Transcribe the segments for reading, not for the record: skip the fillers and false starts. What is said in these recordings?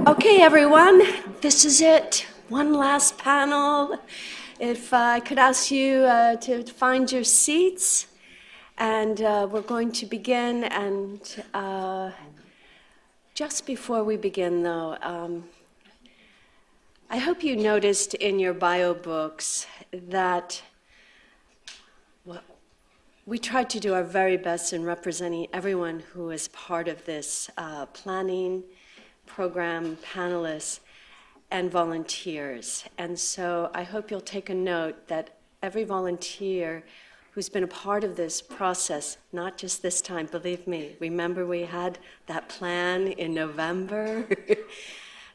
Okay, everyone, this is it. One last panel. If I could ask you to find your seats, and we're going to begin. And just before we begin, though, I hope you noticed in your bio books that we tried to do our very best in representing everyone who is part of this planning program, panelists, and volunteers. And so I hope you'll take a note that every volunteer who's been a part of this process, not just this time, believe me, remember we had that plan in November?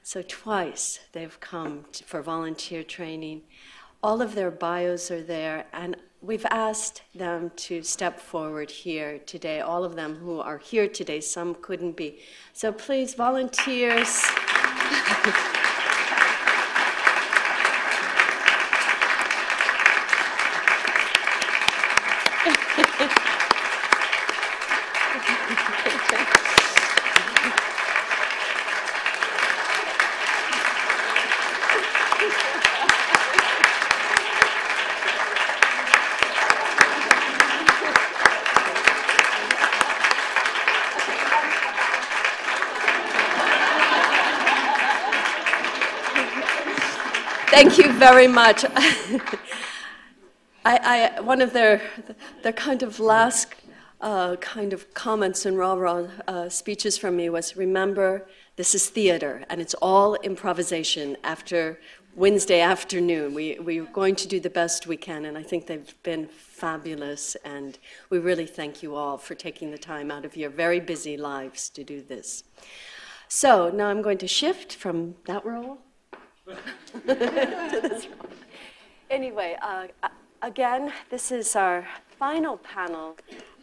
So twice they've come for volunteer training. All of their bios are there, and we've asked them to step forward here today, all of them who are here today. Some couldn't be. So please, volunteers. Thank you very much. One of their kind of last kind of comments and rah-rah speeches from me was, remember, this is theater, and it's all improvisation after Wednesday afternoon. We're going to do the best we can, and I think they've been fabulous, and we really thank you all for taking the time out of your very busy lives to do this. So now I'm going to shift from that role to this role. Anyway, again, this is our final panel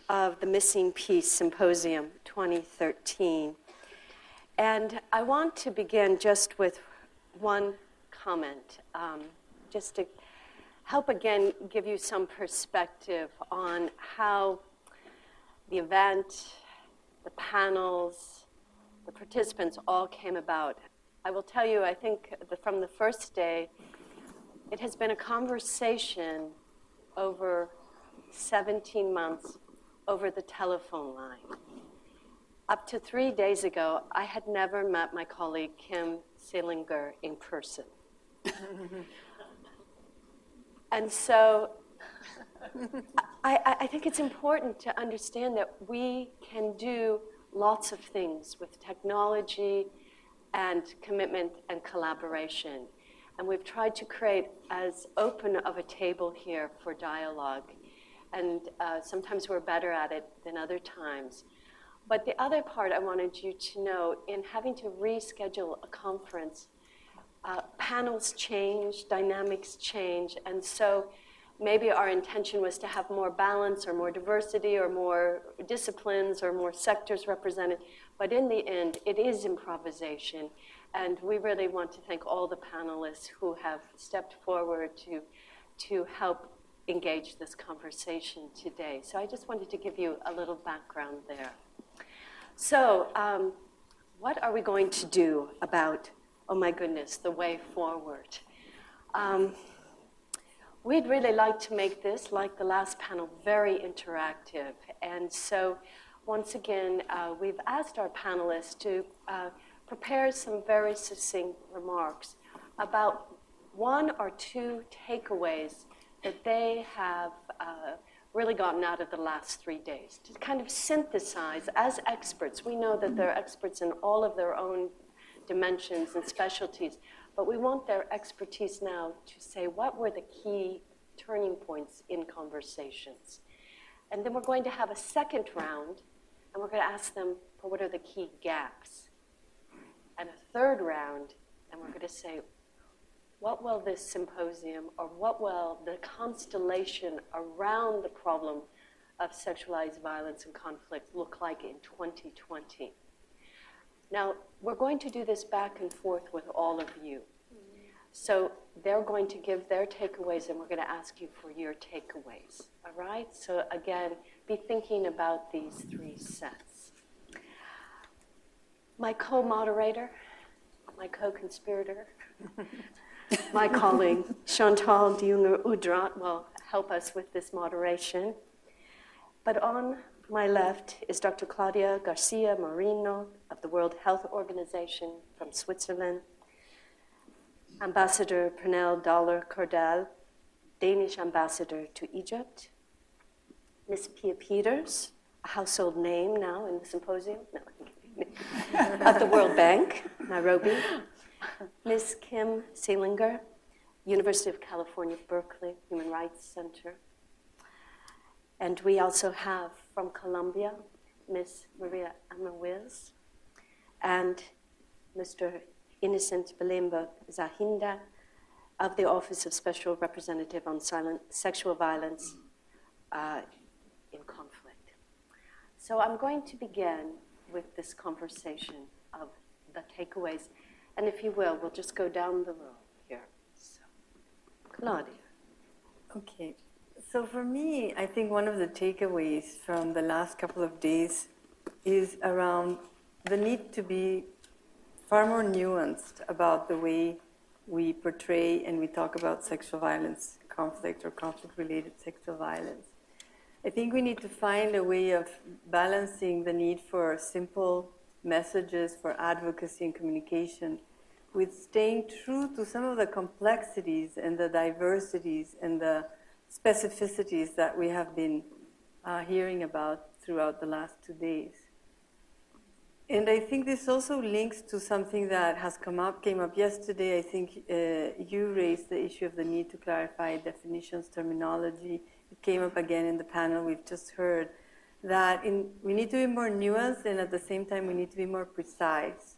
of the Missing Piece Symposium 2013. And I want to begin just with one comment, just to help again give you some perspective on how the event, the panels, the participants all came about. I will tell you, I think from the first day, it has been a conversation over 17 months over the telephone line. Up to 3 days ago, I had never met my colleague Kim Selinger in person. And so I think it's important to understand that we can do lots of things with technology and commitment and collaboration. And we've tried to create as open of a table here for dialogue. And sometimes we're better at it than other times. But the other part I wanted you to know, in having to reschedule a conference, panels change, dynamics change, and so maybe our intention was to have more balance or more diversity or more disciplines or more sectors represented. But in the end, it is improvisation. And we really want to thank all the panelists who have stepped forward to help engage this conversation today. So I just wanted to give you a little background there. So what are we going to do about, oh my goodness, the way forward? We'd really like to make this, like the last panel, very interactive. And so once again, we've asked our panelists to prepare some very succinct remarks about one or two takeaways that they have really gotten out of the last 3 days, to kind of synthesize as experts. We know that they're experts in all of their own dimensions and specialties, but we want their expertise now to say what were the key turning points in conversations. And then we're going to have a second round, and we're going to ask them for what are the key gaps. And a third round, and we're going to say, what will this symposium, or what will the constellation around the problem of sexualized violence and conflict look like in 2020? Now, we're going to do this back and forth with all of you. So they're going to give their takeaways, and we're going to ask you for your takeaways, all right? So again, be thinking about these 3 sets. My co-moderator, my co-conspirator, my colleague Chantal Diunger-Udrat will help us with this moderation. But on my left is Dr. Claudia Garcia Moreno of the World Health Organization from Switzerland, Ambassador Pernille Dollar-Cordal, Danish ambassador to Egypt, Miss Pia Peters, a household name now in the Symposium, no, at the World Bank, Nairobi, Miss Kim Seelinger, University of California, Berkeley, Human Rights Center. And we also have from Colombia, Miss Maria Amawiz, and Mr. Innocent Belemba Zahinda of the Office of Special Representative on Sexual Violence in Conflict. So I'm going to begin with this conversation of the takeaways. And if you will, we'll just go down the row here. So, Claudia. Okay. So for me, I think one of the takeaways from the last couple of days is around the need to be far more nuanced about the way we portray and we talk about sexual violence, conflict, or conflict-related sexual violence. I think we need to find a way of balancing the need for simple messages, for advocacy and communication, with staying true to some of the complexities and the diversities and the specificities that we have been hearing about throughout the last 2 days. And I think this also links to something that has came up yesterday. I think you raised the issue of the need to clarify definitions, terminology. It came up again in the panel we've just heard, that we need to be more nuanced, and at the same time we need to be more precise.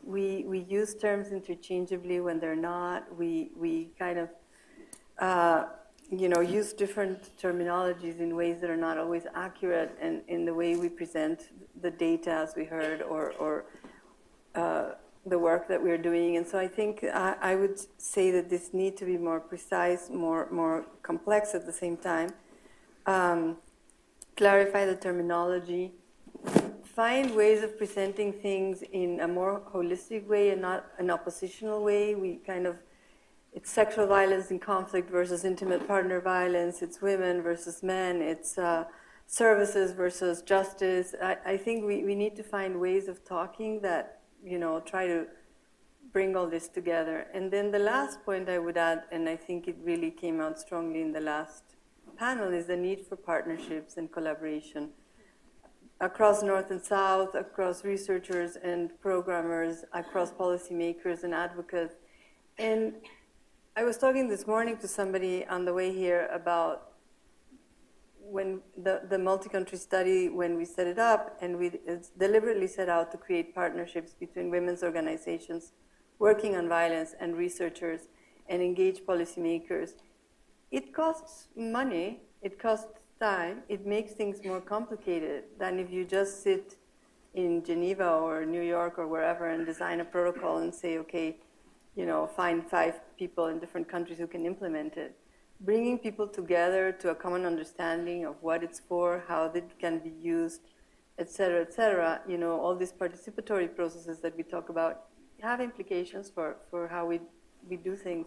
We use terms interchangeably when they're not. We kind of use different terminologies in ways that are not always accurate, and in the way we present the data, as we heard, or the work that we're doing. And so I think I would say that this need to be more precise, more complex at the same time. Clarify the terminology. Find ways of presenting things in a more holistic way and not an oppositional way. It's sexual violence in conflict versus intimate partner violence. It's women versus men. It's services versus justice. I think we need to find ways of talking that, try to bring all this together. And then the last point I would add, and I think it really came out strongly in the last panel, is the need for partnerships and collaboration across North and South, across researchers and programmers, across policymakers and advocates. And I was talking this morning to somebody on the way here about when the multi-country study, when we set it up, and we deliberately set out to create partnerships between women's organizations working on violence and researchers and engage policymakers. It costs money, it costs time, it makes things more complicated than if you just sit in Geneva or New York or wherever and design a protocol and say, okay, find 5 people in different countries who can implement it. Bringing people together to a common understanding of what it's for, how it can be used, et cetera, all these participatory processes that we talk about have implications for how we do things,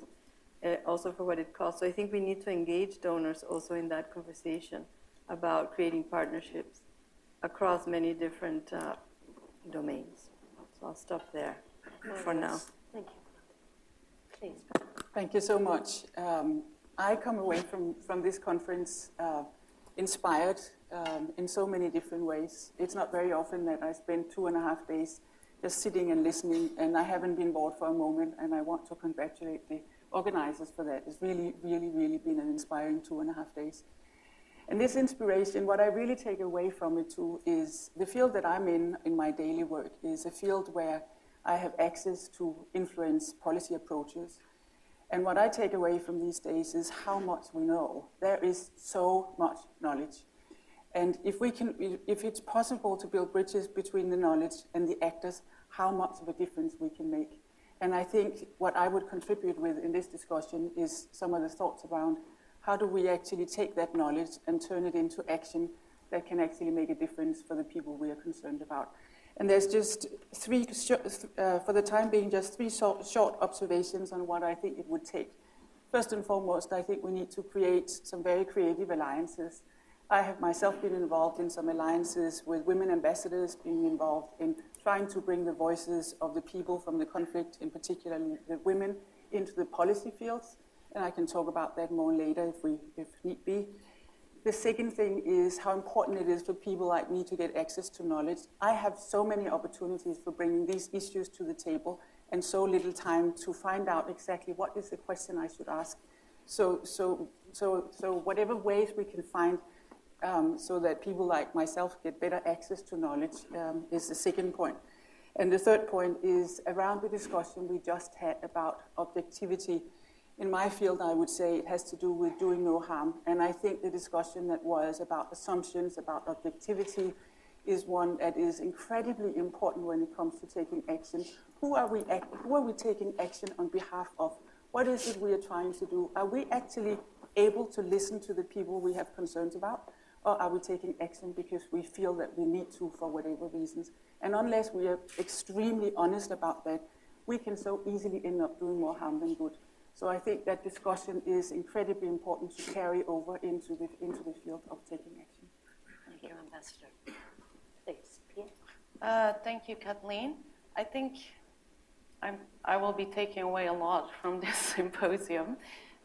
also for what it costs. So I think we need to engage donors also in that conversation about creating partnerships across many different domains. So I'll stop there for now. Thank you. Please. Thank you so much. I come away from this conference inspired in so many different ways. It's not very often that I spend 2.5 days just sitting and listening, and I haven't been bored for a moment, and I want to congratulate the organizers for that. It's really, really, really been an inspiring 2.5 days. And this inspiration, what I really take away from it too, is the field that I'm in my daily work is a field where I have access to influence policy approaches. And what I take away from these days is how much we know. There is so much knowledge. And if it's possible to build bridges between the knowledge and the actors, how much of a difference we can make. And I think what I would contribute with in this discussion is some of the thoughts around how do we actually take that knowledge and turn it into action that can actually make a difference for the people we are concerned about. And there's just for the time being, just three short observations on what I think it would take. First and foremost, I think we need to create some very creative alliances. I have myself been involved in some alliances with women ambassadors, being involved in trying to bring the voices of the people from the conflict, in particular the women, into the policy fields. And I can talk about that more later if need be. The second thing is how important it is for people like me to get access to knowledge. I have so many opportunities for bringing these issues to the table and so little time to find out exactly what is the question I should ask. So whatever ways we can find so that people like myself get better access to knowledge is the second point. And the third point is around the discussion we just had about objectivity. In my field, I would say it has to do with doing no harm. And I think the discussion that was about assumptions, about objectivity, is one that is incredibly important when it comes to taking action. Who are we taking action on behalf of? What is it we are trying to do? Are we actually able to listen to the people we have concerns about? Or are we taking action because we feel that we need to for whatever reasons? And unless we are extremely honest about that, we can so easily end up doing more harm than good. So I think that discussion is incredibly important to carry over into the field of taking action. Thank you, Ambassador. Please, Pierre. Thank you, Kathleen. I think I will be taking away a lot from this symposium,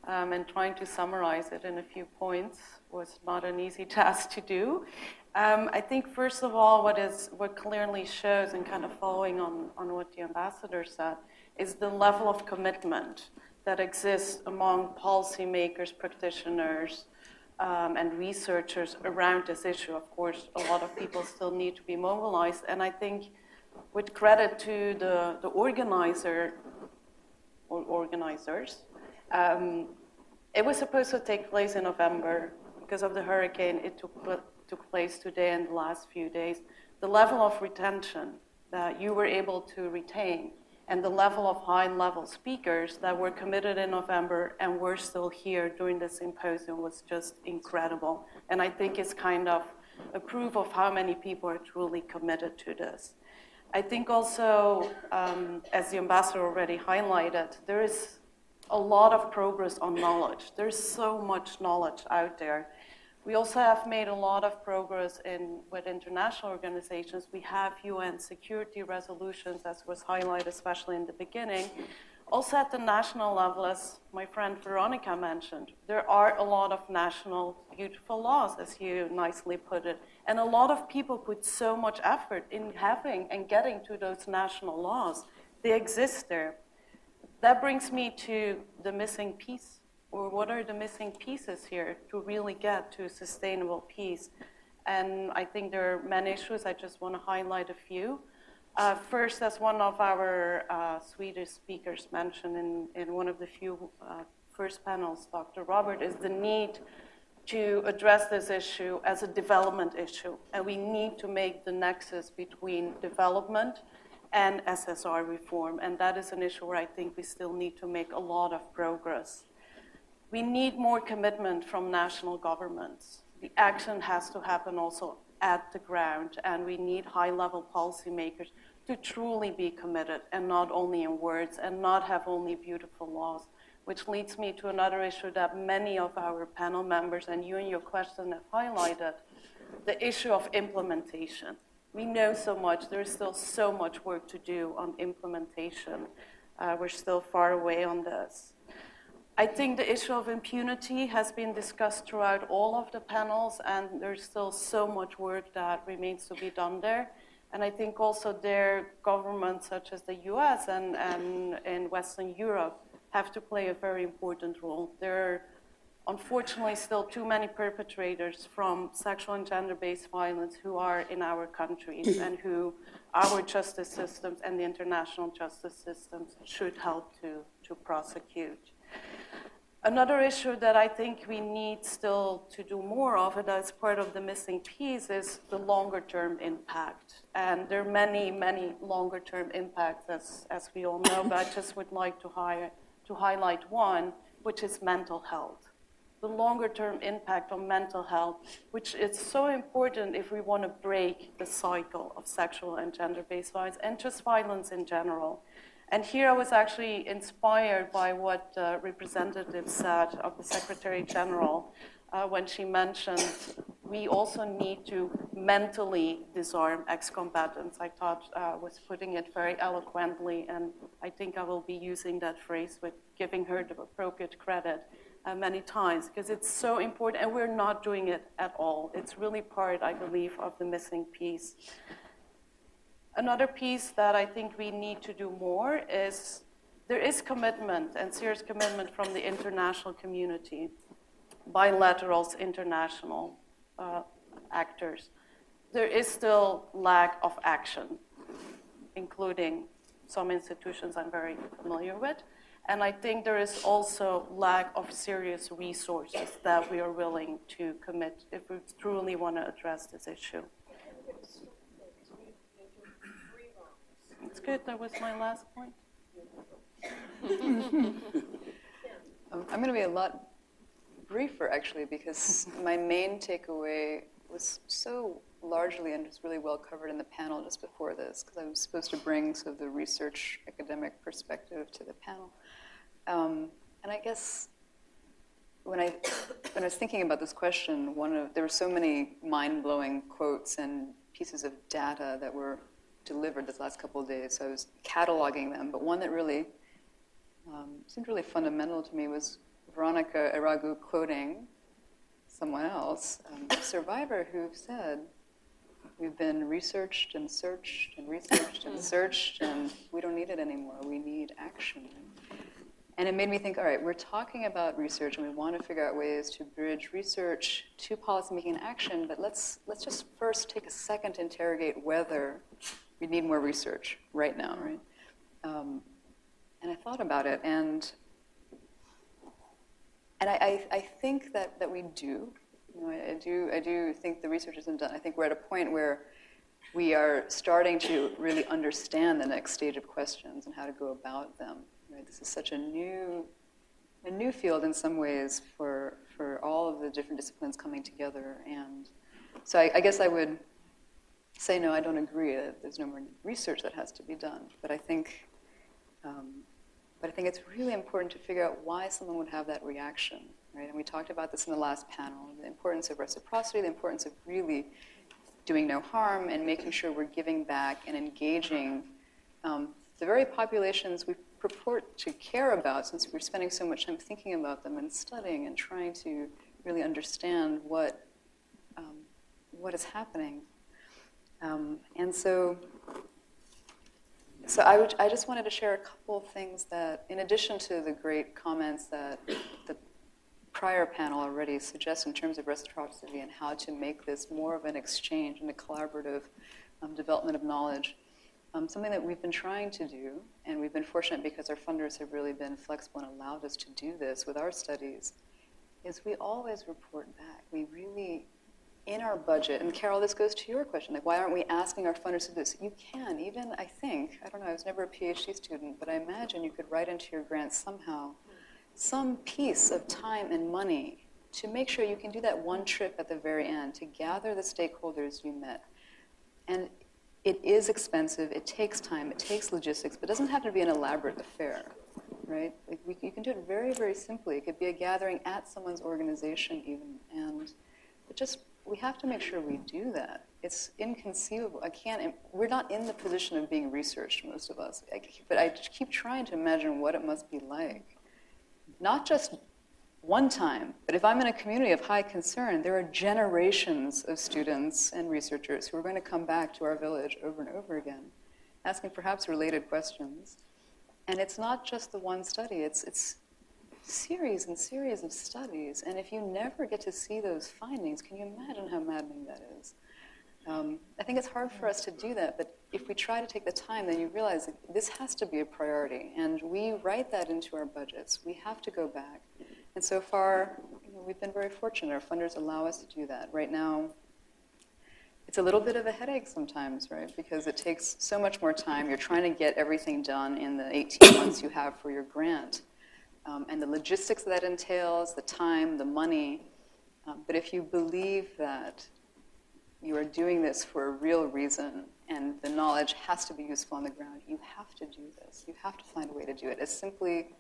and trying to summarize it in a few points was not an easy task to do. I think, first of all, what clearly shows, and kind of following on what the ambassador said, is the level of commitment that exists among policymakers, practitioners, and researchers around this issue. Of course, a lot of people still need to be mobilized, and I think with credit to the organizer or organizers, it was supposed to take place in November. Because of the hurricane, it took place today and the last few days. The level of retention that you were able to retain and the level of high-level speakers that were committed in November and were still here during the symposium was just incredible. And I think it's kind of a proof of how many people are truly committed to this. I think also, as the ambassador already highlighted, there is a lot of progress on knowledge. There's so much knowledge out there. We also have made a lot of progress with international organizations. We have UN security resolutions, as was highlighted, especially in the beginning. Also at the national level, as my friend Veronica mentioned, there are a lot of national beautiful laws, as you nicely put it. And a lot of people put so much effort in having and getting to those national laws. They exist there. That brings me to the missing piece. Or what are the missing pieces here to really get to sustainable peace? And I think there are many issues. I just want to highlight a few. First, as one of our Swedish speakers mentioned in one of the few first panels, Dr. Robert, is the need to address this issue as a development issue. And we need to make the nexus between development and SSR reform. And that is an issue where I think we still need to make a lot of progress. We need more commitment from national governments. The action has to happen also at the ground, and we need high-level policymakers to truly be committed, and not only in words, and not have only beautiful laws, which leads me to another issue that many of our panel members and you in your question have highlighted, the issue of implementation. We know so much. There is still so much work to do on implementation. We're still far away on this. I think the issue of impunity has been discussed throughout all of the panels, and there's still so much work that remains to be done there. And I think also there, governments such as the US and in Western Europe have to play a very important role. There are unfortunately still too many perpetrators from sexual and gender-based violence who are in our countries and who our justice systems and the international justice systems should help to prosecute. Another issue that I think we need still to do more of, and as part of the missing piece, is the longer-term impact. And there are many, many longer-term impacts, as we all know, but I just would like to highlight one, which is mental health. the longer-term impact on mental health, which is so important if we want to break the cycle of sexual and gender-based violence and just violence in general. And here I was actually inspired by what representative said of the Secretary General when she mentioned we also need to mentally disarm ex-combatants. I thought was putting it very eloquently, and I think I will be using that phrase with giving her the appropriate credit many times, because it's so important, and we're not doing it at all. It's really part, I believe, of the missing piece. Another piece that I think we need to do more is there is commitment and serious commitment from the international community, bilaterals, international actors. There is still lack of action, including some institutions I'm very familiar with. And I think there is also lack of serious resources that we are willing to commit if we truly want to address this issue. That's good. That was my last point. I'm going to be a lot briefer, actually, because my main takeaway was so largely and just really well covered in the panel just before this, because I was supposed to bring sort of the research academic perspective to the panel. And I guess when I was thinking about this question, there were so many mind-blowing quotes and pieces of data that were delivered this last couple of days, so I was cataloging them. But one that really seemed really fundamental to me was Veronica Eragu quoting someone else, a survivor, who said, "We've been researched and searched and researched and searched, and we don't need it anymore. We need action." And it made me think, all right, we're talking about research, and we want to figure out ways to bridge research to policymaking and action, but let's just first take a second to interrogate whether we need more research right now, right? And I thought about it, and I think that we do. You know, I do think the research isn't done. I think we're at a point where we are starting to really understand the next stage of questions and how to go about them. Right? This is such a new field in some ways for all of the different disciplines coming together. And so I guess I would say, no, I don't agree that there's no more research that has to be done. But I think it's really important to figure out why someone would have that reaction, right? And we talked about this in the last panel, the importance of reciprocity, the importance of really doing no harm and making sure we're giving back and engaging the very populations we purport to care about, since we're spending so much time thinking about them and studying and trying to really understand what is happening. And so I just wanted to share a couple of things that, in addition to the great comments that the prior panel already suggested in terms of reciprocity and how to make this more of an exchange and a collaborative development of knowledge, something that we've been trying to do, and we've been fortunate because our funders have really been flexible and allowed us to do this with our studies, is we always report back. We really, in our budget, and Carol, this goes to your question, like why aren't we asking our funders to do this? You can, even, I think, I don't know, I was never a PhD student, but I imagine you could write into your grants somehow some piece of time and money to make sure you can do that one trip at the very end, to gather the stakeholders you met. And it is expensive, it takes time, it takes logistics, but it doesn't have to be an elaborate affair, right? You can do it very, very simply. It could be a gathering at someone's organization even, and we have to make sure we do that. It's inconceivable. We're not in the position of being researched, most of us, but I just keep trying to imagine what it must be like. Not just one time, but if I'm in a community of high concern, there are generations of students and researchers who are going to come back to our village over and over again, asking perhaps related questions. And it's not just the one study, it's series and series of studies. And if you never get to see those findings, can you imagine how maddening that is? I think it's hard for us to do that, but if we try to take the time, then you realize that this has to be a priority. And we write that into our budgets. We have to go back. And so far, we've been very fortunate. Our funders allow us to do that. Right now, it's a little bit of a headache sometimes, right? Because it takes so much more time. You're trying to get everything done in the 18 months you have for your grant. and the logistics that entails, the time, the money. But if you believe that you are doing this for a real reason and the knowledge has to be useful on the ground, you have to do this. You have to find a way to do it as simply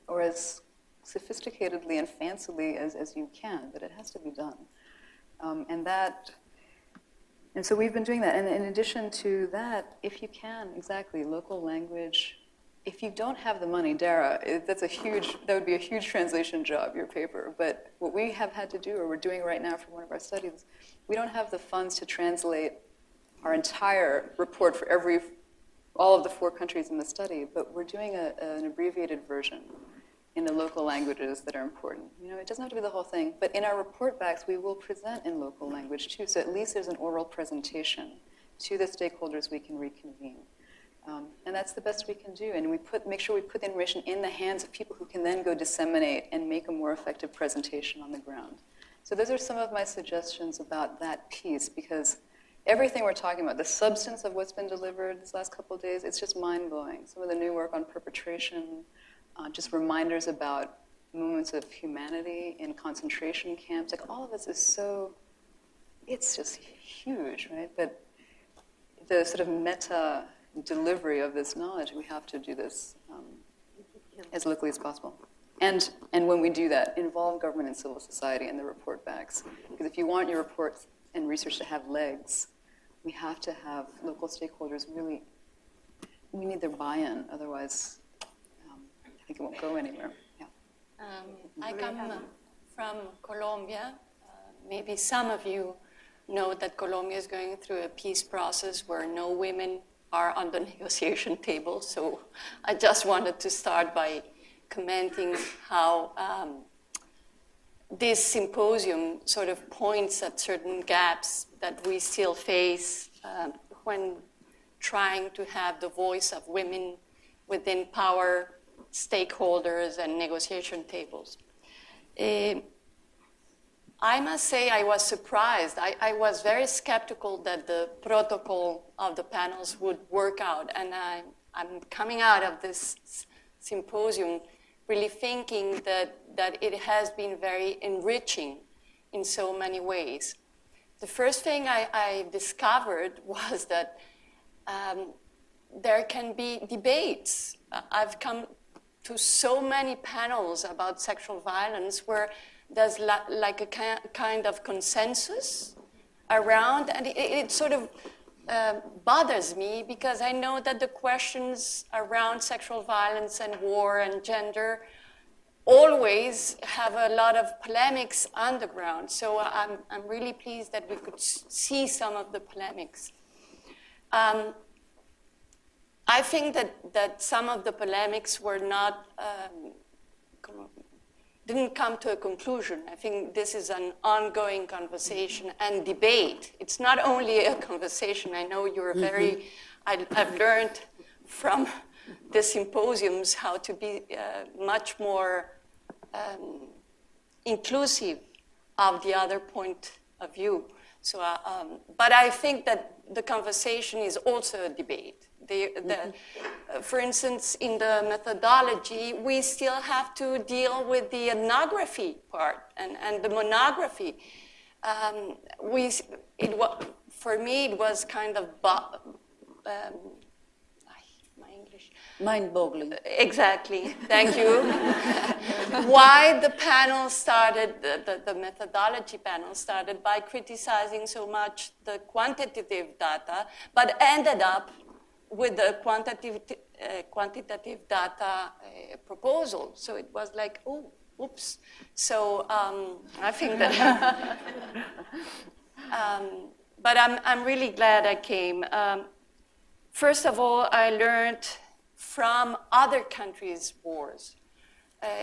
or as sophisticatedly and fancily as you can, but it has to be done. And so we've been doing that. And in addition to that, if you can, exactly, local language. If you don't have the money, Dara, that would be a huge translation job, your paper. But what we have had to do, or we're doing right now for one of our studies, we don't have the funds to translate our entire report for all of the 4 countries in the study, but we're doing an abbreviated version in the local languages that are important. It doesn't have to be the whole thing, but in our report backs, we will present in local language too, so at least there's an oral presentation to the stakeholders we can reconvene. And that's the best we can do, and we make sure we put the information in the hands of people who can then go disseminate and make a more effective presentation on the ground. So those are some of my suggestions about that piece, because everything we're talking about, the substance of what's been delivered this last couple of days, it's just mind-blowing. Some of the new work on perpetration, just reminders about moments of humanity in concentration camps, like all of this is it's just huge, right? But the sort of meta delivery of this knowledge, we have to do this as locally as possible. And when we do that, involve government and civil society in the report backs. Because if you want your reports and research to have legs, we have to have local stakeholders really, we need their buy-in, otherwise I think it won't go anywhere. Yeah. I come from Colombia. Maybe some of you know that Colombia is going through a peace process where no women are on the negotiation table. So I just wanted to start by commenting how this symposium sort of points at certain gaps that we still face when trying to have the voice of women within power stakeholders and negotiation tables. I must say I was surprised. I was very skeptical that the protocol of the panels would work out. And I'm coming out of this symposium really thinking that it has been very enriching in so many ways. The first thing I discovered was that there can be debates. I've come to so many panels about sexual violence where there's like a kind of consensus around, and it sort of bothers me because I know that the questions around sexual violence and war and gender always have a lot of polemics underground. So I'm really pleased that we could see some of the polemics. I think that some of the polemics were not, didn't come to a conclusion. I think this is an ongoing conversation and debate. It's not only a conversation. I know you're very, I've learned from the symposiums how to be much more inclusive of the other point of view. So, but I think that the conversation is also a debate. For instance, in the methodology, we still have to deal with the ethnography part and the monography. For me, it was kind of my English. Mind-boggling. Exactly. Thank you. Why the panel started, the methodology panel started by criticizing so much the quantitative data, but ended up with the quantitative data proposal. So it was like, oh, oops. So I think that, but I'm really glad I came. First of all, I learned from other countries' wars.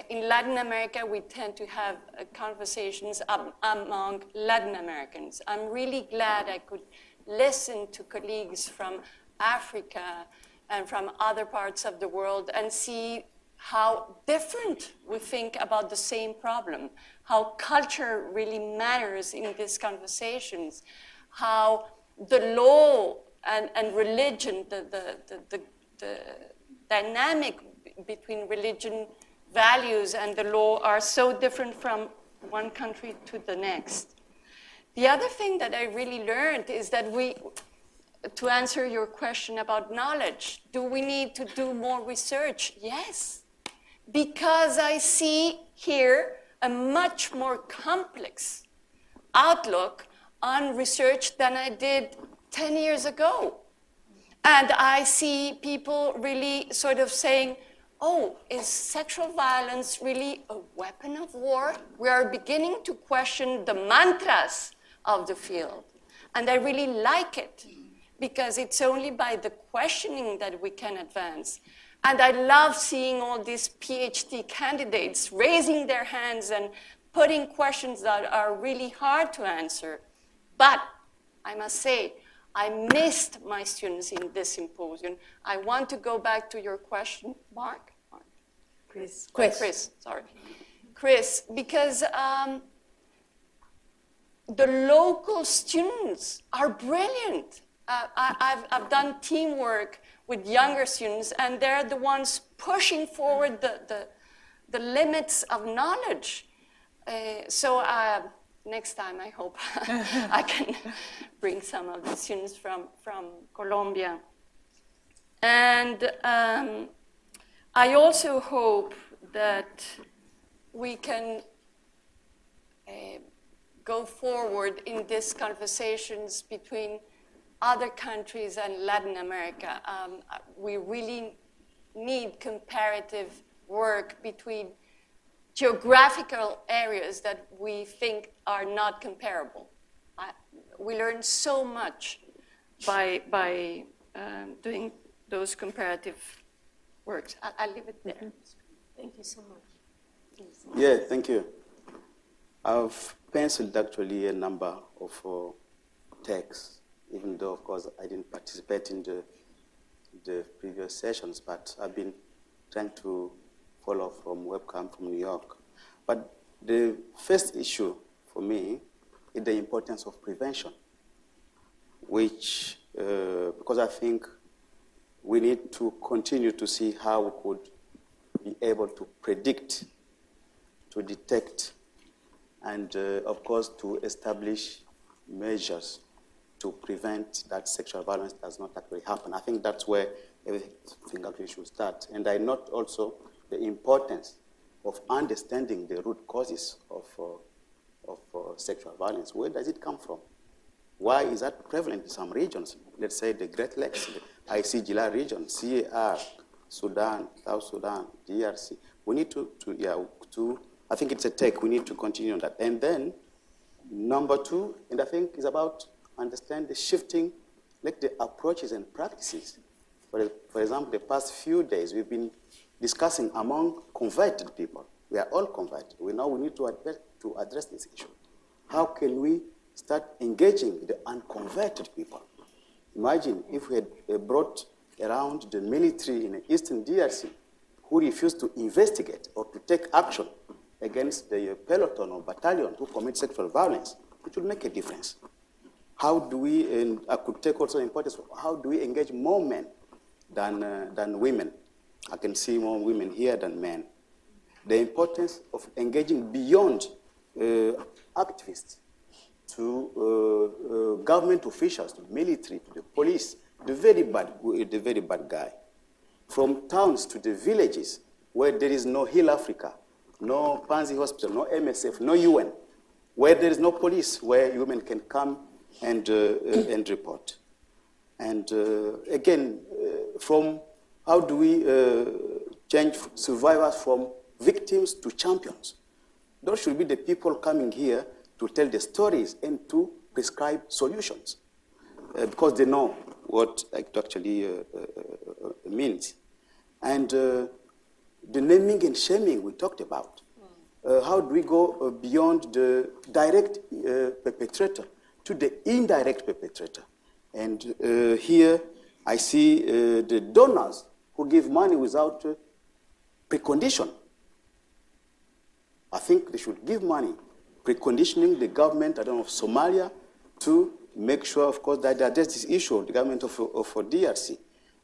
In Latin America, we tend to have conversations among Latin Americans. I'm really glad I could listen to colleagues from Africa and from other parts of the world and see how different we think about the same problem, how culture really matters in these conversations, how the law and religion, the dynamic between religion values and the law are so different from one country to the next. The other thing that I really learned is that to answer your question about knowledge, do we need to do more research? Yes, because I see here a much more complex outlook on research than I did 10 years ago. And I see people really sort of saying, oh, is sexual violence really a weapon of war? We are beginning to question the mantras of the field. And I really like it, because it's only by the questioning that we can advance. And I love seeing all these PhD candidates raising their hands and putting questions that are really hard to answer. But I must say, I missed my students in this symposium. I want to go back to your question, Mark? Chris. Chris, sorry. Chris, because the local students are brilliant. I've done teamwork with younger students, and they're the ones pushing forward the limits of knowledge. So next time, I hope I can bring some of the students from Colombia. And I also hope that we can go forward in these conversations between other countries and Latin America. We really need comparative work between geographical areas that we think are not comparable. We learn so much by doing those comparative works. I'll leave it there. Thank you so much. Yeah, thank you. I've penciled actually a number of texts, even though, of course, I didn't participate in the previous sessions, but I've been trying to follow from webcam from New York. But the first issue for me is the importance of prevention, which, because I think we need to continue to see how we could be able to predict, to detect, and of course to establish measures to prevent that sexual violence does not actually happen. I think that's where everything actually should start. And I note also the importance of understanding the root causes of sexual violence. Where does it come from? Why is that prevalent in some regions? Let's say the Great Lakes, the ICGLR region, CAR, Sudan, South Sudan, DRC. We need to I think it's a take. We need to continue on that. And then, number two, and I think is about understand the shifting, like the approaches and practices. For example, the past few days, we've been discussing among converted people. We are all converted. We need to address this issue. How can we start engaging the unconverted people? Imagine if we had brought around the military in the Eastern DRC who refused to investigate or to take action against the peloton or battalion who commit sexual violence. It will make a difference. How do we, and I could take also importance, how do we engage more men than women? I can see more women here than men. The importance of engaging beyond activists to government officials, to military, to the police, the very bad guy. From towns to the villages where there is no Heal Africa, no Panzi Hospital, no MSF, no UN, where there is no police, where women can come and report. And again, from how do we change survivors from victims to champions? Those should be the people coming here to tell the stories and to prescribe solutions, because they know what it actually means. And the naming and shaming we talked about. How do we go beyond the direct perpetrator to the indirect perpetrator? And here I see the donors who give money without precondition. I think they should give money, preconditioning the government, of Somalia to make sure, of course, that they address this issue, the government of DRC.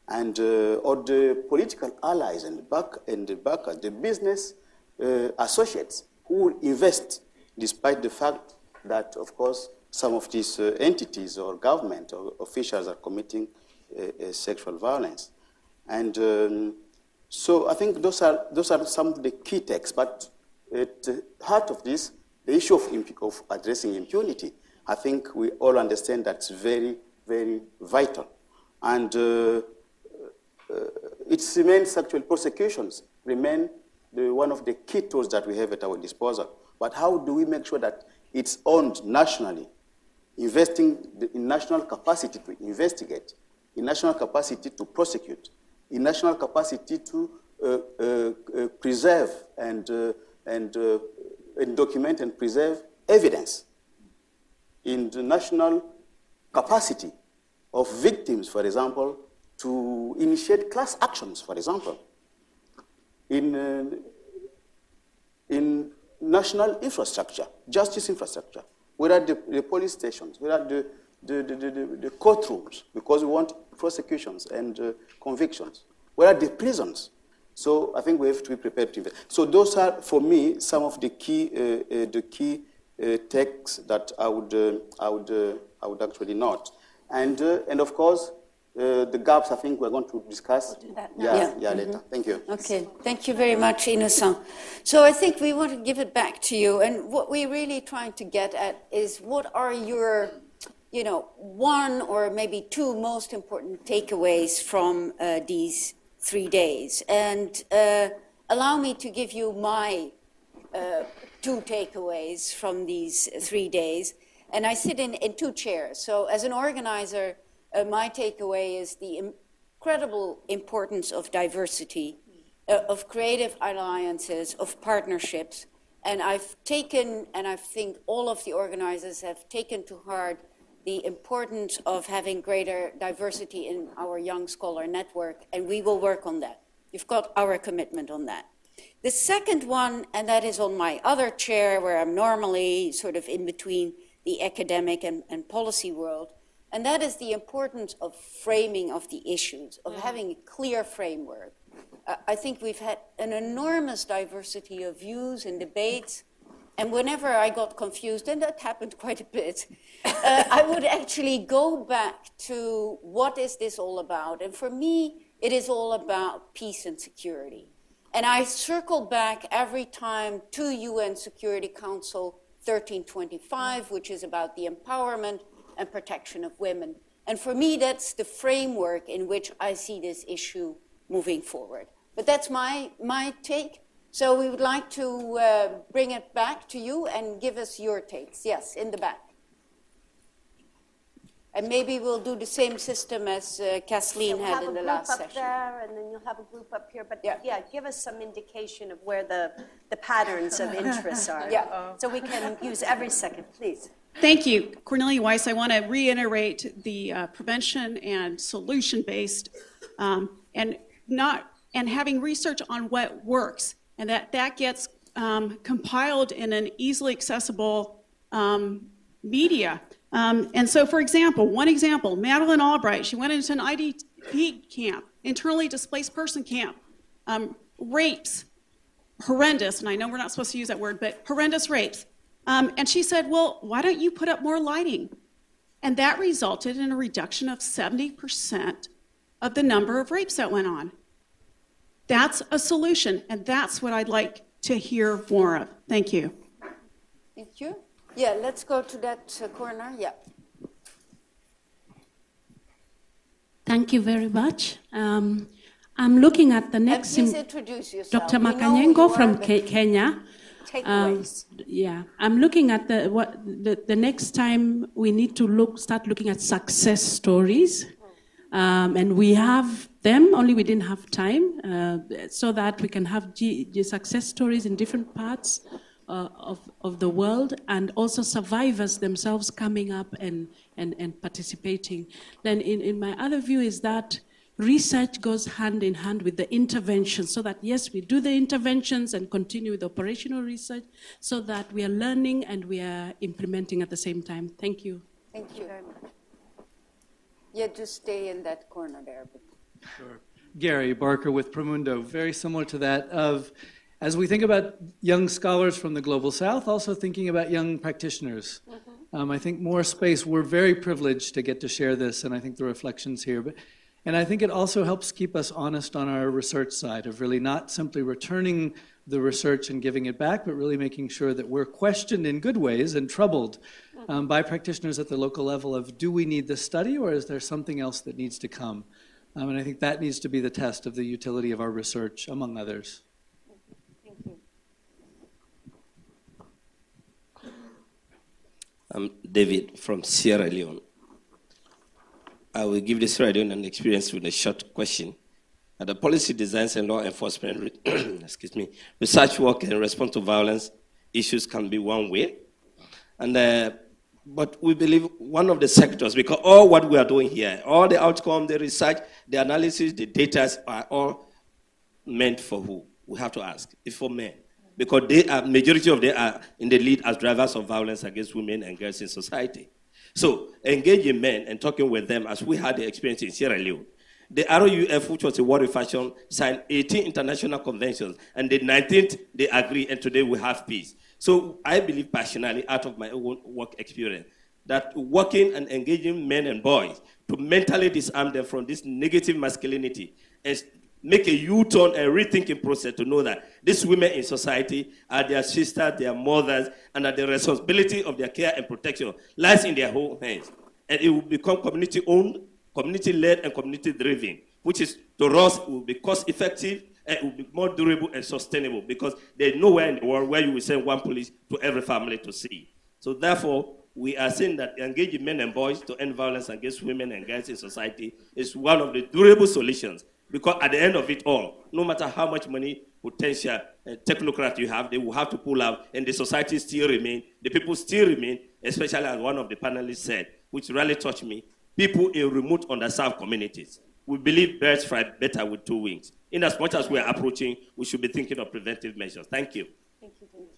and or the political allies and the backers, the business associates who will invest, despite the fact that, of course, some of these entities or government or officials are committing sexual violence. And so I think those are some of the key texts. But at the heart of this, the issue of addressing impunity, I think we all understand that's very, very vital. And it remains actual prosecutions remain one of the key tools that we have at our disposal. But how do we make sure that it's owned nationally, investing in national capacity to investigate, in national capacity to prosecute, in national capacity to preserve and document and preserve evidence, in the national capacity of victims, for example, to initiate class actions, for example, in national infrastructure, justice infrastructure, where are the police stations, where are the courtrooms, because we want prosecutions and convictions, where are the prisons? So I think we have to be prepared to invest. So those are, for me, some of the key texts that I would actually note, and of course the gaps. I think we're going to discuss. We'll do that now. Yeah, later. Thank you. Okay, thank you very much, Innocent. So I think we want to give it back to you, and what we're really trying to get at is what are your, one or maybe two most important takeaways from these 3 days, and allow me to give you my 2 takeaways from these 3 days. And I sit in 2 chairs. So as an organizer, my takeaway is the incredible importance of diversity, of creative alliances, of partnerships. And I've taken, and I think all of the organizers have taken to heart the importance of having greater diversity in our Young Scholar Network, and we will work on that. You've got our commitment on that. The second one, and that is on my other chair, where I'm normally sort of in between the academic and policy world, and that is the importance of framing of the issues, of having a clear framework. I think we've had an enormous diversity of views and debates, and whenever I got confused, and that happened quite a bit, I would actually go back to what is this all about? And for me, it is all about peace and security. And I circle back every time to UN Security Council 1325, which is about the empowerment and protection of women. And for me, that's the framework in which I see this issue moving forward. But that's my take. So we would like to bring it back to you and give us your takes. Yes, in the back. And maybe we'll do the same system as Kathleen had in the last session. You'll have a group up there, and then you'll have a group up here. But yeah, give us some indication of where the patterns of interest are. Yeah. So we can use every second, please. Thank you. Cornelia Weiss, I want to reiterate the prevention and solution-based and having research on what works, and that gets compiled in an easily accessible media. And so, for example, Madeleine Albright, she went into an IDP camp, internally displaced person camp, rapes, horrendous, and I know we're not supposed to use that word, but horrendous rapes. And she said, well, why don't you put up more lighting? And that resulted in a reduction of 70% of the number of rapes that went on. That's a solution, and that's what I'd like to hear more of. Thank you. Thank you. Yeah, let's go to that corner. Yeah. Thank you very much. I'm looking at the next. Please introduce yourself. Dr. Makanyengo from Kenya. Takeaways. Yeah, I'm looking at the next time we need to start looking at success stories, and we have them. Only we didn't have time, so that we can have success stories in different parts of the world, and also survivors themselves coming up and participating. Then in my other view is that research goes hand in hand with the intervention, so that yes, we do the interventions and continue with operational research, so that we are learning and we are implementing at the same time. Thank you. Thank you very much. Yeah, just stay in that corner there. Sure. Gary Barker with Promundo, very similar to that of, as we think about young scholars from the Global South, also thinking about young practitioners. I think more space, we're very privileged to get to share this, and I think the reflections here. And I think it also helps keep us honest on our research side of really not simply returning the research and giving it back, but really making sure that we're questioned in good ways and troubled by practitioners at the local level of, do we need this study or is there something else that needs to come? And I think that needs to be the test of the utility of our research, among others. Thank you. I'm David from Sierra Leone. I will give the Sierra Leonean experience with a short question. The policy designs and law enforcement excuse me, research work and response to violence issues can be one way. But we believe one of the sectors, because all what we are doing here, all the outcome, the research, the analysis, the data are all meant for who? We have to ask. It's for men. Because majority of them are in the lead as drivers of violence against women and girls in society. So engaging men and talking with them, as we had the experience in Sierra Leone, the ROUF, which was a warrior faction, signed 18 international conventions, and the 19th, they agree, and today we have peace. So I believe passionately, out of my own work experience, that working and engaging men and boys to mentally disarm them from this negative masculinity and make a U-turn and rethinking process to know that these women in society are their sisters, their mothers, and that the responsibility of their care and protection lies in their own hands. And it will become community-owned, community-led, and community-driven, which is, to us, will be cost-effective, and it will be more durable and sustainable, because there's nowhere in the world where you will send one police to every family to see. So therefore, we are saying that engaging men and boys to end violence against women and girls in society is one of the durable solutions, because at the end of it all, no matter how much money, potential, technocrat you have, they will have to pull out, and the society still remain, the people still remain, especially as one of the panelists said, which really touched me, people in remote underserved communities. We believe birds fly better with two wings. In as much as we are approaching, we should be thinking of preventive measures. Thank you. Thank you. Thank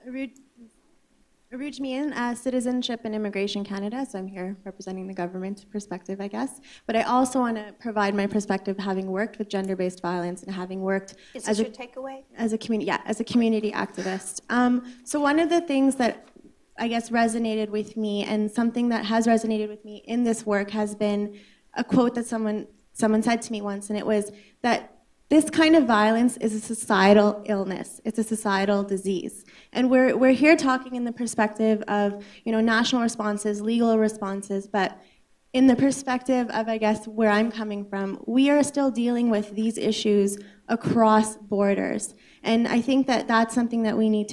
you. Aruj Mian, Citizenship and Immigration Canada, so I'm here representing the government perspective, I guess. But I also want to provide my perspective, having worked with gender-based violence and having worked as your takeaway? As a community activist. So one of the things that I guess resonated with me, and something that has resonated with me in this work, has been a quote that someone said to me once, and it was that this kind of violence is a societal illness. It's a societal disease. And we're here talking in the perspective of, national responses, legal responses, but in the perspective of, I guess, where I'm coming from, we are still dealing with these issues across borders. And I think that that's something that we need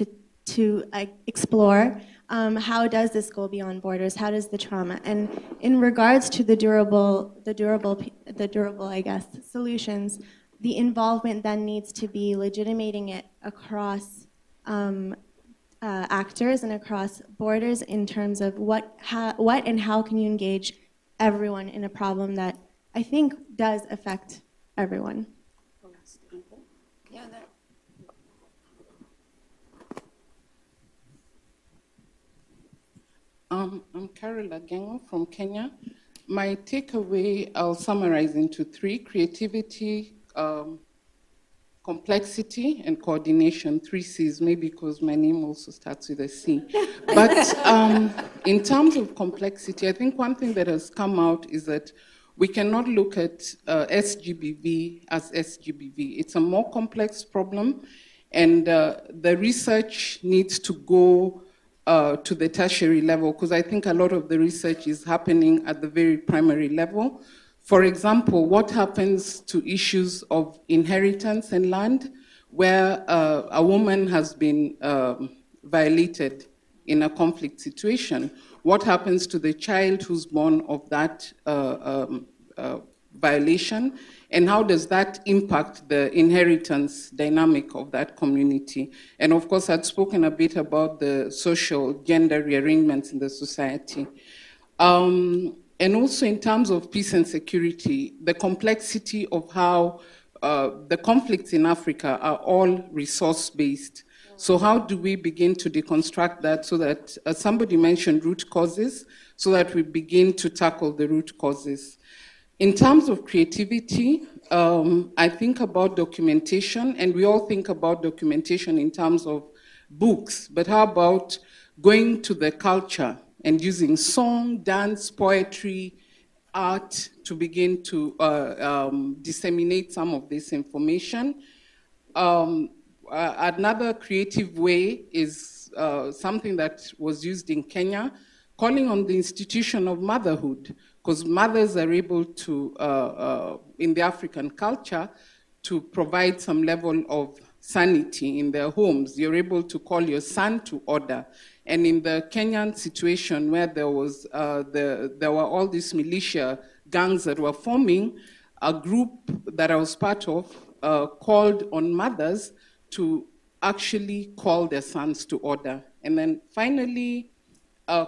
to explore. How does this go beyond borders? How does the trauma? And in regards to the durable, I guess, solutions, the involvement then needs to be legitimating it across actors and across borders in terms of what and how can you engage everyone in a problem that I think does affect everyone. I'm Carol Agengo from Kenya. My takeaway, I'll summarize into three: creativity, complexity, and coordination. 3 C's, maybe because my name also starts with a C. But in terms of complexity, I think one thing that has come out is that we cannot look at SGBV as SGBV. It's a more complex problem, and the research needs to go to the tertiary level, because I think a lot of the research is happening at the very primary level. For example, what happens to issues of inheritance and land, where a woman has been violated in a conflict situation? What happens to the child who's born of that violation? And how does that impact the inheritance dynamic of that community? And of course, I'd spoken a bit about the social gender rearrangements in the society. And also in terms of peace and security, the complexity of how the conflicts in Africa are all resource-based. So how do we begin to deconstruct that so that, as somebody mentioned, root causes, so that we begin to tackle the root causes? In terms of creativity, I think about documentation, and we all think about documentation in terms of books, but how about going to the culture and using song, dance, poetry, art to begin to disseminate some of this information? Another creative way is something that was used in Kenya, calling on the institution of motherhood, because mothers are able to, in the African culture, to provide some level of sanity in their homes. You're able to call your son to order. And in the Kenyan situation where there were all these militia gangs that were forming, a group that I was part of called on mothers to actually call their sons to order. And then finally, a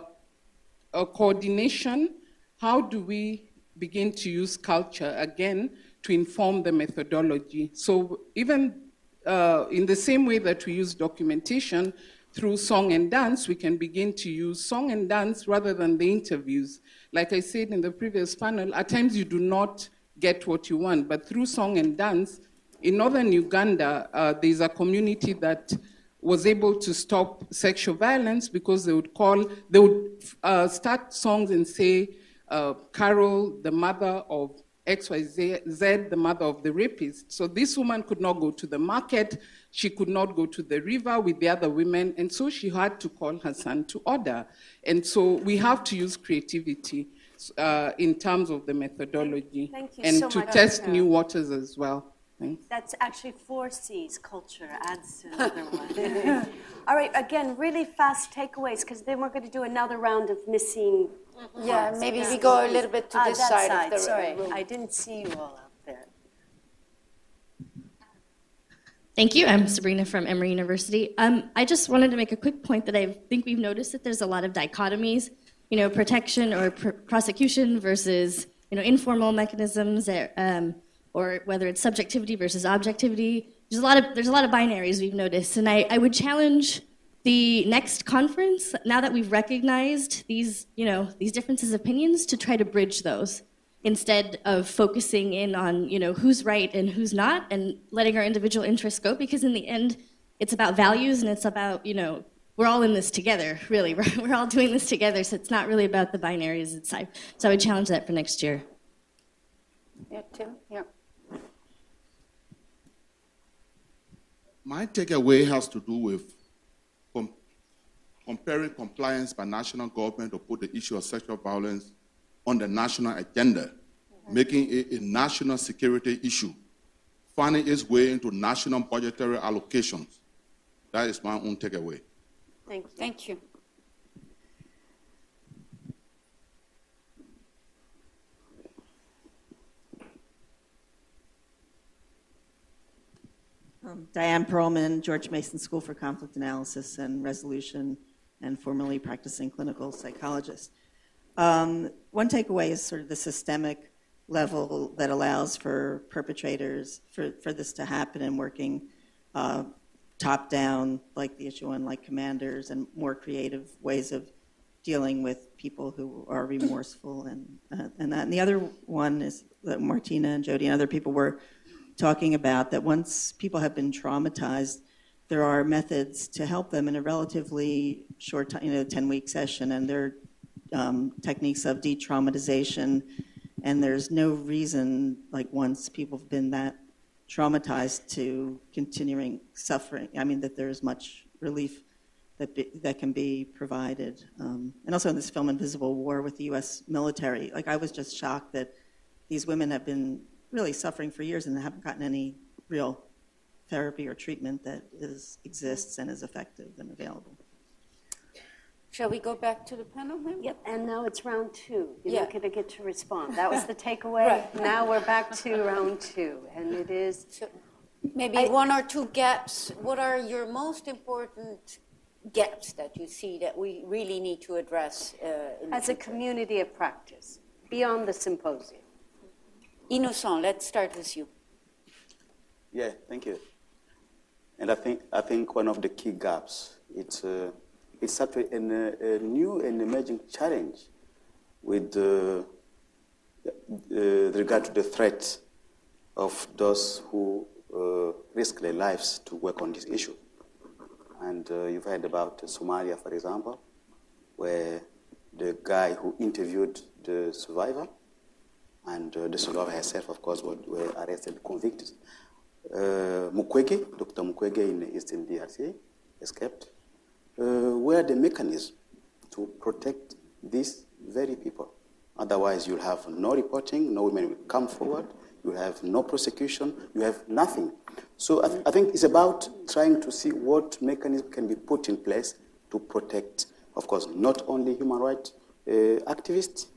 coordination. How do we begin to use culture again to inform the methodology? So even in the same way that we use documentation through song and dance, we can begin to use song and dance rather than the interviews. Like I said in the previous panel, at times you do not get what you want, but through song and dance, in northern Uganda, there's a community that was able to stop sexual violence because they would start songs and say, Carol, the mother of XYZ, the mother of the rapist. So this woman could not go to the market, she could not go to the river with the other women, and so she had to call her son to order. And so we have to use creativity in terms of the methodology. Thank you and so to much, test new waters as well. Thanks. That's actually 4 C's, culture adds to another one. All right, again, really fast takeaways, because then we're going to do another round of missing. Yeah, maybe we go a little bit to this that side of the Sorry, room. I didn't see you all out there. Thank you. I'm Sabrina from Emory University. I just wanted to make a quick point that I think we've noticed that there's a lot of dichotomies, protection or prosecution versus, informal mechanisms, or whether it's subjectivity versus objectivity. There's a lot of binaries we've noticed, and I would challenge the next conference, now that we've recognized these differences of opinions, to try to bridge those instead of focusing in on who's right and who's not, and letting our individual interests go. Because in the end, it's about values, and it's about we're all in this together. Really, we're all doing this together. So it's not really about the binaries. So I would challenge that for next year. Yeah, Tim. Yeah. My takeaway has to do with comparing compliance by national government to put the issue of sexual violence on the national agenda, making it a national security issue, finding its way into national budgetary allocations. That is my own takeaway. Thank you. Thank you. Diane Perlman, George Mason School for Conflict Analysis and Resolution, and formerly practicing clinical psychologist. One takeaway is sort of the systemic level that allows for perpetrators, for this to happen, and working top down, like the issue on like commanders, and more creative ways of dealing with people who are remorseful, and that. And the other one is that Martina and Jody and other people were talking about, that once people have been traumatized, there are methods to help them in a relatively short time, 10-week session, and there are techniques of de-traumatization, and there's no reason, like once people have been that traumatized, to continuing suffering. I mean, that there's much relief that can be provided. And also in this film, Invisible War, with the U.S. military, like I was just shocked that these women have been really suffering for years and haven't gotten any real therapy or treatment that exists and is effective and available. Shall we go back to the panel then? Yep, and now it's round 2. You're Yeah. not going to get to respond. That was the takeaway. Right. Now we're back to round 2, and it is... So maybe one or two gaps. What are your most important gaps that you see that we really need to address? As a community of practice, beyond the symposium. Innocent, let's start with you. Yeah, thank you. And I think one of the key gaps, it's actually a new and emerging challenge with regard to the threat of those who risk their lives to work on this issue. And you've heard about Somalia, for example, where the guy who interviewed the survivor, and the survivor herself, of course, were arrested, convicted. Mukwege, Dr. Mukwege in the Eastern DRC, escaped. Where the mechanism to protect these very people? Otherwise, you'll have no reporting, no women will come forward, you'll have no prosecution, you have nothing. So I think it's about trying to see what mechanism can be put in place to protect, of course, not only human rights activists,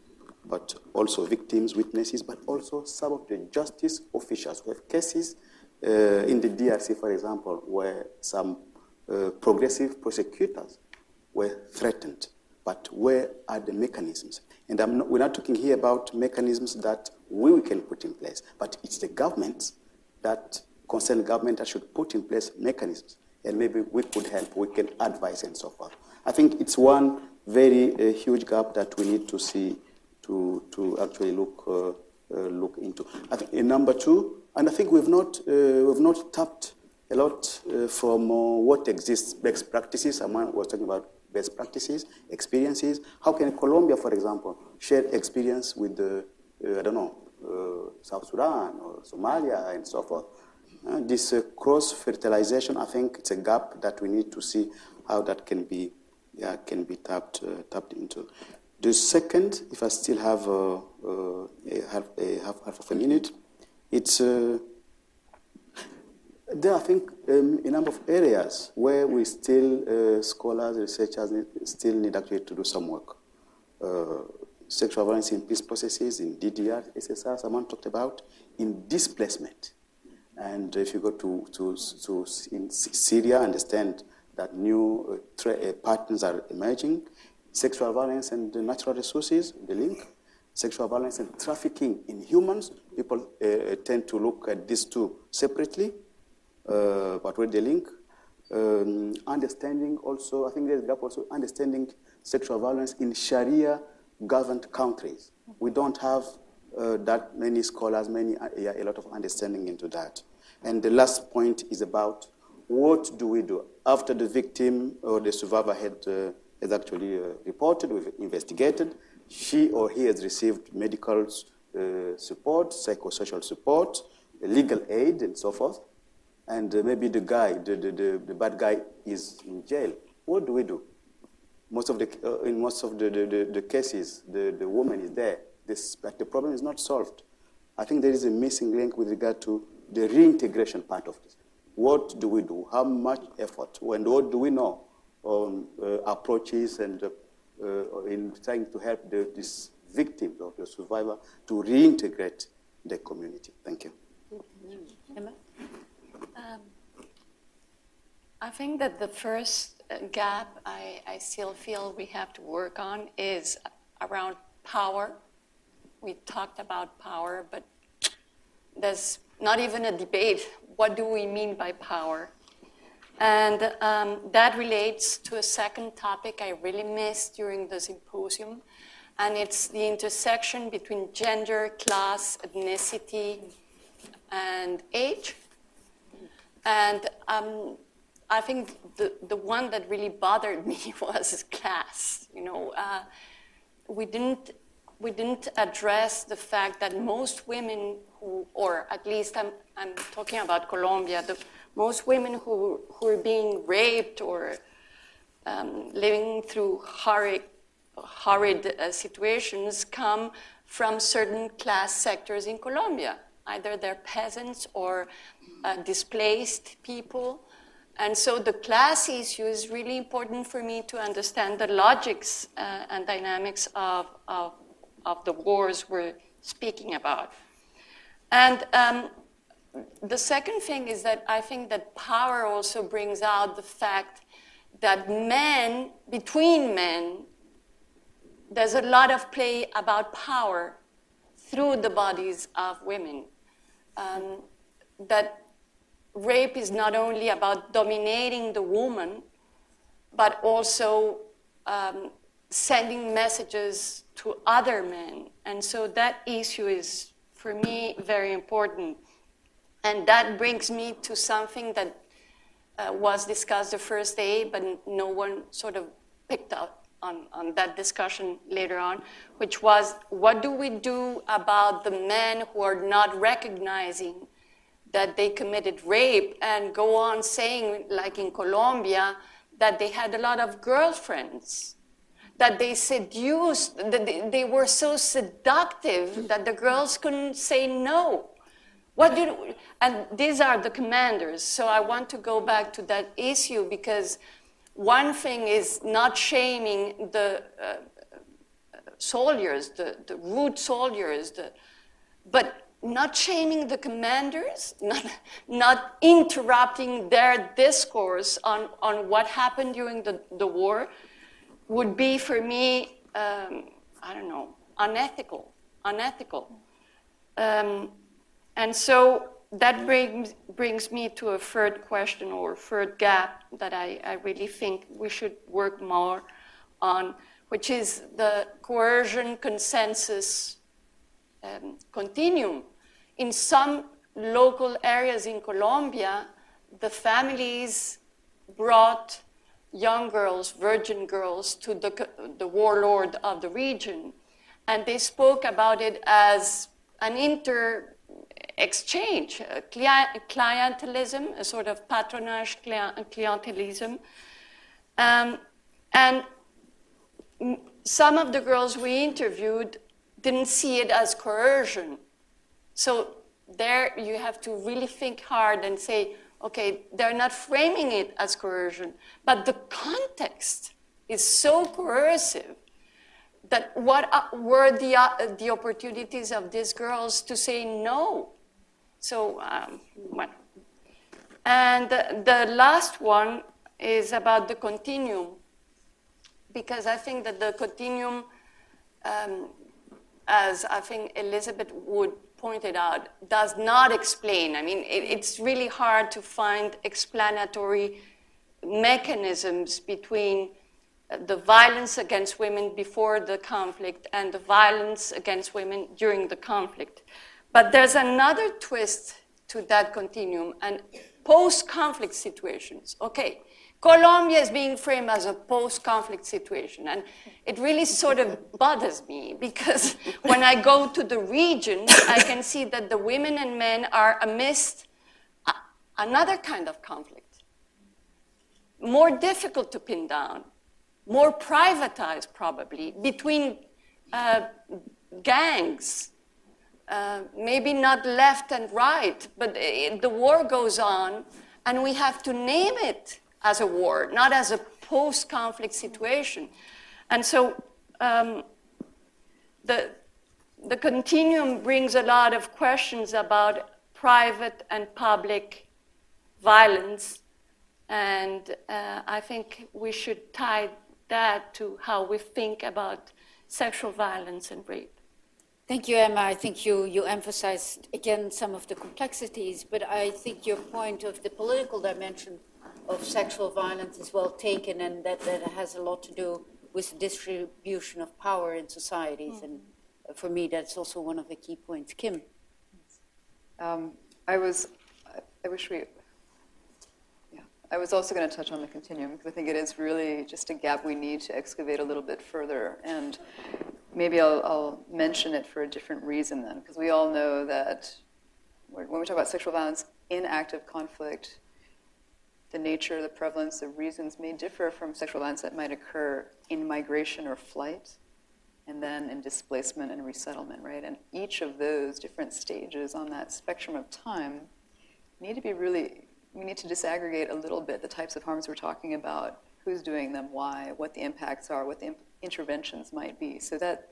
but also victims, witnesses, but also some of the justice officials who have cases in the DRC, for example, where some progressive prosecutors were threatened. But where are the mechanisms? And we're not talking here about mechanisms that we can put in place, but it's the governments that concerned government that should put in place mechanisms. And maybe we could help, we can advise and so forth. I think it's one very huge gap that we need to see to actually look into. I think in number two, and I think we've not tapped a lot from what exists, best practices. Someone was talking about best practices, experiences. How can Colombia, for example, share experience with South Sudan or Somalia and so forth? This cross-fertilization, I think it's a gap that we need to see how that can be tapped into. The second, if I still have half of a minute, it's there, I think, a number of areas where we still, scholars, researchers, still need actually to do some work. Sexual violence in peace processes, in DDR, SSR, someone talked about, in displacement. And if you go to in Syria, understand that new patterns are emerging. Sexual violence and the natural resources, the link. Sexual violence and trafficking in humans. People tend to look at these two separately, but where the link. Understanding also, I think there's a gap also, understanding sexual violence in Sharia-governed countries. We don't have that many scholars, a lot of understanding into that. And the last point is about what do we do after the victim or the survivor has actually reported, we've investigated, she or he has received medical support, psychosocial support, legal aid, and so forth, and maybe the guy, the bad guy, is in jail. What do we do? In most of the cases, the woman is there, but the problem is not solved. I think there is a missing link with regard to the reintegration part of this. What do we do? How much effort? And what do we know on approaches and in trying to help this victim or the survivor to reintegrate the community? Thank you. Emma? I think that the first gap I still feel we have to work on is around power. We talked about power, but there's not even a debate. What do we mean by power? And that relates to a second topic I really missed during the symposium, and it's the intersection between gender, class, ethnicity, and age. And I think the one that really bothered me was class. We didn't address the fact that most women who, or at least I'm talking about Colombia, most women who are being raped or living through horrid situations come from certain class sectors in Colombia. Either they're peasants or displaced people. And so the class issue is really important for me to understand the logics and dynamics of the wars we're speaking about. And the second thing is that I think that power also brings out the fact that between men, there's a lot of play about power through the bodies of women. That rape is not only about dominating the woman, but also sending messages to other men. And so that issue is, for me, very important. And that brings me to something that was discussed the first day, but no one sort of picked up on that discussion later on, which was, what do we do about the men who are not recognizing that they committed rape and go on saying, like in Colombia, that they had a lot of girlfriends, that they seduced, that they were so seductive that the girls couldn't say no. And these are the commanders. So I want to go back to that issue, because one thing is not shaming the soldiers, the rude soldiers, but not shaming the commanders, not interrupting their discourse on what happened during the war would be, for me, I don't know, unethical. And so that brings me to a third question, or third gap that I really think we should work more on, which is the coercion consensus continuum. In some local areas in Colombia, the families brought young girls, virgin girls, to the warlord of the region, and they spoke about it as an exchange, clientelism, a sort of patronage clientelism. And some of the girls we interviewed didn't see it as coercion. So there you have to really think hard and say, okay, they're not framing it as coercion, but the context is so coercive that what were the opportunities of these girls to say no? So, well. And the last one is about the continuum, because I think that the continuum, as I think Elizabeth Wood pointed out, does not explain. I mean, it's really hard to find explanatory mechanisms between the violence against women before the conflict and the violence against women during the conflict. But there's another twist to that continuum, and post-conflict situations. Okay, Colombia is being framed as a post-conflict situation, and it really sort of bothers me, because when I go to the region, I can see that the women and men are amidst another kind of conflict, more difficult to pin down, more privatized probably, between gangs, maybe not left and right, but the war goes on, and we have to name it as a war, not as a post-conflict situation. And so the continuum brings a lot of questions about private and public violence, and I think we should tie that to how we think about sexual violence and rape. Thank you, Emma. I think you emphasized, again, some of the complexities, but I think your point of the political dimension of sexual violence is well taken, and that has a lot to do with the distribution of power in societies. Mm-hmm. And for me, that's also one of the key points. Kim? I was also going to touch on the continuum, because I think it is really just a gap we need to excavate a little bit further. And maybe I'll mention it for a different reason then, because we all know that when we talk about sexual violence in active conflict, the nature, the prevalence, the reasons may differ from sexual violence that might occur in migration or flight, and then in displacement and resettlement, right? And each of those different stages on that spectrum of time need to be really, we need to disaggregate a little bit the types of harms we're talking about, who's doing them, why, what the impacts are, what the interventions might be. So that,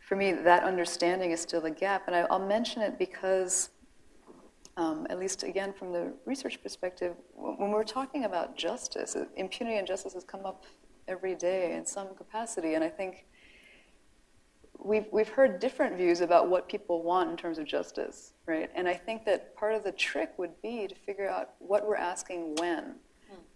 for me, that understanding is still a gap. And I'll mention it because, at least again from the research perspective, when we're talking about justice, impunity and justice has come up every day in some capacity. And I think we've heard different views about what people want in terms of justice, right? And I think that part of the trick would be to figure out what we're asking when.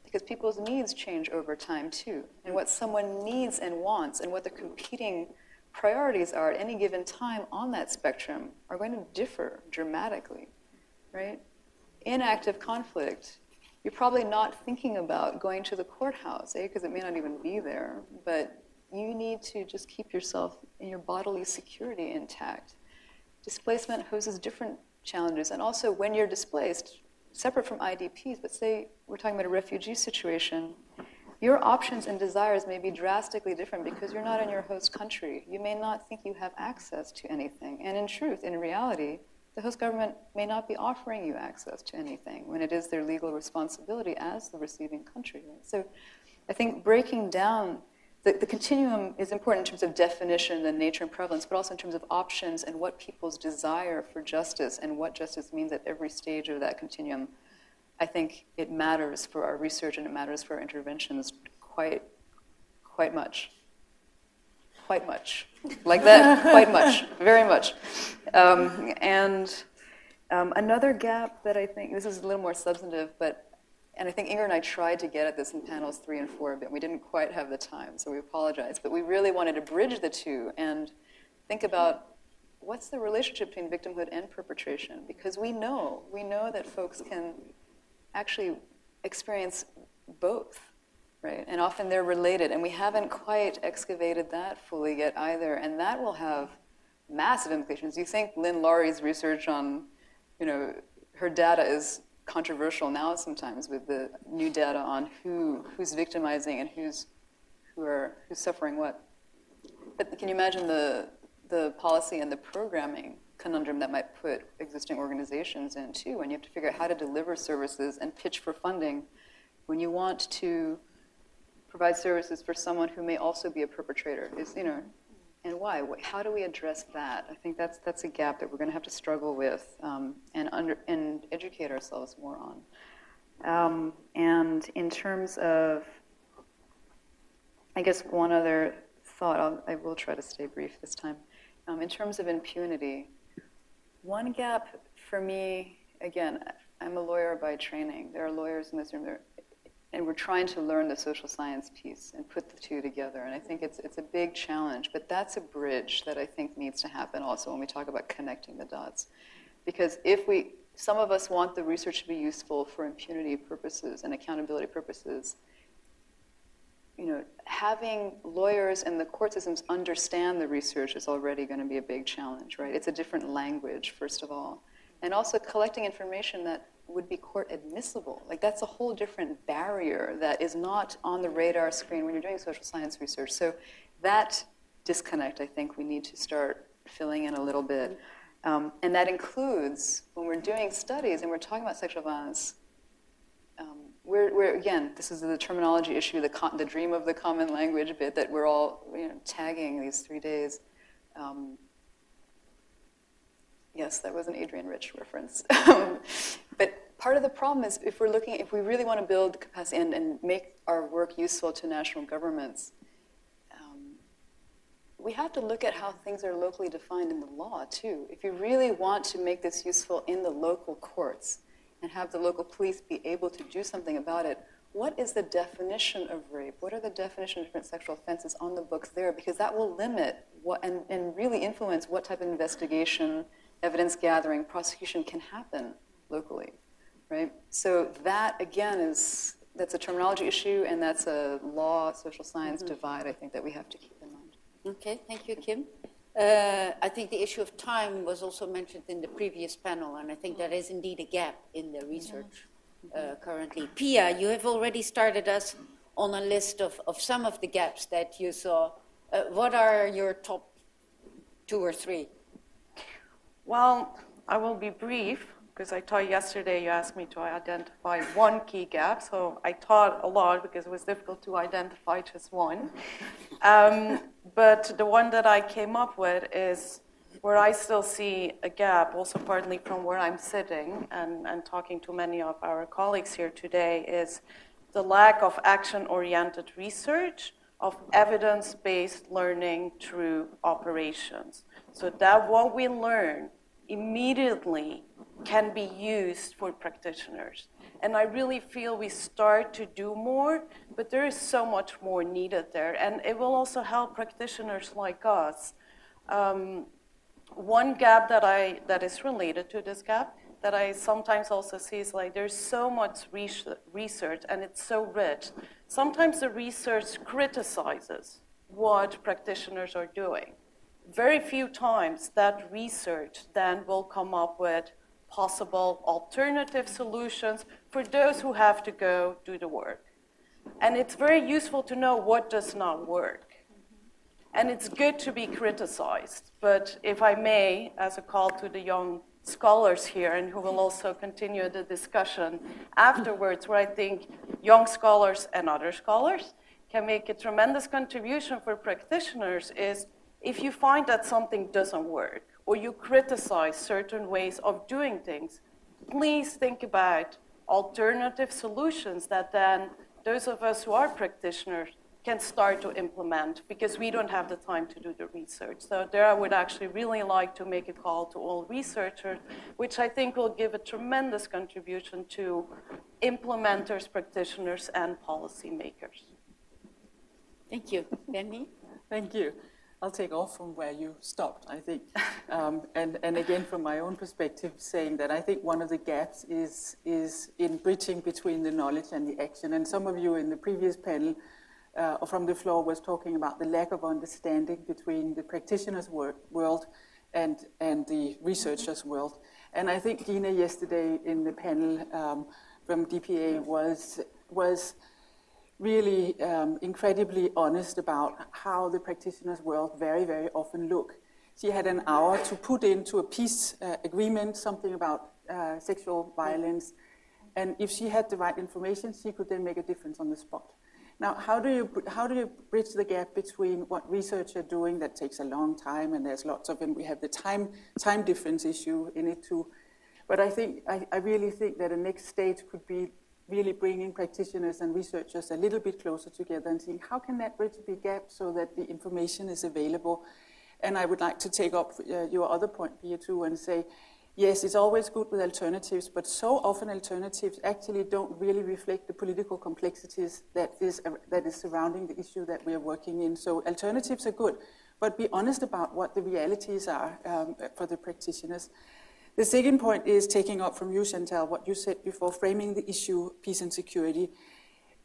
Because people's needs change over time too. And what someone needs and wants and what the competing priorities are at any given time on that spectrum are going to differ dramatically, right? In active conflict, you're probably not thinking about going to the courthouse, because it may not even be there, but you need to just keep yourself and your bodily security intact. Displacement poses different challenges, and also when you're displaced, separate from IDPs, but say we're talking about a refugee situation, your options and desires may be drastically different because you're not in your host country. You may not think you have access to anything. And in truth, in reality, the host government may not be offering you access to anything when it is their legal responsibility as the receiving country. Right? So I think breaking down the continuum is important in terms of definition and nature and prevalence, but also in terms of options and what people's desire for justice and what justice means at every stage of that continuum. I think it matters for our research and it matters for our interventions quite much. Quite much. Like that, quite much, very much. Another gap that I think, this is a little more substantive, and I think Inger and I tried to get at this in panels 3 and 4 a bit. We didn't quite have the time, so we apologize. But we really wanted to bridge the two and think about what's the relationship between victimhood and perpetration? Because we know that folks can actually experience both, right? And often they're related, and we haven't quite excavated that fully yet either. And that will have massive implications. You think Lynn Laurie's research on, her data is controversial now sometimes with the new data on who's victimizing and who's suffering what. But can you imagine the policy and the programming conundrum that might put existing organizations in too, when you have to figure out how to deliver services and pitch for funding when you want to provide services for someone who may also be a perpetrator, and why? How do we address that? I think that's a gap that we're going to have to struggle with and educate ourselves more on. And in terms of, I guess one other thought, I will try to stay brief this time. In terms of impunity, one gap for me, again, I'm a lawyer by training. There are lawyers in this room, and we're trying to learn the social science piece and put the two together. And I think it's a big challenge, but that's a bridge that I think needs to happen also when we talk about connecting the dots. Because some of us want the research to be useful for impunity purposes and accountability purposes. Having lawyers and the court systems understand the research is already going to be a big challenge, right? It's a different language, first of all. And also collecting information that would be court admissible. Like that's a whole different barrier that is not on the radar screen when you're doing social science research. So that disconnect, I think we need to start filling in a little bit. And that includes when we're doing studies and we're talking about sexual violence, we're again, this is the terminology issue, the dream of the common language bit that we're all tagging these 3 days. Yes, that was an Adrienne Rich reference. But part of the problem is if we really want to build capacity and make our work useful to national governments, we have to look at how things are locally defined in the law, too. If you really want to make this useful in the local courts and have the local police be able to do something about it, what is the definition of rape? What are the definitions of different sexual offenses on the books there? Because that will limit and really influence what type of investigation, evidence gathering, prosecution can happen locally, right? So that, again, that's a terminology issue, and that's a law, social science divide, I think, that we have to keep in mind. Okay, thank you, Kim. I think the issue of time was also mentioned in the previous panel, and I think that is indeed a gap in the research currently. Pia, you have already started us on a list of some of the gaps that you saw. What are your top 2 or 3? Well, I will be brief, because I thought yesterday you asked me to identify one key gap, so I thought a lot because it was difficult to identify just one. But the one that I came up with is where I still see a gap, also partly from where I'm sitting and talking to many of our colleagues here today, is the lack of action-oriented research of evidence-based learning through operations, so that what we learn immediately can be used for practitioners. And I really feel we start to do more, but there is so much more needed there. And it will also help practitioners like us. One gap that is related to this gap that I sometimes also see is like there's so much research and it's so rich. Sometimes the research criticizes what practitioners are doing. Very few times that research then will come up with possible alternative solutions for those who have to go do the work. And it's very useful to know what does not work. And it's good to be criticized. But if I may, as a call to the young scholars here, and who will also continue the discussion afterwards, where I think young scholars and other scholars can make a tremendous contribution for practitioners, is if you find that something doesn't work, or you criticize certain ways of doing things, please think about alternative solutions that then those of us who are practitioners can start to implement, because we don't have the time to do the research. So there I would actually really like to make a call to all researchers, which I think will give a tremendous contribution to implementers, practitioners, and policymakers. Thank you. Benny? Thank you. I'll take off from where you stopped, I think. And again, from my own perspective, saying that I think one of the gaps is in bridging between the knowledge and the action. And some of you in the previous panel from the floor was talking about the lack of understanding between the practitioner's world and the researcher's world. And I think Dina yesterday in the panel from DPA was really incredibly honest about how the practitioner's world very, very often look. She had an hour to put into a peace agreement something about sexual violence, and if she had the right information, she could then make a difference on the spot. Now, how do you bridge the gap between what research are doing that takes a long time, and there's lots of them. We have the time difference issue in it too. But I really think that the next stage could be really bringing practitioners and researchers a little bit closer together and seeing how can that bridge the gap so that the information is available. And I would like to take up your other point here too and say, yes, it's always good with alternatives, but so often alternatives actually don't really reflect the political complexities that is surrounding the issue that we are working in. So alternatives are good, but be honest about what the realities are for the practitioners. The second point is taking up from you, Chantal, what you said before, framing the issue, peace and security.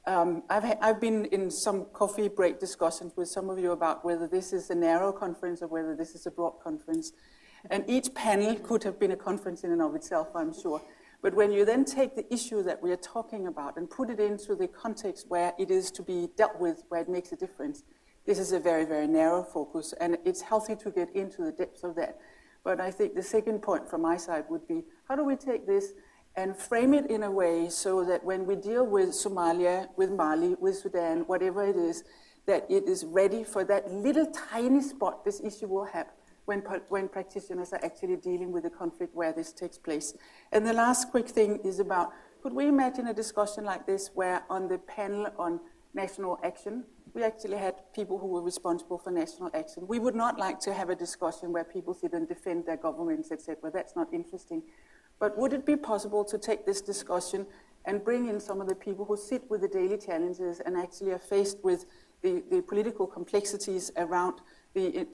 I've been in some coffee break discussions with some of you about whether this is a narrow conference or whether this is a broad conference. And each panel could have been a conference in and of itself, I'm sure. But when you then take the issue that we are talking about and put it into the context where it is to be dealt with, where it makes a difference, this is a very, very narrow focus. And it's healthy to get into the depths of that. But I think the second point from my side would be, how do we take this and frame it in a way so that when we deal with Somalia, with Mali, with Sudan, whatever it is, that it is ready for that little tiny spot this issue will have when practitioners are actually dealing with the conflict where this takes place. And the last quick thing is about, could we imagine a discussion like this where on the panel on national action, we actually had people who were responsible for national action. We would not like to have a discussion where people sit and defend their governments, etc. That's not interesting. But would it be possible to take this discussion and bring in some of the people who sit with the daily challenges and actually are faced with the political complexities around the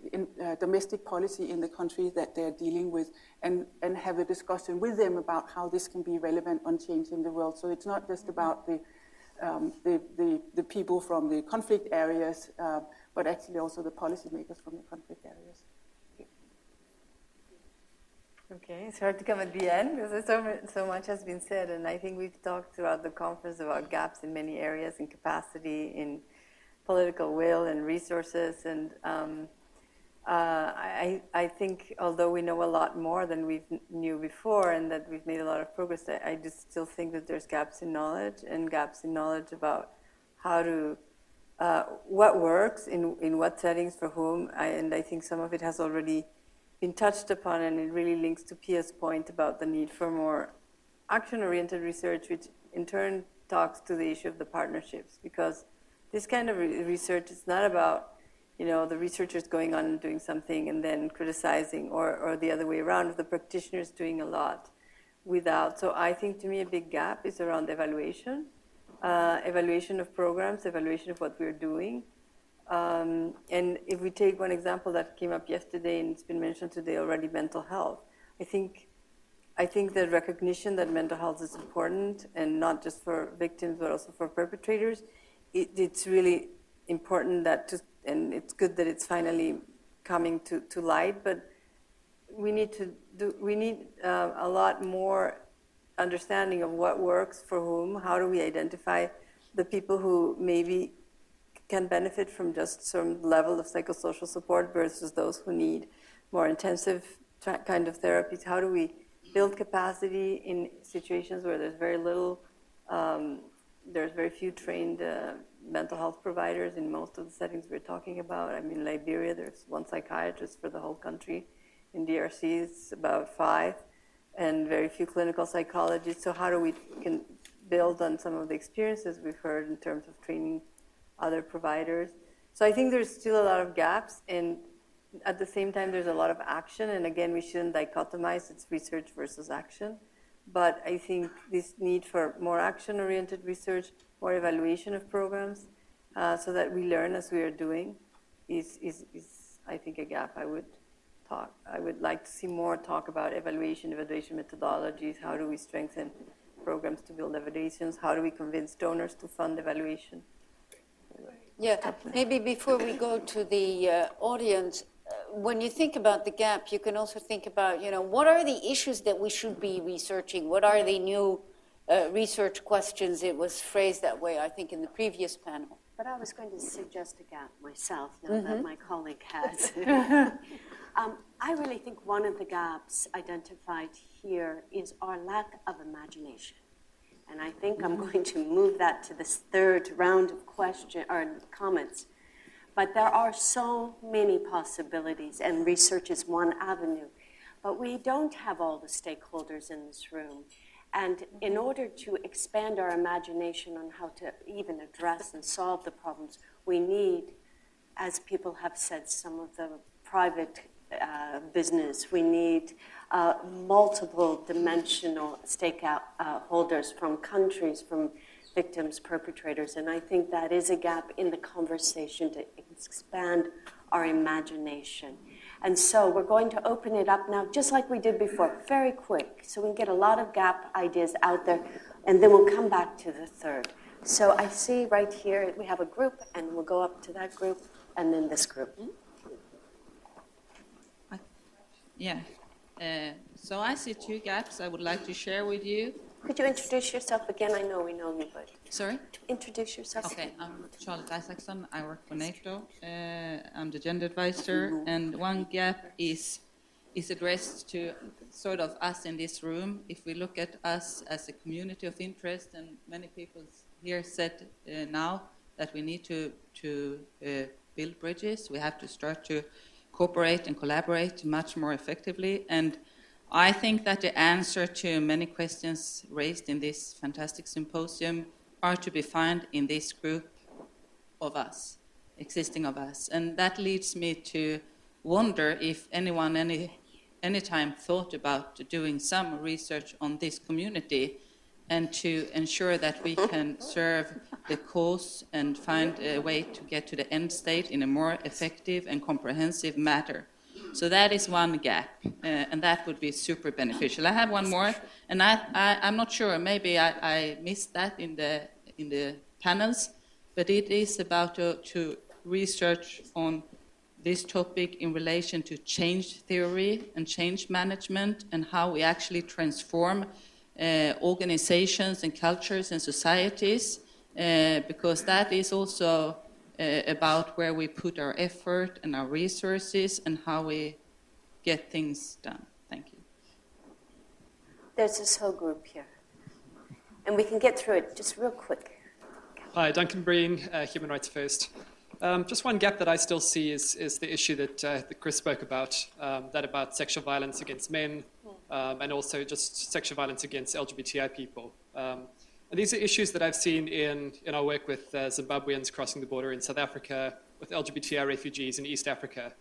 domestic policy in the country that they're dealing with, and have a discussion with them about how this can be relevant on changing the world. So it's not just about the people from the conflict areas, but actually also the policymakers from the conflict areas. Okay, it's hard to come at the end because so much has been said, and I think we've talked throughout the conference about gaps in many areas, in capacity, in political will and resources, and I think although we know a lot more than we knew before and that we've made a lot of progress, I just still think that there's gaps in knowledge and gaps in knowledge about how to, what works, in what settings, for whom, and I think some of it has already been touched upon, and it really links to Pia's point about the need for more action-oriented research, which in turn talks to the issue of the partnerships, because this kind of research is not about, the researchers going on and doing something and then criticizing, or the other way around, the practitioners doing a lot without. So I think, to me, a big gap is around evaluation, evaluation of programs, evaluation of what we're doing. And if we take one example that came up yesterday and it's been mentioned today already, mental health. I think the recognition that mental health is important, and not just for victims but also for perpetrators, it's really important and it's good that it's finally coming to light. But we need a lot more understanding of what works for whom. How do we identify the people who maybe can benefit from just some level of psychosocial support versus those who need more intensive kind of therapies? How do we build capacity in situations where there's very little, there's very few trained mental health providers in most of the settings we're talking about? I mean, in Liberia, there's one psychiatrist for the whole country. In DRC, it's about 5, and very few clinical psychologists. So how do we can build on some of the experiences we've heard in terms of training other providers? So I think there's still a lot of gaps, and at the same time, there's a lot of action. And again, we shouldn't dichotomize it's research versus action. But I think this need for more action-oriented research, more evaluation of programs, so that we learn as we are doing, is I think, a gap. I would like to see more talk about evaluation methodologies. How do we strengthen programs to build evaluations? How do we convince donors to fund evaluation? Yeah, maybe before we go to the audience, when you think about the gap, you can also think about, what are the issues that we should be researching? What are the new research questions? It was phrased that way, I think, in the previous panel. But I was going to suggest a gap myself, now that my colleague has. I really think one of the gaps identified here is our lack of imagination. And I think I'm going to move that to this third round of comments. But there are so many possibilities, and research is one avenue. But we don't have all the stakeholders in this room. And in order to expand our imagination on how to even address and solve the problems, we need, as people have said, some of the private business. We need multiple dimensional stakeholders from countries, from victims, perpetrators, and I think that is a gap in the conversation to expand our imagination. And so we're going to open it up now, just like we did before, very quick, so we can get a lot of gap ideas out there, and then we'll come back to the third. So I see right here, we have a group, and we'll go up to that group, and then this group. Yeah. So I see 2 gaps I would like to share with you. Could you introduce yourself again? I know we know you, but... Sorry? Introduce yourself. Okay, I'm Charlotte Isaacson. I work for NATO. I'm the gender advisor. And one gap is addressed to sort of us in this room. If we look at us as a community of interest, and many people here said now that we need to build bridges. We have to start to cooperate and collaborate much more effectively. And I think that the answer to many questions raised in this fantastic symposium are to be found in this group of us, existing of us. And that leads me to wonder if anyone anytime thought about doing some research on this community and to ensure that we can serve the cause and find a way to get to the end state in a more effective and comprehensive manner. So that is one gap, and that would be super beneficial. I have one more, and I'm not sure, maybe I missed that in the panels, but it is about to research on this topic in relation to change theory and change management and how we actually transform organizations and cultures and societies, because that is also about where we put our effort and our resources and how we get things done. Thank you. There's this whole group here, and we can get through it just real quick. Hi, Duncan Breen, Human Rights First. Just one gap that I still see is the issue that Chris spoke about, that about sexual violence against men, and also just sexual violence against LGBTI people. And these are issues that I've seen in our work with Zimbabweans crossing the border in South Africa, with LGBTI refugees in East Africa.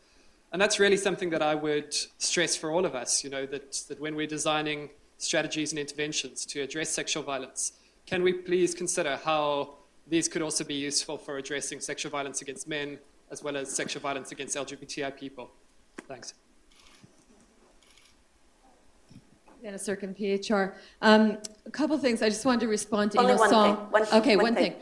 And that's really something that I would stress for all of us, that when we're designing strategies and interventions to address sexual violence, can we please consider how these could also be useful for addressing sexual violence against men, as well as sexual violence against LGBTI people? Thanks. Anna Sirkin, PHR. A couple things. I just wanted to respond to Only Ino's song. one thing.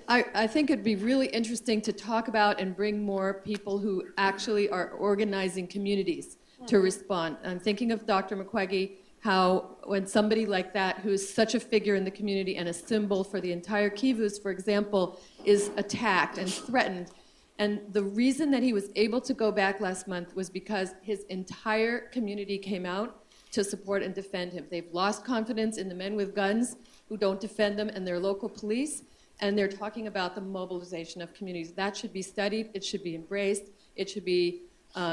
I think it'd be really interesting to talk about and bring more people who actually are organizing communities to respond. I'm thinking of Dr. Mukwege, how when somebody like that, who's such a figure in the community and a symbol for the entire Kivus, for example, is attacked and threatened. And the reason that he was able to go back last month was because his entire community came out to support and defend him. They've lost confidence in the men with guns who don't defend them and their local police, and they're talking about the mobilization of communities. That should be studied, it should be embraced, it should be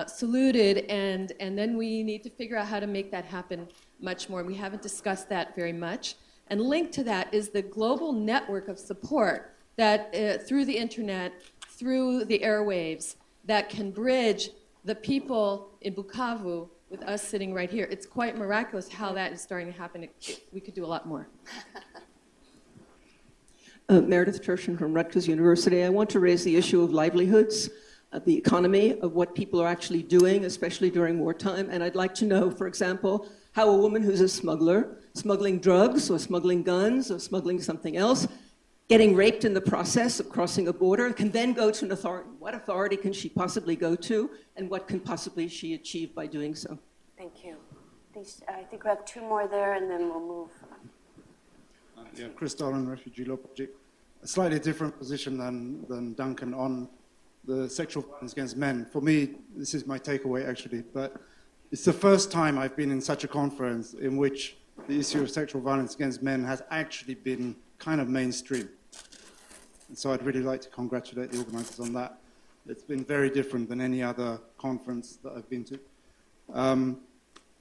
saluted, and then we need to figure out how to make that happen much more. We haven't discussed that very much. And linked to that is the global network of support that through the internet, through the airwaves, that can bridge the people in Bukavu with us sitting right here. It's quite miraculous how that is starting to happen. We could do a lot more. Meredith Tertian from Rutgers University. I want to raise the issue of livelihoods, of the economy, of what people are actually doing, especially during wartime. And I'd like to know, for example, how a woman who's a smuggler, smuggling drugs or smuggling guns or smuggling something else, getting raped in the process of crossing a border, can then go to an authority. What authority can she possibly go to, and what can possibly she achieve by doing so? Thank you. I think we have two more there, and then we'll move. Chris Dolan, Refugee Law Project. A slightly different position than Duncan on the sexual violence against men. For me, this is my takeaway, actually, but it's the first time I've been in such a conference in which the issue of sexual violence against men has actually been kind of mainstream. And so I'd really like to congratulate the organizers on that. It's been very different than any other conference that I've been to.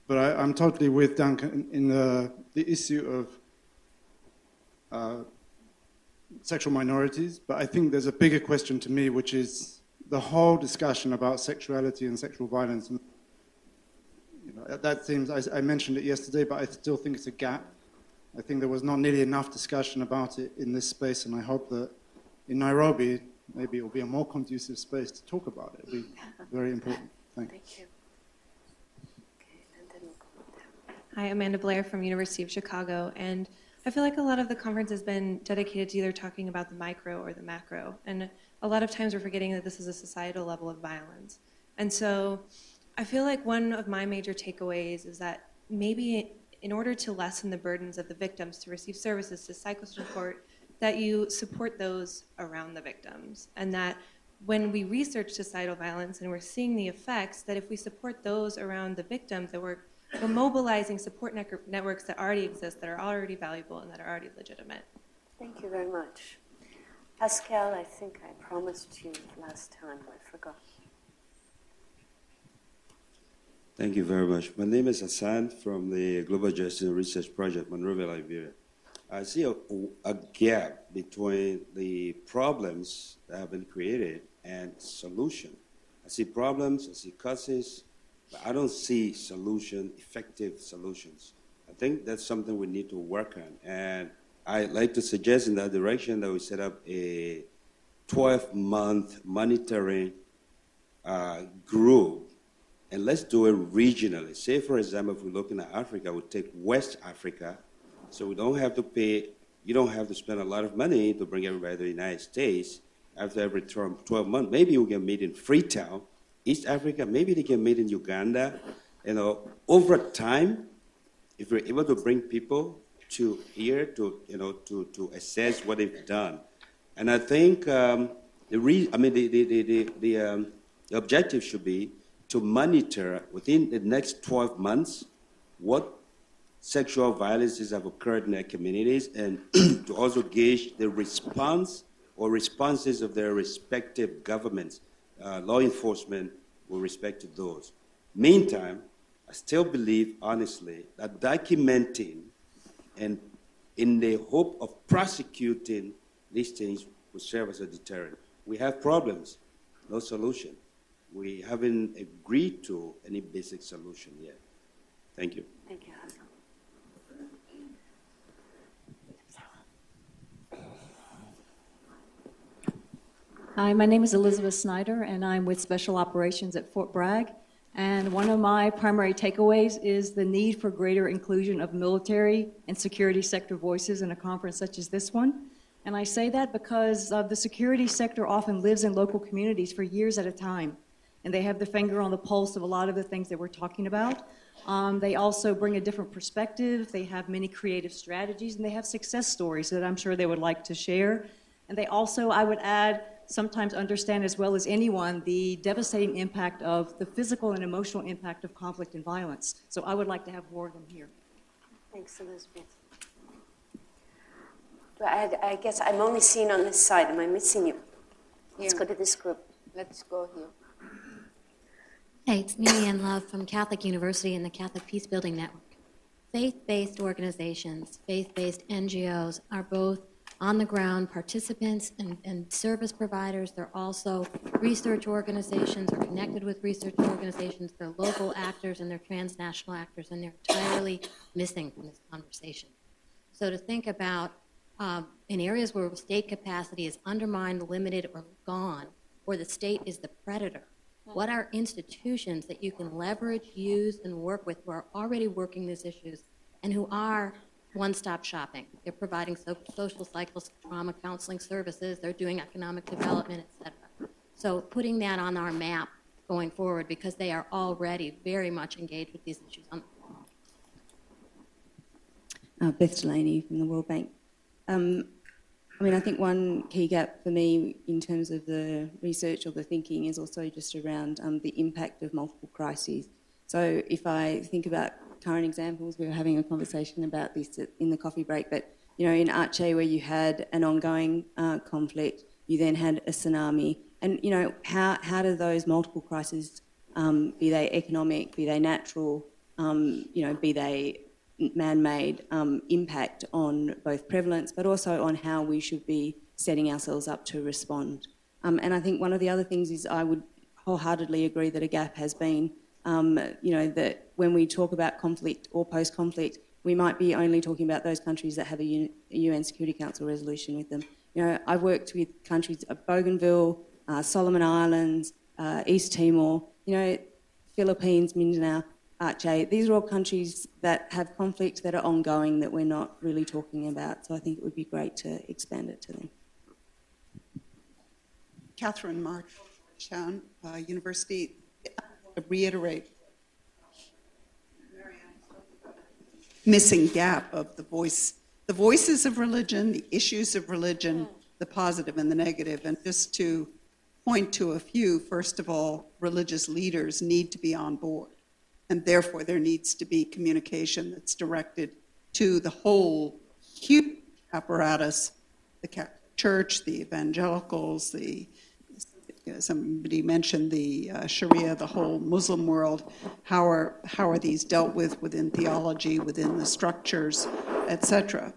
But I'm totally with Duncan in the issue of sexual minorities, but I think there's a bigger question to me, which is the whole discussion about sexuality and sexual violence. That seems, I mentioned it yesterday, but I still think it's a gap. I think there was not nearly enough discussion about it in this space, and I hope that in Nairobi, maybe it will be a more conducive space to talk about it. It'll be very important. Thank you. Hi, Amanda Blair from University of Chicago, and I feel like a lot of the conference has been dedicated to either talking about the micro or the macro, and a lot of times we're forgetting that this is a societal level of violence. And so I feel like one of my major takeaways is that maybe in order to lessen the burdens of the victims to receive services, to psycho-support, that you support those around the victims, and that when we research societal violence and we're seeing the effects, that if we support those around the victims, that we're mobilizing support networks that already exist, that are already valuable, and that are already legitimate. Thank you very much. Pascal, I think I promised you last time. I forgot. Thank you very much. My name is Hassan from the Global Justice Research Project, Monrovia, Liberia. I see a gap between the problems that have been created and solution. I see problems, I see causes, but I don't see effective solutions. I think that's something we need to work on. And I'd like to suggest in that direction that we set up a 12-month monitoring group, and let's do it regionally. Say, for example, if we're looking at Africa, we take West Africa, so we don't have to pay, you don't have to spend a lot of money to bring everybody to the United States after every 12 months. Maybe we can meet in Freetown, East Africa, maybe they can meet in Uganda. Over time, if we're able to bring people to here to assess what they've done. And I think the objective should be to monitor within the next 12 months what sexual violences have occurred in their communities, and to also gauge the response or responses of their respective governments, law enforcement with respect to those. Meantime, I still believe, honestly, that documenting and in the hope of prosecuting these things would serve as a deterrent. We have problems, no solution. We haven't agreed to any basic solution yet. Thank you. Thank you, Hassan. Hi, my name is Elizabeth Snyder, and I'm with Special Operations at Fort Bragg. And one of my primary takeaways is the need for greater inclusion of military and security sector voices in a conference such as this one. And I say that because the security sector often lives in local communities for years at a time. And they have the finger on the pulse of a lot of the things that we're talking about. They also bring a different perspective. They have many creative strategies, and they have success stories that I'm sure they would like to share. And they also, I would add, sometimes understand as well as anyone the devastating impact of the physical and emotional impact of conflict and violence. So I would like to have more of them here. Thanks, Elizabeth. But I guess I'm only seen on this side. Am I missing you? Let's go to this group. Let's go here. Hey, it's Mary Ann Love from Catholic University and the Catholic Peace Building Network. Faith-based organizations, faith-based NGOs are both on-the-ground participants and service providers. They're also research organizations or connected with research organizations. They're local actors and they're transnational actors, and they're entirely missing from this conversation. So to think about in areas where state capacity is undermined, limited, or gone, or the state is the predator, what are institutions that you can leverage, use, and work with who are already working these issues and who are one-stop shopping? They're providing social cycle trauma counseling services. They're doing economic development, et cetera. So putting that on our map going forward, because they are already very much engaged with these issues. Beth Delaney from the World Bank. I think one key gap for me in terms of the research or the thinking is also just around the impact of multiple crises. So if I think about current examples, we were having a conversation about this in the coffee break, but in Aceh, where you had an ongoing conflict, you then had a tsunami, and how do those multiple crises, be they economic, be they natural, be they man-made, impact on both prevalence, but also on how we should be setting ourselves up to respond. And I think one of the other things is I would wholeheartedly agree that a gap has been that when we talk about conflict or post-conflict, we might be only talking about those countries that have a UN Security Council resolution with them. I've worked with countries of Bougainville, Solomon Islands, East Timor, Philippines, Mindanao, Aceh. These are all countries that have conflict that are ongoing that we're not really talking about. So I think it would be great to expand it to them. Catherine Marchand, University. To reiterate missing gap of the voices of religion, the issues of religion, the positive and the negative. And just to point to a few, first of all, religious leaders need to be on board. And therefore, there needs to be communication that's directed to the whole huge apparatus, the Catholic Church, the evangelicals, somebody mentioned the Sharia, the whole Muslim world. How are these dealt with within theology, within the structures, etc.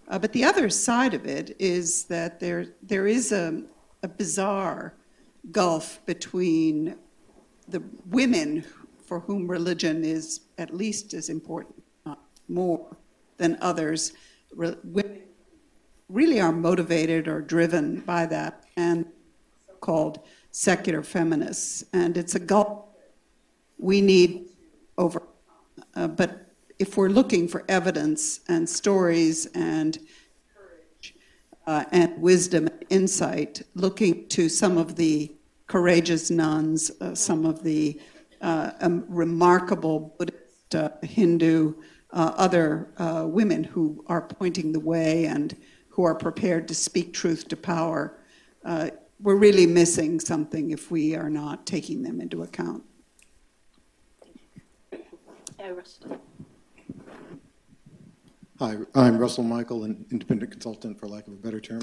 But the other side of it is that there is a bizarre gulf between the women for whom religion is at least as important, not more than others. Women really are motivated or driven by that, and so-called secular feminists. And it's a gulf we need over. But if we're looking for evidence and stories and courage and wisdom and insight, looking to some of the courageous nuns, some of the remarkable Buddhist, Hindu, other women who are pointing the way and who are prepared to speak truth to power, we're really missing something if we are not taking them into account. Hi, I'm Russell Michael, an independent consultant, for lack of a better term.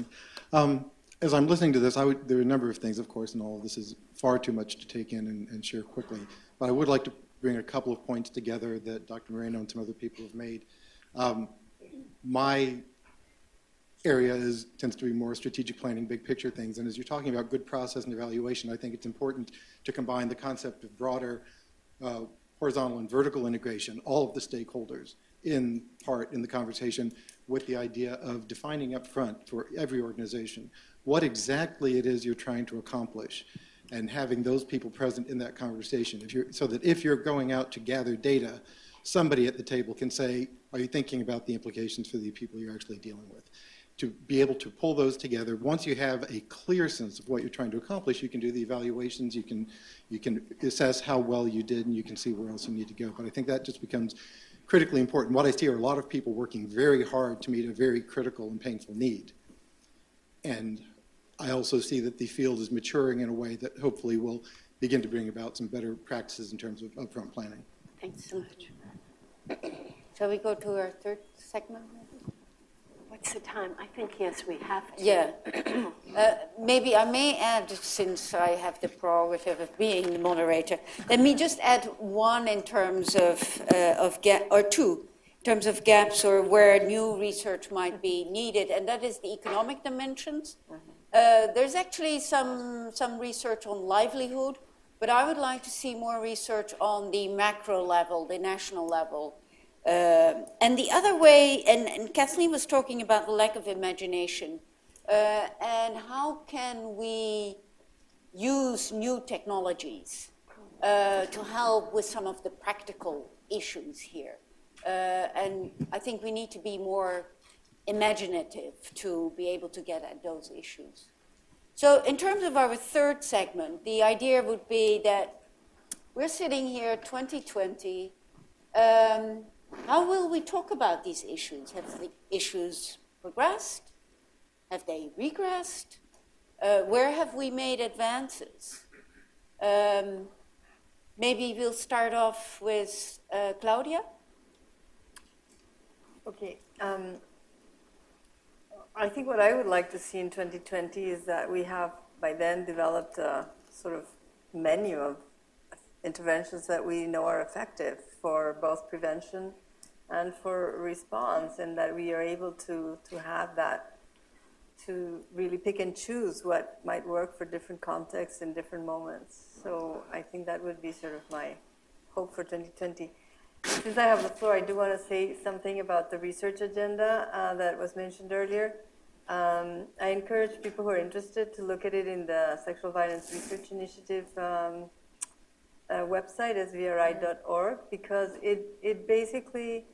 As I'm listening to this, there are a number of things, of course, and all of this is far too much to take in and share quickly. But I would like to bring a couple of points together that Dr. Moreno and some other people have made. My area tends to be more strategic planning, big picture things. And as you're talking about good process and evaluation, I think it's important to combine the concept of broader horizontal and vertical integration, all of the stakeholders in part in the conversation, with the idea of defining up front for every organization what exactly it is you're trying to accomplish, and having those people present in that conversation. So that if you're going out to gather data, somebody at the table can say, are you thinking about the implications for the people you're actually dealing with? To be able to pull those together, once you have a clear sense of what you're trying to accomplish, you can do the evaluations, you can assess how well you did, and you can see where else you need to go. But I think that just becomes critically important. What I see are a lot of people working very hard to meet a very critical and painful need. And I also see that the field is maturing in a way that hopefully will begin to bring about some better practices in terms of upfront planning. Thanks so much. Shall we go to our third segment? What's the time? I think, yes, we have to. Yeah. Maybe I may add, since I have the prerogative of being the moderator, let me just add one in terms of gap, or two, in terms of gaps or where new research might be needed, and that is the economic dimensions. There's actually some research on livelihood, but I would like to see more research on the macro level, the national level. And the other way, and Kathleen was talking about the lack of imagination, and how can we use new technologies to help with some of the practical issues here. And I think we need to be more imaginative to be able to get at those issues. So in terms of our third segment, the idea would be that we're sitting here 2020. How will we talk about these issues? Have the issues progressed? Have they regressed? Where have we made advances? Maybe we'll start off with Claudia. Okay. I think what I would like to see in 2020 is that we have by then developed a sort of menu of interventions that we know are effective for both prevention and for response, and that we are able to have that, to really pick and choose what might work for different contexts and different moments. So I think that would be sort of my hope for 2020. Since I have the floor, I do want to say something about the research agenda that was mentioned earlier. I encourage people who are interested to look at it in the Sexual Violence Research Initiative website, svri.org, because it basically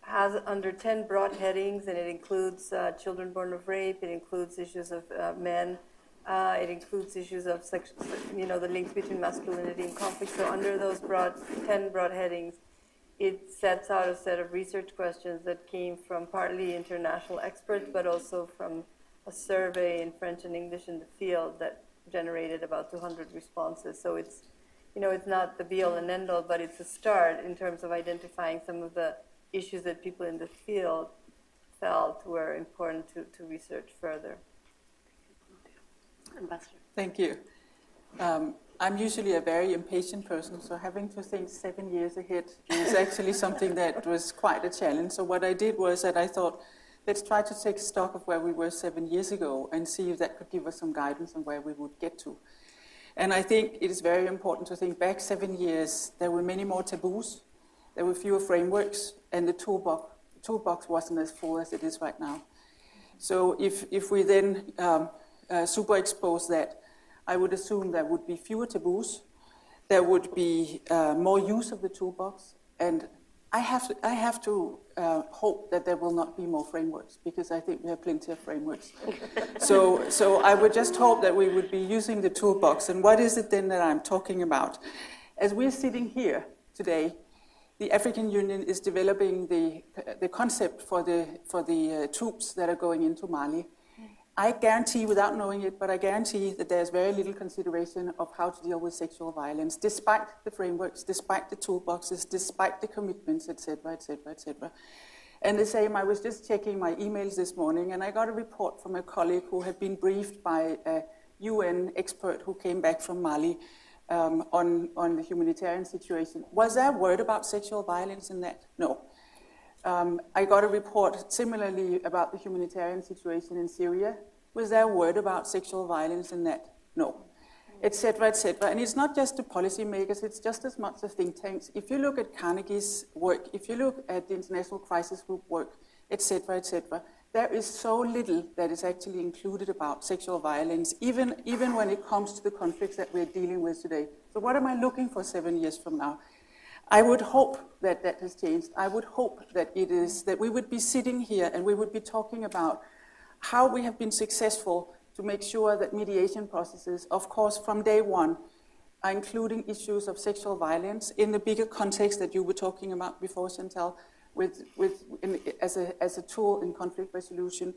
has under 10 broad headings, and it includes children born of rape, it includes issues of men, it includes issues of the links between masculinity and conflict. So under those 10 broad headings, it sets out a set of research questions that came from partly international experts, but also from a survey in French and English in the field that generated about 200 responses. So it's, it's not the be-all and end-all, but it's a start in terms of identifying some of the issues that people in the field felt were important to research further. Ambassador. Thank you. I'm usually a very impatient person, so having to think 7 years ahead is actually something that was quite a challenge. So what I did was that I thought, let's try to take stock of where we were 7 years ago and see if that could give us some guidance on where we would get to. And I think it is very important to think back 7 years. There were many more taboos, there were fewer frameworks, and the toolbox wasn't as full as it is right now. So if we then super expose that, I would assume there would be fewer taboos, there would be more use of the toolbox, and I have to hope that there will not be more frameworks, because I think we have plenty of frameworks. So I would just hope that we would be using the toolbox. And what is it then that I'm talking about? As we're sitting here today, the African Union is developing the concept for the troops that are going into Mali. I guarantee, without knowing it, but I guarantee that there's very little consideration of how to deal with sexual violence, despite the frameworks, despite the toolboxes, despite the commitments, etc., etc., etc. And the same, I was just checking my emails this morning, and I got a report from a colleague who had been briefed by a UN expert who came back from Mali on the humanitarian situation. Was there a word about sexual violence in that? No. I got a report similarly about the humanitarian situation in Syria. Was there a word about sexual violence in that? No. Et cetera, et cetera. And it's not just the policymakers, it's just as much the think tanks. If you look at Carnegie's work, if you look at the International Crisis Group work, et cetera, there is so little that is actually included about sexual violence, even when it comes to the conflicts that we're dealing with today. So what am I looking for 7 years from now? I would hope that that has changed. I would hope that that we would be sitting here and we would be talking about how we have been successful to make sure that mediation processes, of course, from day one, are including issues of sexual violence in the bigger context that you were talking about before, Chantal, as a tool in conflict resolution,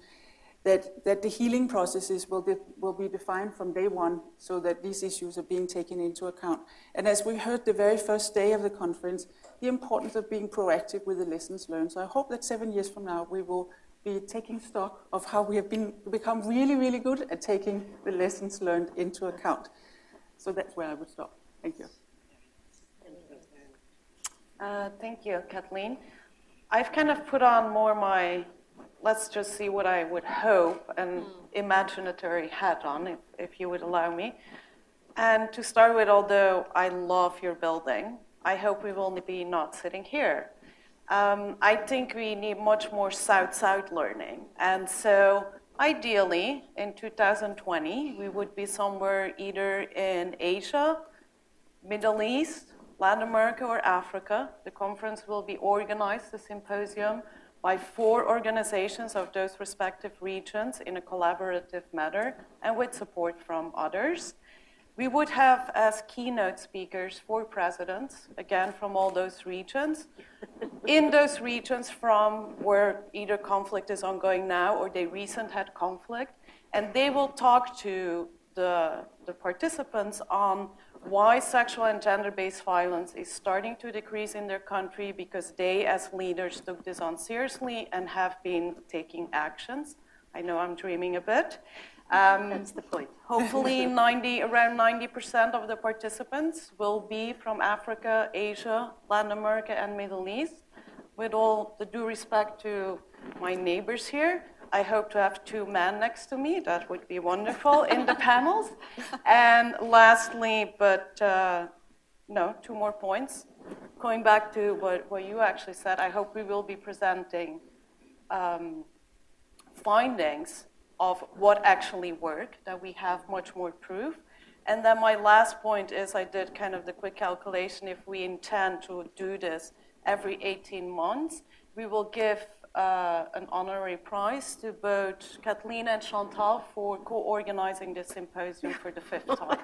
that the healing processes will be defined from day one so that these issues are being taken into account. And as we heard the very first day of the conference, the importance of being proactive with the lessons learned. So I hope that 7 years from now we will be taking stock of how we have become really, really good at taking the lessons learned into account. So that's where I would stop. Thank you. Thank you, Kathleen. I've kind of put on more my, let's just see what I would hope, an imaginatory hat on, if you would allow me. And to start with, although I love your building, I hope we will be not sitting here. I think we need much more South-South learning. And so ideally, in 2020, we would be somewhere either in Asia, Middle East, Latin America, or Africa. The conference will be organized, the symposium, by 4 organizations of those respective regions in a collaborative manner and with support from others. We would have as keynote speakers 4 presidents, again from all those regions. In those regions from where either conflict is ongoing now or they recently had conflict, and they will talk to the participants on why sexual and gender-based violence is starting to decrease in their country because they as leaders took this on seriously and have been taking actions. I know I'm dreaming a bit. That's the point. Hopefully around 90% of the participants will be from Africa, Asia, Latin America, and Middle East. With all the due respect to my neighbors here, I hope to have 2 men next to me. That would be wonderful in the panels. And lastly, but 2 more points. Going back to what you actually said, I hope we will be presenting findings of what actually worked, that we have much more proof. And then my last point is I did kind of the quick calculation. If we intend to do this every 18 months, we will give an honorary prize to both Kathleen and Chantal for co-organizing this symposium for the 5th time.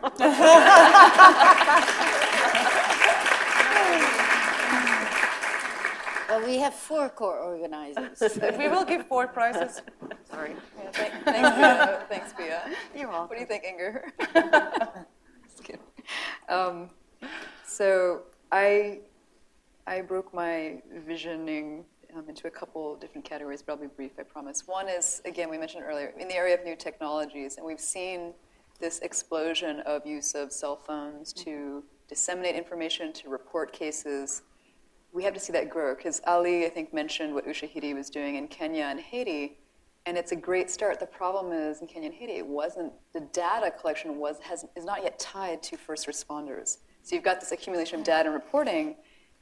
Well, we have 4 core organizers. We will give 4 prizes. Sorry. Yeah, thanks, Pia. Thanks, Pia. You're welcome. What do you think, Inger? Just kidding. So I broke my visioning into a couple different categories, but I'll be brief, I promise. One is, again, we mentioned earlier, in the area of new technologies, and we've seen this explosion of use of cell phones to disseminate information, to report cases. We have to see that grow, because Ali, I think, mentioned what Ushahidi was doing in Kenya and Haiti, and it's a great start. The problem is, in Kenya and Haiti, the data collection is not yet tied to first responders. So you've got this accumulation of data and reporting,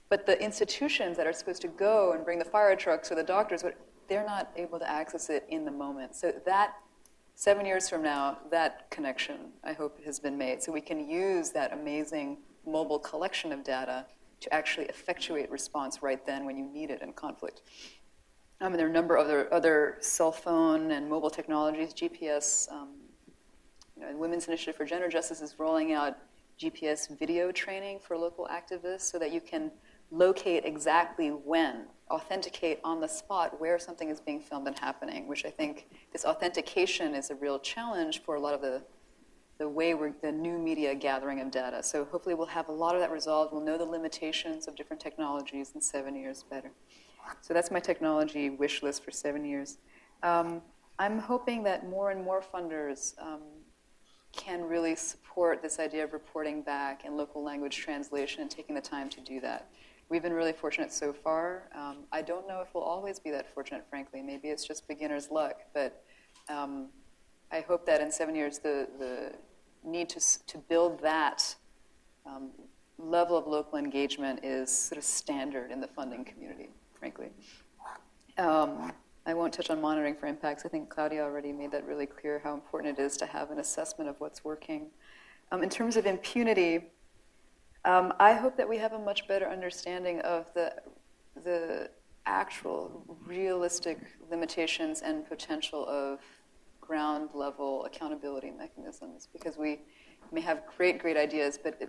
but the institutions that are supposed to go and bring the fire trucks or the doctors, they're not able to access it in the moment. So that, 7 years from now, that connection, I hope, has been made. So we can use that amazing mobile collection of data to actually effectuate response right then when you need it in conflict. And there are a number of other cell phone and mobile technologies, GPS. The Women's Initiative for Gender Justice is rolling out GPS video training for local activists so that you can locate exactly when, authenticate on the spot where something is being filmed and happening, which I think this authentication is a real challenge for a lot of the new media gathering of data. So hopefully we'll have a lot of that resolved. We'll know the limitations of different technologies in 7 years better. So that's my technology wish list for 7 years. I'm hoping that more and more funders can really support this idea of reporting back and local language translation and taking the time to do that. We've been really fortunate so far. I don't know if we'll always be that fortunate, frankly. Maybe it's just beginner's luck. But I hope that in 7 years, the need to build that level of local engagement is sort of standard in the funding community, frankly. I won't touch on monitoring for impacts. I think Claudia already made that really clear, how important it is to have an assessment of what's working. In terms of impunity, I hope that we have a much better understanding of the actual realistic limitations and potential of ground level accountability mechanisms, because we may have great ideas, but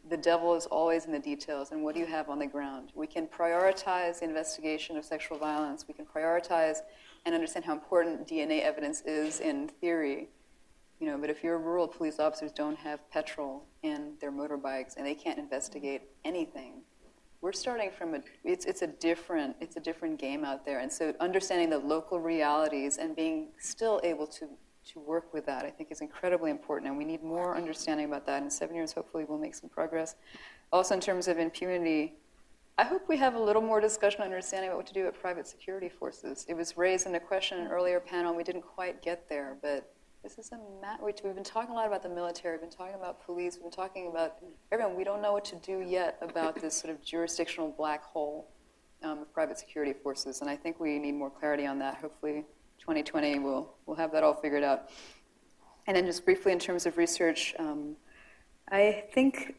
the devil is always in the details, and what do you have on the ground? We can prioritize the investigation of sexual violence. We can prioritize and understand how important DNA evidence is in theory. But if your rural police officers don't have petrol in their motorbikes and they can't investigate anything, we're starting from it's a different game out there. And so understanding the local realities and being still able to work with that, I think, is incredibly important, and we need more understanding about that. In 7 years, hopefully, we'll make some progress. Also, in terms of impunity, I hope we have a little more discussion and understanding about what to do with private security forces. It was raised in a question in an earlier panel, and we didn't quite get there, but this is we've been talking a lot about the military, we've been talking about police, we've been talking about everyone. We don't know what to do yet about this sort of jurisdictional black hole of private security forces, and I think we need more clarity on that. Hopefully, 2020, we'll have that all figured out. And then just briefly in terms of research, I think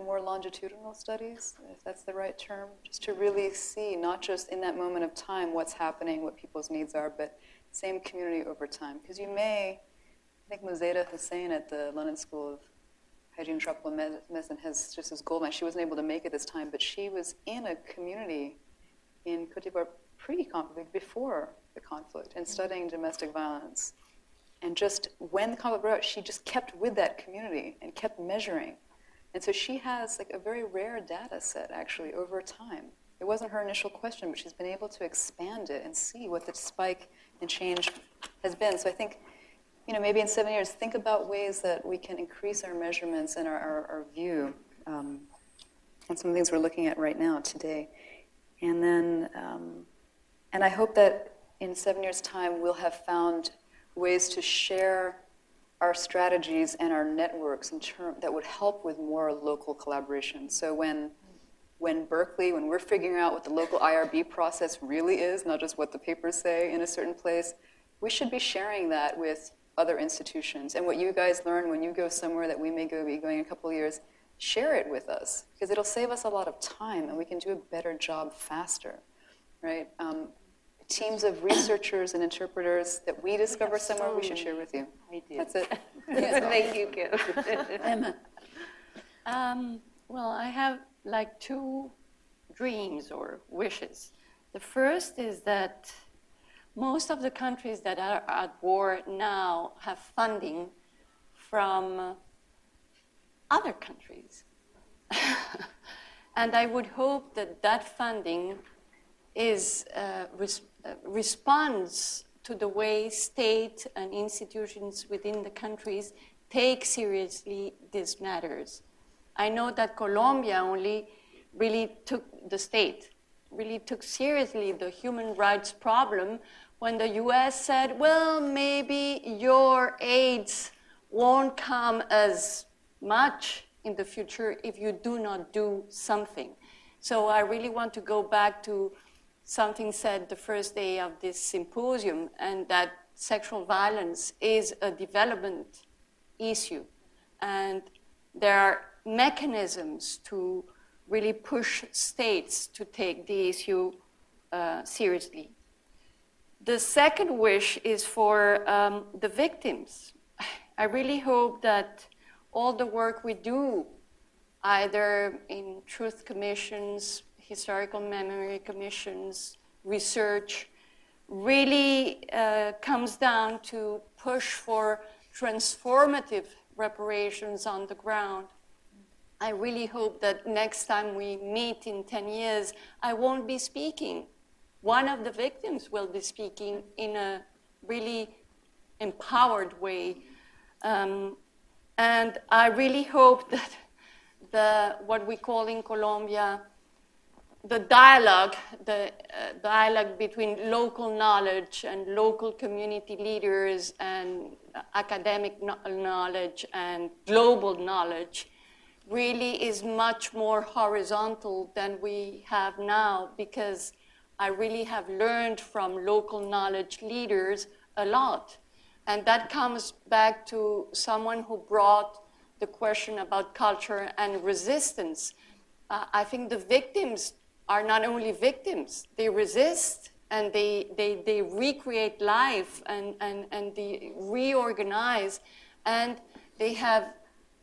more longitudinal studies, if that's the right term, just to really see, not just in that moment of time, what's happening, what people's needs are, but same community over time. Because I think Muzeda Hussain at the London School of Hygiene and Tropical Medicine has just as gold mine. She wasn't able to make it this time, but she was in a community in Côte d'Ivoire pre-conflict, before the conflict, and studying domestic violence. And just when the conflict broke out, she just kept with that community and kept measuring. And so she has a very rare data set, actually, over time. It wasn't her initial question, but she's been able to expand it and see what the spike and change has been. So I think, maybe in 7 years, think about ways that we can increase our measurements and our view. And some of the things we're looking at right now, today. And then, and I hope that in 7 years' time, we'll have found ways to share our strategies and our networks that would help with more local collaboration. So when Berkeley, when we're figuring out what the local IRB process really is, not just what the papers say in a certain place, we should be sharing that with other institutions. And what you guys learn when you go somewhere that we may be going in a couple of years, share it with us, because it'll save us a lot of time and we can do a better job faster, right? Teams of researchers and interpreters that we discover somewhere, we should share with you. We do. That's it. Thank you, Kim. Emma. Well, I have two dreams or wishes. The first is that most of the countries that are at war now have funding from other countries. And I would hope that funding is responds to the way state and institutions within the countries take seriously these matters. I know that Colombia really took seriously the human rights problem when the US said, well, maybe your aids won't come as much in the future if you do not do something. So I really want to go back to something said the first day of this symposium, and that sexual violence is a development issue. And there are mechanisms to really push states to take the issue seriously. The second wish is for the victims. I really hope that all the work we do, either in truth commissions, historical memory commissions, research, really comes down to push for transformative reparations on the ground. I really hope that next time we meet in 10 years, I won't be speaking. One of the victims will be speaking in a really empowered way. And I really hope what we call in Colombia the dialogue between local knowledge and local community leaders and academic knowledge and global knowledge really is much more horizontal than we have now, because I really have learned from local knowledge leaders a lot. And that comes back to someone who brought the question about culture and resistance. I think the victims are not only victims, they resist and they recreate life and they reorganize, and they have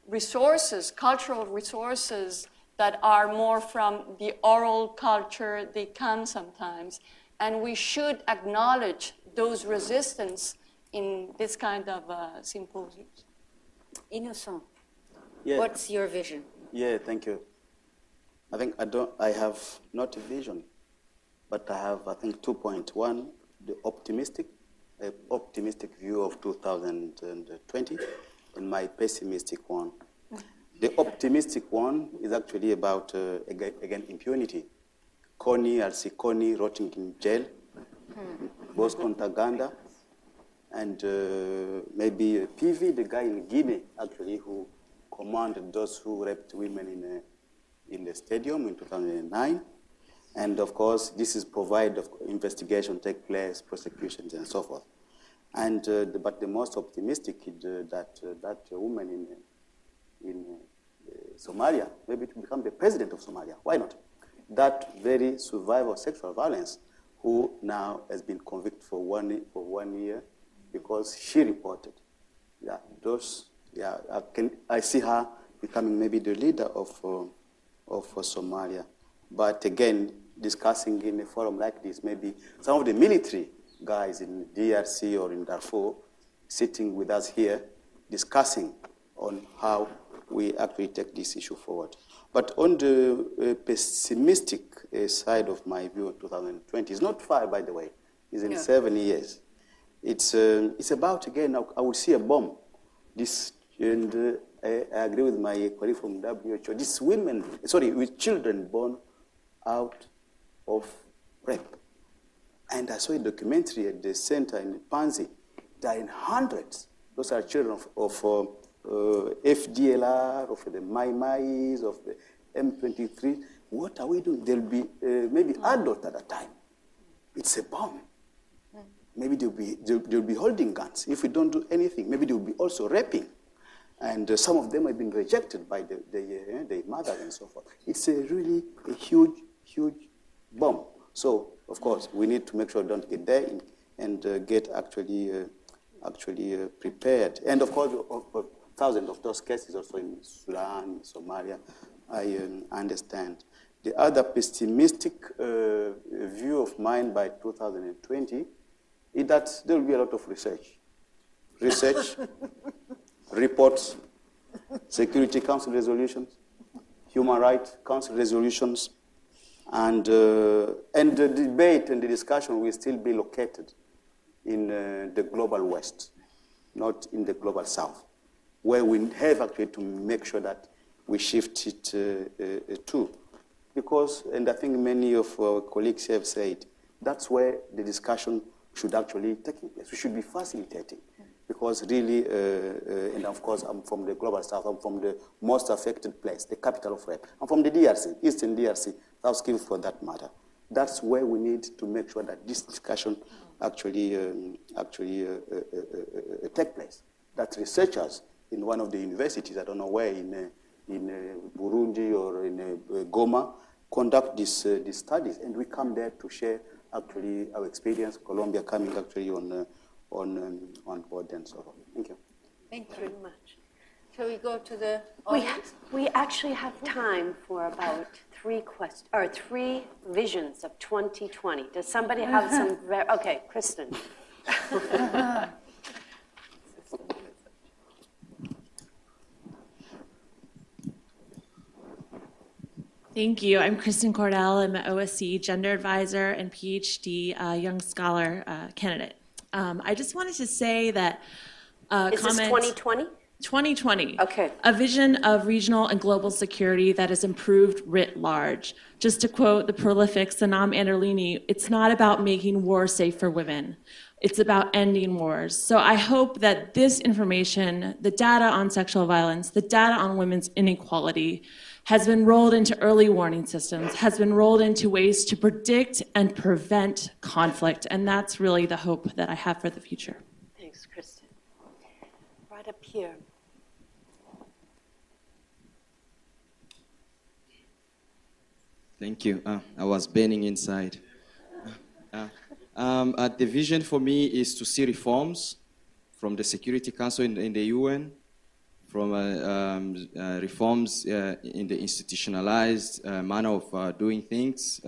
resources, cultural resources that are more from the oral culture they come sometimes. And we should acknowledge those resistance in this kind of symposiums. Innocent, yeah. What's your vision? Yeah, thank you. I think I have not a vision, but I have, I think, 2 points. One, the optimistic view of 2020, and my pessimistic one. The optimistic one is actually about, again, impunity. I'll see Connie rotting in jail, Bos Contaganda, and maybe PV, the guy in Guinea, actually, who commanded those who raped women in the stadium in 2009. And of course, this is provided investigation take place, prosecutions, and so forth. And but the most optimistic is that woman in Somalia, maybe to become the president of Somalia. Why not? That very survivor of sexual violence, who now has been convicted for one year because she reported. I see her becoming maybe the leader of Somalia. But again, discussing in a forum like this, maybe some of the military guys in DRC or in Darfur sitting with us here, discussing on how we actually take this issue forward. But on the pessimistic side of my view of 2020, it's not far, by the way. It's in 7 years. It's about, again, I would see a bomb. And I agree with my colleague from WHO. These women, with children born out of rape. And I saw a documentary at the center in Panzi. There are in hundreds. Those are children of FDLR, of the Mai Mais, of the M23. What are we doing? There'll be maybe adults at that time. It's a bomb. Maybe they'll be holding guns. If we don't do anything, maybe they'll be also raping. And some of them have been rejected by the mother and so forth. It's really a huge, huge bomb. So, of course, we need to make sure we don't get there and get actually prepared. And, of course, thousands of those cases also in Sudan, Somalia, I understand. The other pessimistic view of mine by 2020 is that there will be a lot of research, reports, Security Council resolutions, Human Rights Council resolutions, and the debate and the discussion will still be located in the global West, not in the global South, where we have actually to make sure that we shift it to. Because, and I think many of our colleagues have said, that's where the discussion should actually take place. We should be facilitating. Because really, and of course, I'm from the global South, I'm from the most affected place, the capital of rape. I'm from the DRC, Eastern DRC, South Kivu for that matter. That's where we need to make sure that this discussion actually take place. That researchers in one of the universities, I don't know where, in Burundi or in Goma, conduct these studies, and we come there to share actually our experience. Colombia coming actually on board and so on. Thank you. Thank you very much. Shall we go to the audience? We actually have time for about three visions of 2020. Does somebody have some? Okay, Kristen. Thank you. I'm Kristen Cordell. I'm an OSC Gender Advisor and PhD Young Scholar candidate. I just wanted to say that Is this 2020? 2020. Okay. A vision of regional and global security that is improved writ large. Just to quote the prolific Sanam Anderlini, it's not about making war safe for women. It's about ending wars. So I hope that this information, the data on sexual violence, the data on women's inequality, has been rolled into early warning systems, has been rolled into ways to predict and prevent conflict. And that's really the hope that I have for the future. Thanks, Kristen. Right up here. Thank you. I was burning inside. The vision for me is to see reforms from the Security Council in the UN, from reforms in the institutionalized manner of doing things,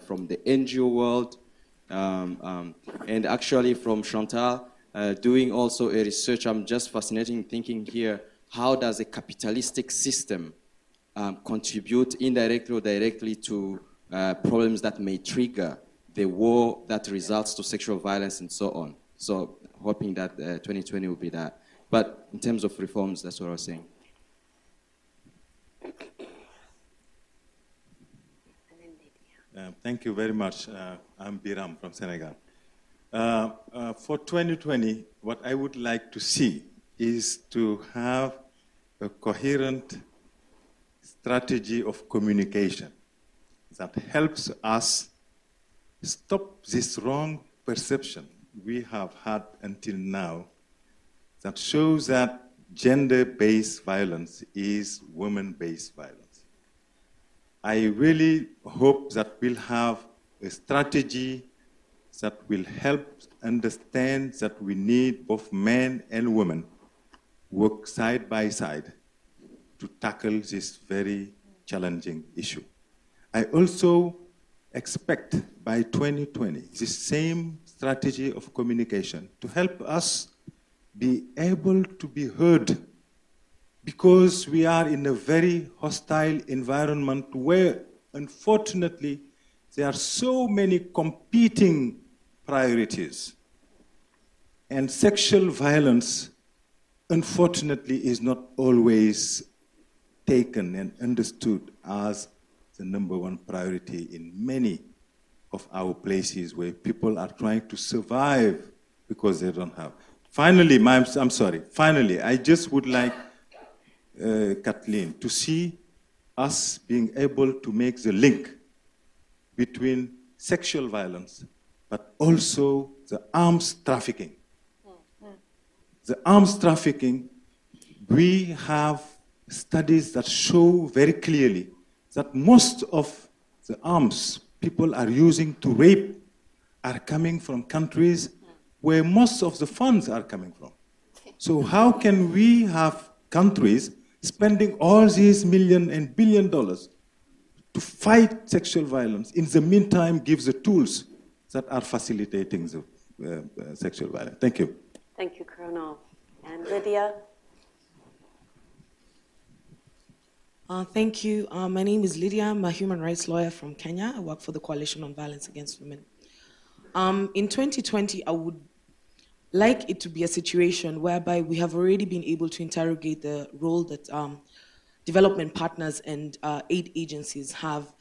from the NGO world, and actually from Chantal, doing also a research. I'm just fascinating thinking here, how does a capitalistic system contribute indirectly or directly to problems that may trigger the war that results to sexual violence and so on. So hoping that 2020 will be that. But in terms of reforms, that's what I was saying. Thank you very much. I'm Biram from Senegal. For 2020, what I would like to see is to have a coherent strategy of communication that helps us stop this wrong perception we have had until now that shows that gender-based violence is women-based violence. I really hope that we'll have a strategy that will help understand that we need both men and women work side by side to tackle this very challenging issue. I also expect by 2020 this same strategy of communication to help us be able to be heard, because we are in a very hostile environment where, unfortunately, there are so many competing priorities. And sexual violence, unfortunately, is not always taken and understood as the #1 priority in many of our places where people are trying to survive because they don't have. Finally, finally, I just would like Kathleen to see us being able to make the link between sexual violence, but also the arms trafficking. The arms trafficking, we have studies that show very clearly that most of the arms people are using to rape are coming from countries where most of the funds are coming from. So how can we have countries spending all these million and billion dollars to fight sexual violence, in the meantime give the tools that are facilitating the sexual violence? Thank you. Thank you, Colonel. And Lydia? Thank you. My name is Lydia. I'm a human rights lawyer from Kenya. I work for the Coalition on Violence Against Women. In 2020, I would like it to be a situation whereby we have already been able to interrogate the role that development partners and aid agencies have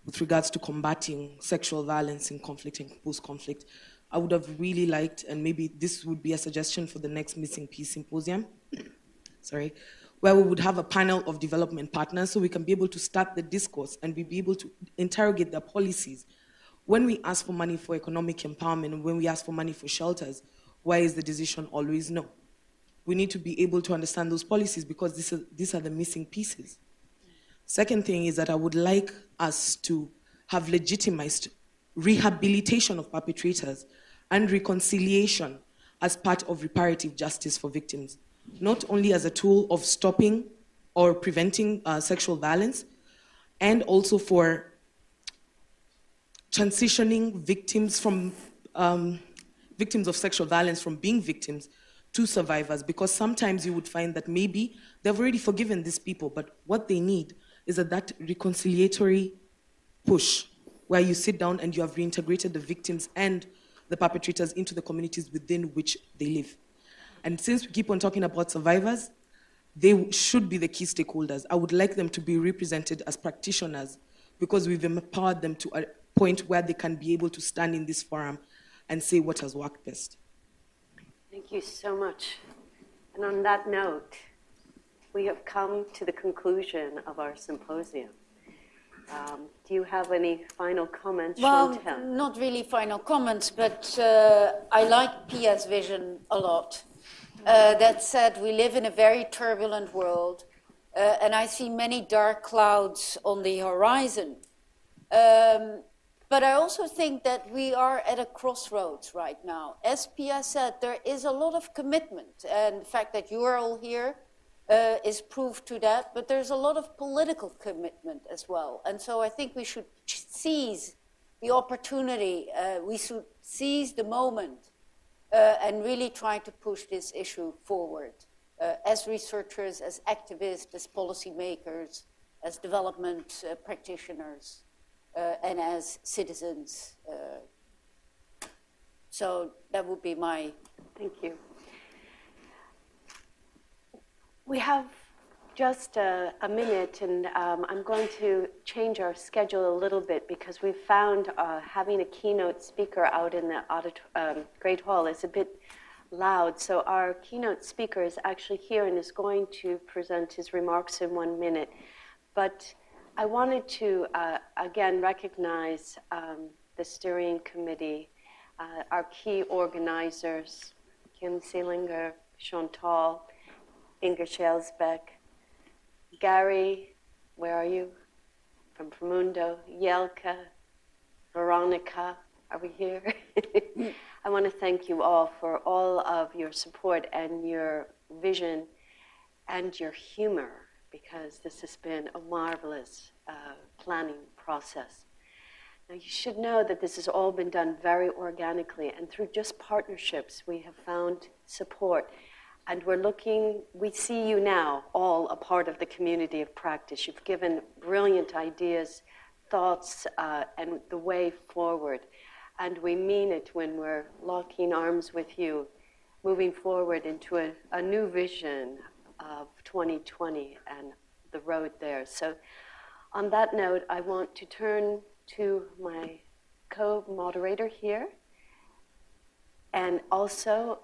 with regards to combating sexual violence in conflict and post-conflict. I would have really liked, and maybe this would be a suggestion for the next Missing Peace Symposium, where we would have a panel of development partners so we can be able to start the discourse and be able to interrogate their policies. When we ask for money for economic empowerment and when we ask for money for shelters, why is the decision always no? We need to be able to understand those policies because these are the missing pieces. Second thing is that I would like us to have legitimized rehabilitation of perpetrators and reconciliation as part of reparative justice for victims, not only as a tool of stopping or preventing sexual violence, and also for transitioning victims from victims of sexual violence from being victims to survivors, because sometimes you would find that maybe they've already forgiven these people, but what they need is that reconciliatory push where you sit down and you have reintegrated the victims and the perpetrators into the communities within which they live. And since we keep on talking about survivors, they should be the key stakeholders. I would like them to be represented as practitioners because we've empowered them to a point where they can be able to stand in this forum and say what has worked best. Thank you so much. And on that note, we have come to the conclusion of our symposium. Do you have any final comments, Well, Chantal? not really final comments, but I like Pia's vision a lot. That said, we live in a very turbulent world, and I see many dark clouds on the horizon. But I also think that we are at a crossroads right now. As Pia said, there is a lot of commitment, and the fact that you are all here is proof to that, but there's a lot of political commitment as well. And so I think we should seize the opportunity, we should seize the moment and really try to push this issue forward as researchers, as activists, as policymakers, as development practitioners, and as citizens. So that would be my... Thank you. We have just a minute, and I'm going to change our schedule a little bit because we found having a keynote speaker out in the Great Hall is a bit loud. So our keynote speaker is actually here and is going to present his remarks in 1 minute. But I wanted to, again, recognize the steering committee, our key organizers, Kim Seelinger, Chantal, Inga Schelsbeck, Gary, where are you? From Promundo, Jelka, Veronica, are we here? I want to thank you all for all of your support and your vision and your humor, because this has been a marvelous planning process. Now, you should know that this has all been done very organically, and through just partnerships, we have found support. And we see you now, all a part of the community of practice. You've given brilliant ideas, thoughts, and the way forward. And we mean it when we're locking arms with you, moving forward into a new vision of 2020 and the road there. So on that note, I want to turn to my co-moderator here. And also,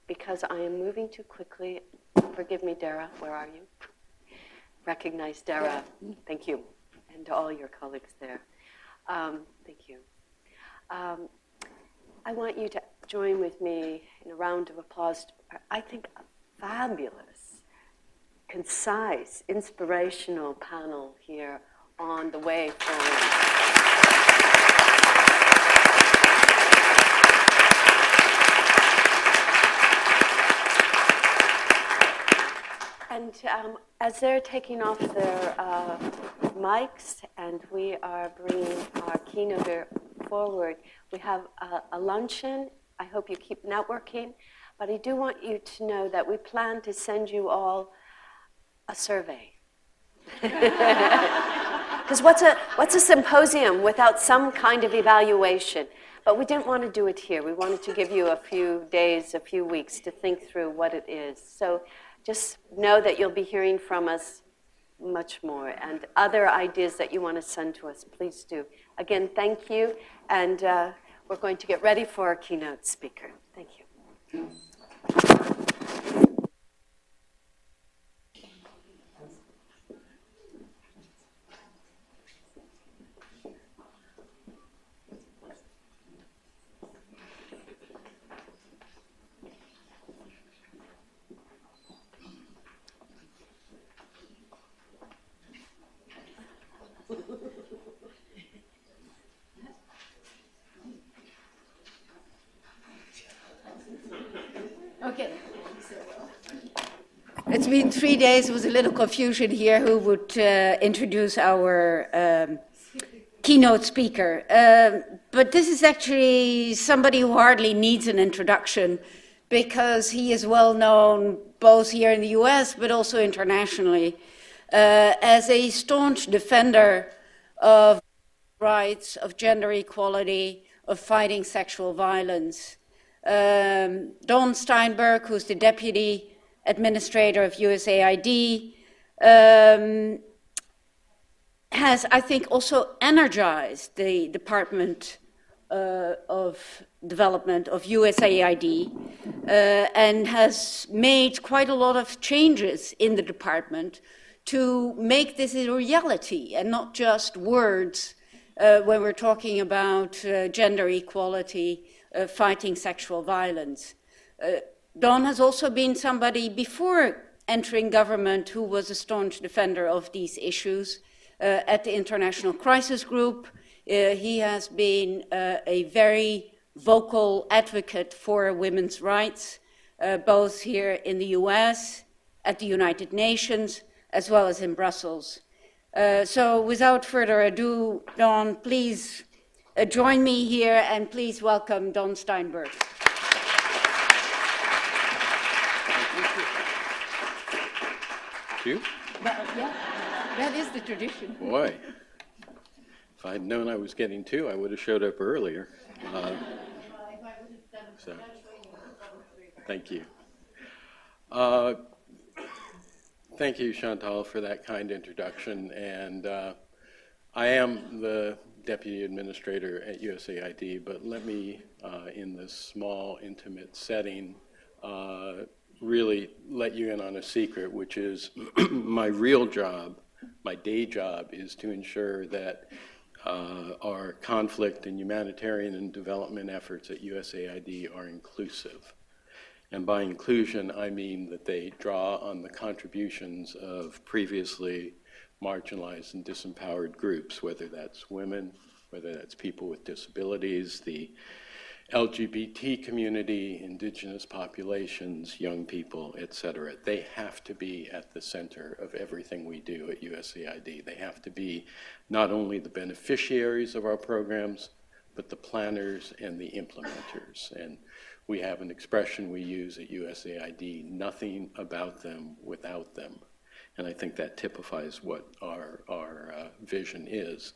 because I am moving too quickly, forgive me, Dara, where are you? Recognize Dara, thank you, and to all your colleagues there. Thank you. I want you to join with me in a round of applause. I think a fabulous, concise, inspirational panel here on the way forward. And as they're taking off their mics and we are bringing our keynote forward, we have a luncheon. I hope you keep networking. But I do want you to know that we plan to send you all a survey. Because what's a symposium without some kind of evaluation? But we didn't want to do it here. We wanted to give you a few days, a few weeks to think through what it is. So just know that you'll be hearing from us much more. And other ideas that you want to send to us, please do. Again, thank you. And we're going to get ready for our keynote speaker. Thank you. Okay. It's been 3 days. There was a little confusion here who would introduce our keynote speaker. But this is actually somebody who hardly needs an introduction because he is well known both here in the US but also internationally as a staunch defender of rights, of gender equality, of fighting sexual violence. Don Steinberg, who's the deputy administrator of USAID, has, I think, also energized the Department of Development of USAID and has made quite a lot of changes in the department to make this a reality and not just words when we're talking about gender equality, fighting sexual violence. Don has also been somebody before entering government who was a staunch defender of these issues at the International Crisis Group. He has been a very vocal advocate for women's rights, both here in the US, at the United Nations, as well as in Brussels. So without further ado, Don, please join me here and please welcome Don Steinberg. Thank you. Yeah, that is the tradition. Boy, if I'd known I was getting two, I would have showed up earlier. So, thank you. Thank you, Chantal, for that kind introduction. And I am the Deputy Administrator at USAID, but let me, in this small, intimate setting, really let you in on a secret, which is my real job, my day job, is to ensure that our conflict and humanitarian and development efforts at USAID are inclusive. And by inclusion, I mean that they draw on the contributions of previously marginalized and disempowered groups, whether that's women, whether that's people with disabilities, the LGBT community, indigenous populations, young people, et cetera. They have to be at the center of everything we do at USAID. They have to be not only the beneficiaries of our programs, but the planners and the implementers. And we have an expression we use at USAID, nothing about them without them. And I think that typifies what our vision is.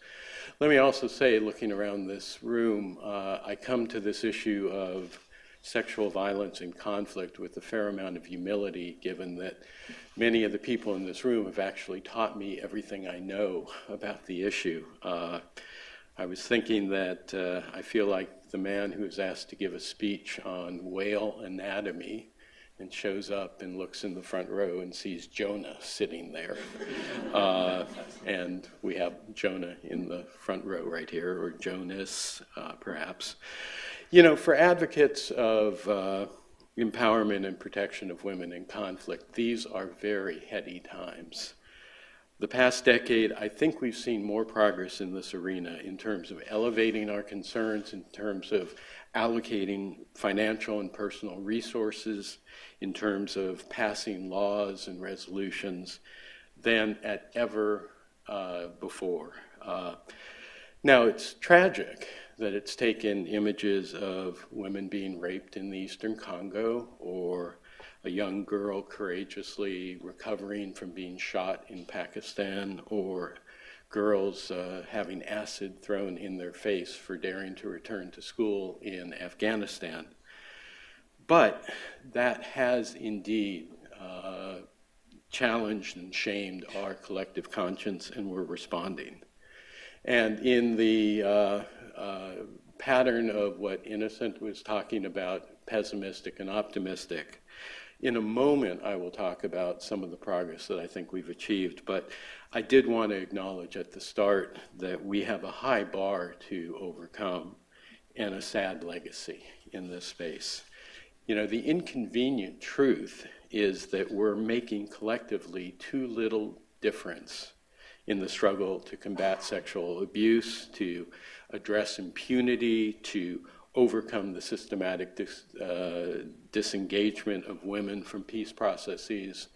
Let me also say, looking around this room, I come to this issue of sexual violence and conflict with a fair amount of humility, given that many of the people in this room have actually taught me everything I know about the issue. I was thinking that I feel like the man who is asked to give a speech on whale anatomy and shows up and looks in the front row and sees Jonah sitting there. And we have Jonah in the front row right here, or Jonas, perhaps. You know, for advocates of empowerment and protection of women in conflict, these are very heady times. The past decade, I think we've seen more progress in this arena in terms of elevating our concerns, in terms of allocating financial and personal resources, in terms of passing laws and resolutions than at ever before. Now, it's tragic that it's taken images of women being raped in the Eastern Congo, or a young girl courageously recovering from being shot in Pakistan, or girls having acid thrown in their face for daring to return to school in Afghanistan. But that has indeed challenged and shamed our collective conscience, and we're responding. And in the pattern of what Innocent was talking about, pessimistic and optimistic, in a moment I will talk about some of the progress that I think we've achieved, but I did want to acknowledge at the start that we have a high bar to overcome and a sad legacy in this space. You know, the inconvenient truth is that we're making collectively too little difference in the struggle to combat sexual abuse, to address impunity, to overcome the systematic disengagement of women from peace processes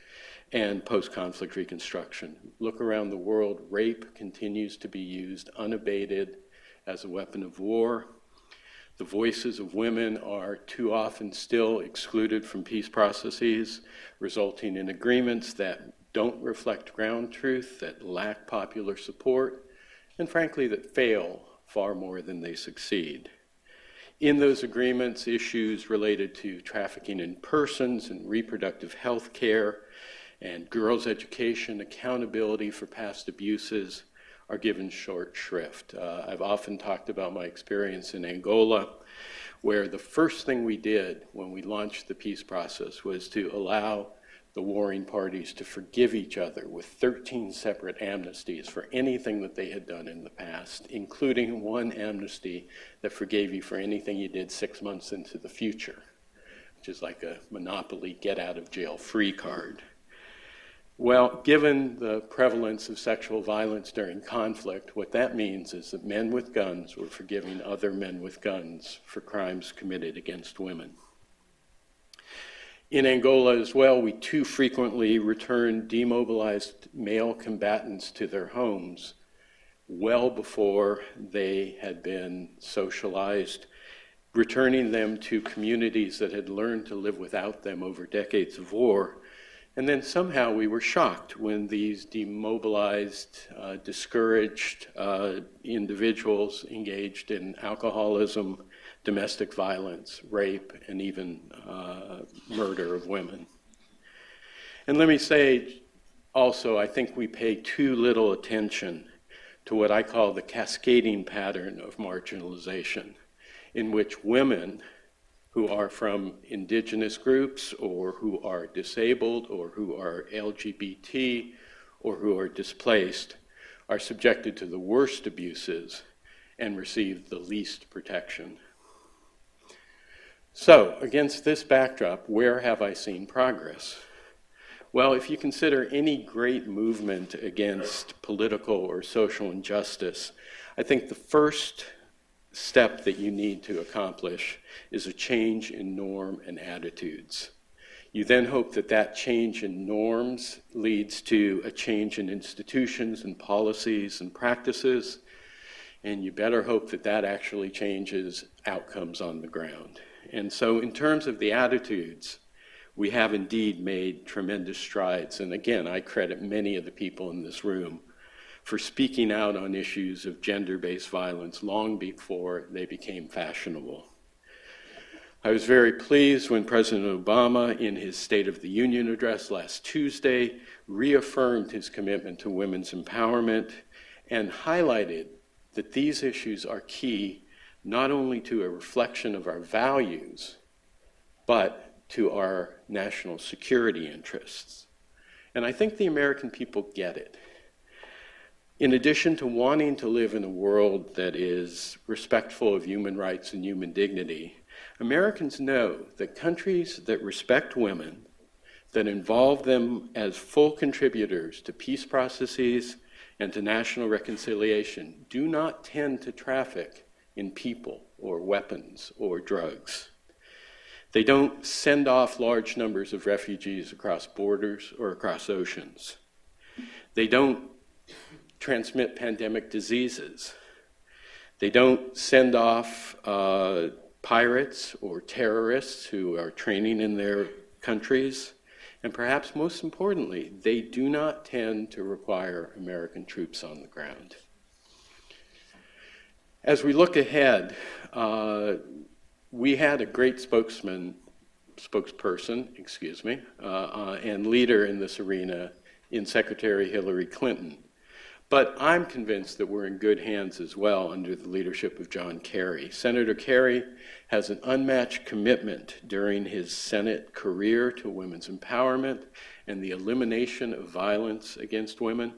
and post-conflict reconstruction. Look around the world, rape continues to be used unabated as a weapon of war. The voices of women are too often still excluded from peace processes, resulting in agreements that don't reflect ground truth, that lack popular support, and frankly, that fail far more than they succeed. In those agreements, issues related to trafficking in persons and reproductive health care and girls' education, accountability for past abuses are given short shrift. I've often talked about my experience in Angola, where the first thing we did when we launched the peace process was to allow the warring parties to forgive each other with 13 separate amnesties for anything that they had done in the past, including one amnesty that forgave you for anything you did 6 months into the future, which is like a Monopoly get-out-of-jail-free card. Well, given the prevalence of sexual violence during conflict, what that means is that men with guns were forgiving other men with guns for crimes committed against women. In Angola as well, we too frequently returned demobilized male combatants to their homes well before they had been socialized, returning them to communities that had learned to live without them over decades of war. And then somehow we were shocked when these demobilized, discouraged individuals engaged in alcoholism, domestic violence, rape, and even murder of women. And let me say also, I think we pay too little attention to what I call the cascading pattern of marginalization, in which women who are from indigenous groups or who are disabled or who are LGBT or who are displaced are subjected to the worst abuses and receive the least protection. So, against this backdrop, where have I seen progress? Well, if you consider any great movement against political or social injustice, I think the first step that you need to accomplish is a change in norm and attitudes. You then hope that that change in norms leads to a change in institutions and policies and practices, and you better hope that that actually changes outcomes on the ground. And so in terms of the attitudes, we have indeed made tremendous strides. And again, I credit many of the people in this room for speaking out on issues of gender-based violence long before they became fashionable. I was very pleased when President Obama, in his State of the Union address last Tuesday, reaffirmed his commitment to women's empowerment and highlighted that these issues are key not only to a reflection of our values, but to our national security interests. And I think the American people get it. In addition to wanting to live in a world that is respectful of human rights and human dignity, Americans know that countries that respect women, that involve them as full contributors to peace processes and to national reconciliation, do not tend to traffic in people or weapons or drugs. They don't send off large numbers of refugees across borders or across oceans. They don't transmit pandemic diseases. They don't send off pirates or terrorists who are training in their countries. And perhaps most importantly, they do not tend to require American troops on the ground. As we look ahead, we had a great spokesperson, and leader in this arena in Secretary Hillary Clinton. But I'm convinced that we're in good hands as well under the leadership of John Kerry. Senator Kerry has an unmatched commitment during his Senate career to women's empowerment and the elimination of violence against women.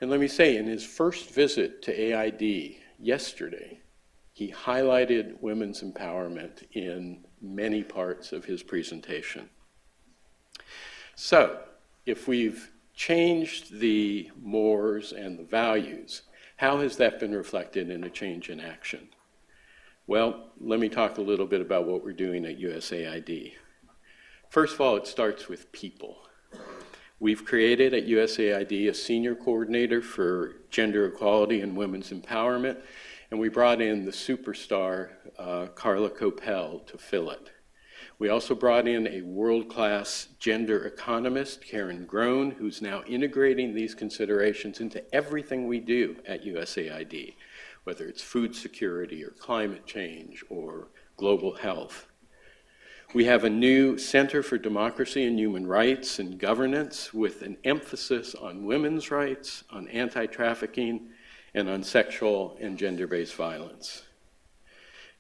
And let me say, in his first visit to AID yesterday, he highlighted women's empowerment in many parts of his presentation. So, if we've changed the mores and the values, how has that been reflected in a change in action? Well, let me talk a little bit about what we're doing at USAID. First of all, it starts with people. We've created at USAID a senior coordinator for gender equality and women's empowerment, and we brought in the superstar Carla Coppell to fill it. We also brought in a world-class gender economist, Karen Groen, who's now integrating these considerations into everything we do at USAID, whether it's food security or climate change or global health. We have a new Center for Democracy and Human Rights and Governance with an emphasis on women's rights, on anti-trafficking, and on sexual and gender-based violence.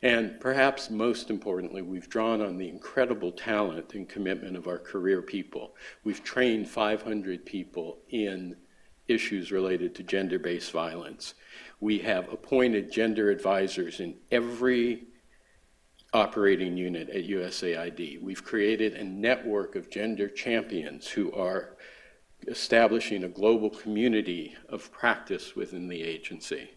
And perhaps most importantly, we've drawn on the incredible talent and commitment of our career people. We've trained 500 people in issues related to gender-based violence. We have appointed gender advisors in every operating unit at USAID. We've created a network of gender champions who are establishing a global community of practice within the agency.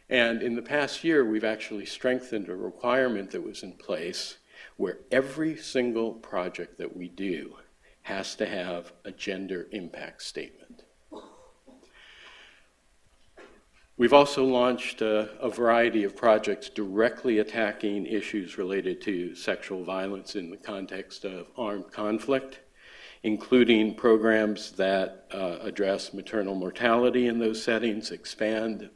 And in the past year, we've actually strengthened a requirement that was in place where every single project that we do has to have a gender impact statement. We've also launched a variety of projects directly attacking issues related to sexual violence in the context of armed conflict, including programs that address maternal mortality in those settings, expand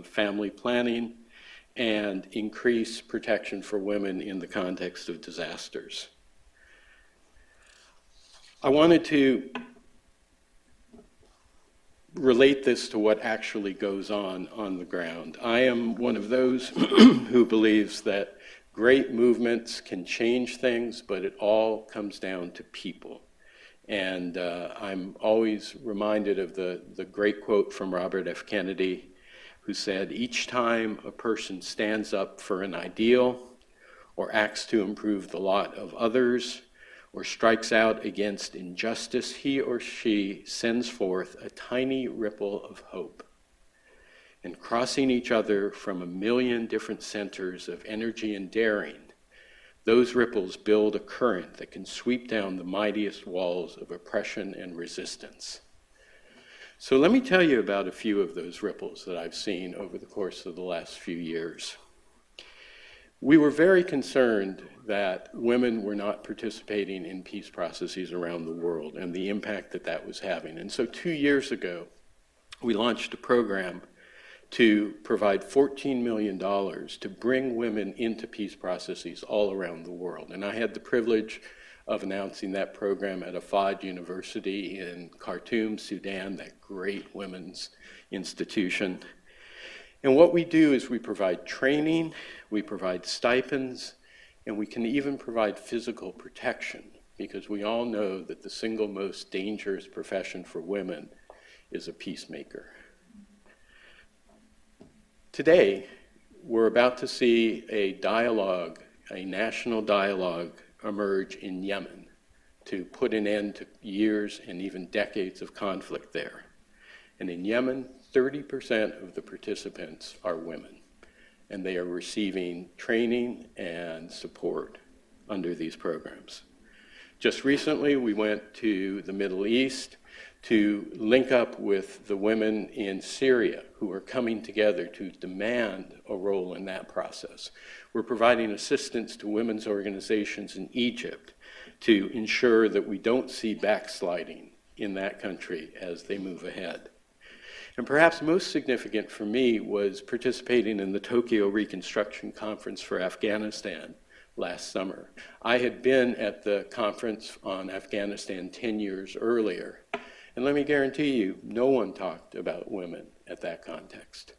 family planning, and increase protection for women in the context of disasters. I wanted to relate this to what actually goes on the ground. I am one of those who believes that great movements can change things, but it all comes down to people. And I'm always reminded of the great quote from Robert F. Kennedy, who said, "Each time a person stands up for an ideal or acts to improve the lot of others, or strikes out against injustice, he or she sends forth a tiny ripple of hope. And crossing each other from a million different centers of energy and daring, those ripples build a current that can sweep down the mightiest walls of oppression and resistance." So let me tell you about a few of those ripples that I've seen over the course of the last few years. We were very concerned that women were not participating in peace processes around the world and the impact that that was having. And so 2 years ago, we launched a program to provide $14 million to bring women into peace processes all around the world. And I had the privilege of announcing that program at Afad University in Khartoum, Sudan, that great women's institution. And what we do is we provide training, we provide stipends, and we can even provide physical protection, because we all know that the single most dangerous profession for women is a peacemaker. Today, we're about to see a dialogue, a national dialogue, emerge in Yemen to put an end to years and even decades of conflict there. And in Yemen, 30% of the participants are women, and they are receiving training and support under these programs. Just recently, we went to the Middle East to link up with the women in Syria who are coming together to demand a role in that process. We're providing assistance to women's organizations in Egypt to ensure that we don't see backsliding in that country as they move ahead. And perhaps most significant for me was participating in the Tokyo Reconstruction Conference for Afghanistan last summer. I had been at the conference on Afghanistan 10 years earlier, and let me guarantee you, no one talked about women at that context.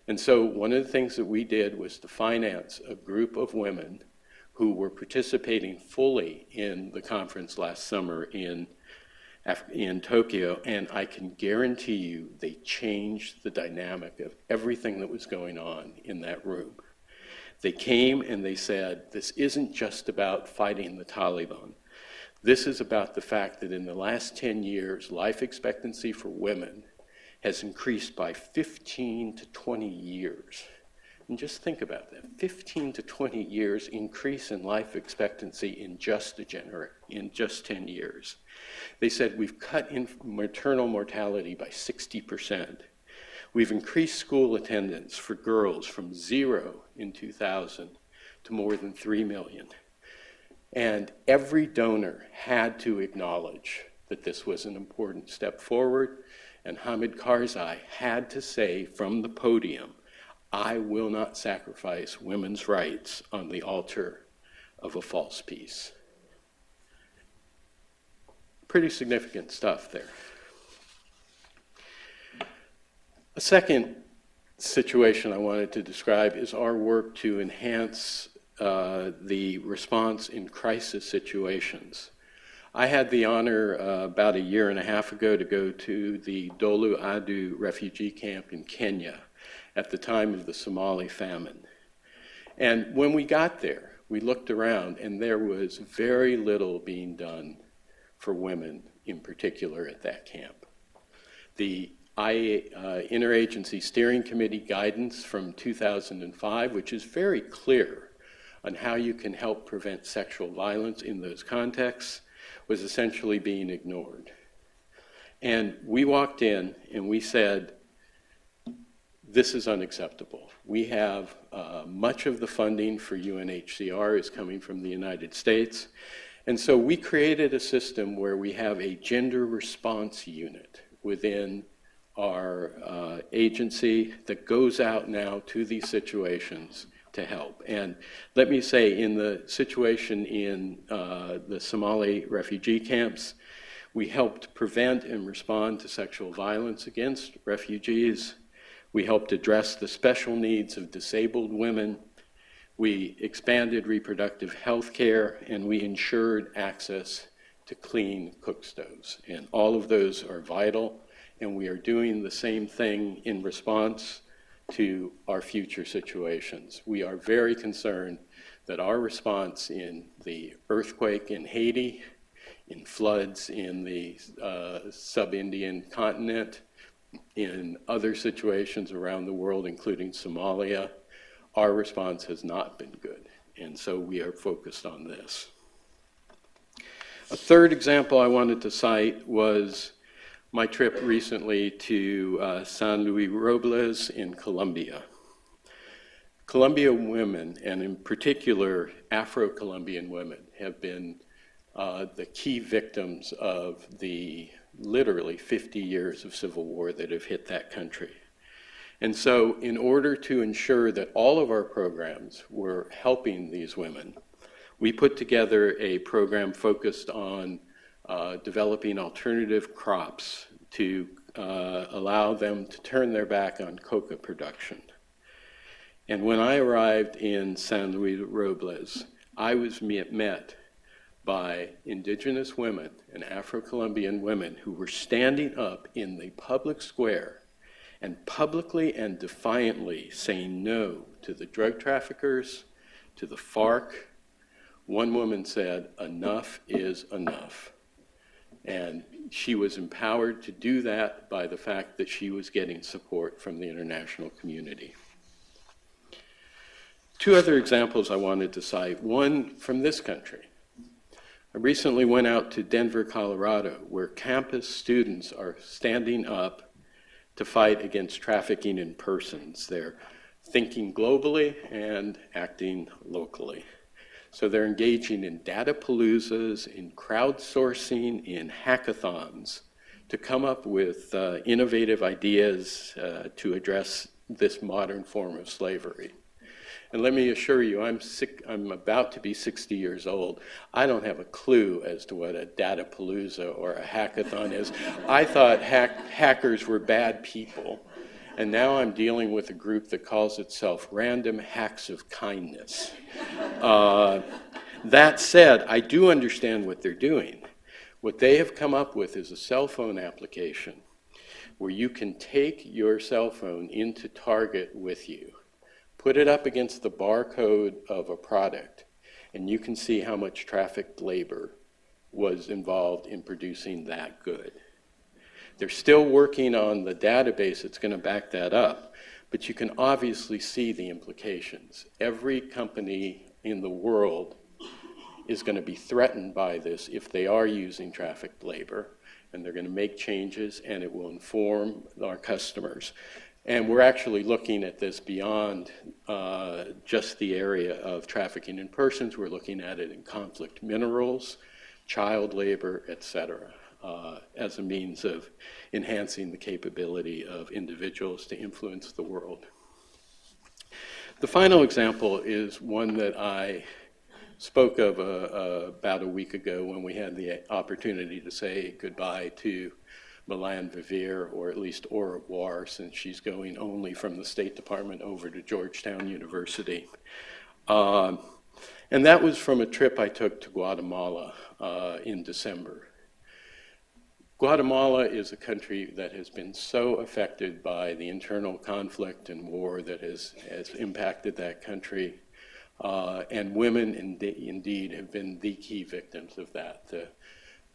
And so one of the things that we did was to finance a group of women who were participating fully in the conference last summer in Tokyo, and I can guarantee you they changed the dynamic of everything that was going on in that room. They came and they said, this isn't just about fighting the Taliban. This is about the fact that in the last 10 years, life expectancy for women has increased by 15 to 20 years. And just think about that, 15 to 20 years increase in life expectancy in just 10 years. They said we've cut in maternal mortality by 60%. We've increased school attendance for girls from 0 in 2000 to more than 3 million. And every donor had to acknowledge that this was an important step forward, and Hamid Karzai had to say from the podium, I will not sacrifice women's rights on the altar of a false peace. Pretty significant stuff there. A second situation I wanted to describe is our work to enhance the response in crisis situations. I had the honor about a year and a half ago to go to the Dolu Adu refugee camp in Kenya at the time of the Somali famine. And when we got there, we looked around and there was very little being done for women in particular at that camp. The Interagency Steering Committee guidance from 2005, which is very clear on how you can help prevent sexual violence in those contexts, was essentially being ignored. And we walked in and we said, this is unacceptable. We have much of the funding for UNHCR is coming from the United States. And so we created a system where we have a gender response unit within our agency that goes out now to these situations to help. And let me say, in the situation in the Somali refugee camps, we helped prevent and respond to sexual violence against refugees. We helped address the special needs of disabled women. We expanded reproductive health care, and we ensured access to clean cook stoves. And all of those are vital, and we are doing the same thing in response to our future situations. We are very concerned that our response in the earthquake in Haiti, in floods in the sub-Indian continent, in other situations around the world, including Somalia, our response has not been good. And so we are focused on this. A third example I wanted to cite was my trip recently to San Luis Robles in Colombia. Colombian women, and in particular Afro-Colombian women, have been the key victims of the literally 50 years of civil war that have hit that country. And so in order to ensure that all of our programs were helping these women, we put together a program focused on developing alternative crops to allow them to turn their back on coca production. And when I arrived in San Luis Robles, I was met by indigenous women and Afro-Colombian women who were standing up in the public square and publicly and defiantly saying no to the drug traffickers, to the FARC. One woman said, enough is enough. And she was empowered to do that by the fact that she was getting support from the international community. Two other examples I wanted to cite, one from this country. I recently went out to Denver, Colorado, where campus students are standing up to fight against trafficking in persons. They're thinking globally and acting locally. So they're engaging in data paloozas, in crowdsourcing, in hackathons to come up with innovative ideas to address this modern form of slavery. And let me assure you, I'm about to be 60 years old. I don't have a clue as to what a data palooza or a hackathon is. I thought hackers were bad people. And now I'm dealing with a group that calls itself Random Hacks of Kindness. That said, I do understand what they're doing. What they have come up with is a cell phone application where you can take your cell phone into Target with you, put it up against the barcode of a product, and you can see how much trafficked labor was involved in producing that good. They're still working on the database that's going to back that up, but you can obviously see the implications. Every company in the world is going to be threatened by this if they are using trafficked labor, and they're going to make changes, and it will inform our customers. And we're actually looking at this beyond just the area of trafficking in persons. We're looking at it in conflict minerals, child labor, et cetera, as a means of enhancing the capability of individuals to influence the world. The final example is one that I spoke of about a week ago when we had the opportunity to say goodbye to Milan Vivir, or at least au revoir, since she's going only from the State Department over to Georgetown University. And that was from a trip I took to Guatemala in December. Guatemala is a country that has been so affected by the internal conflict and war that has impacted that country. And women indeed have been the key victims of that. The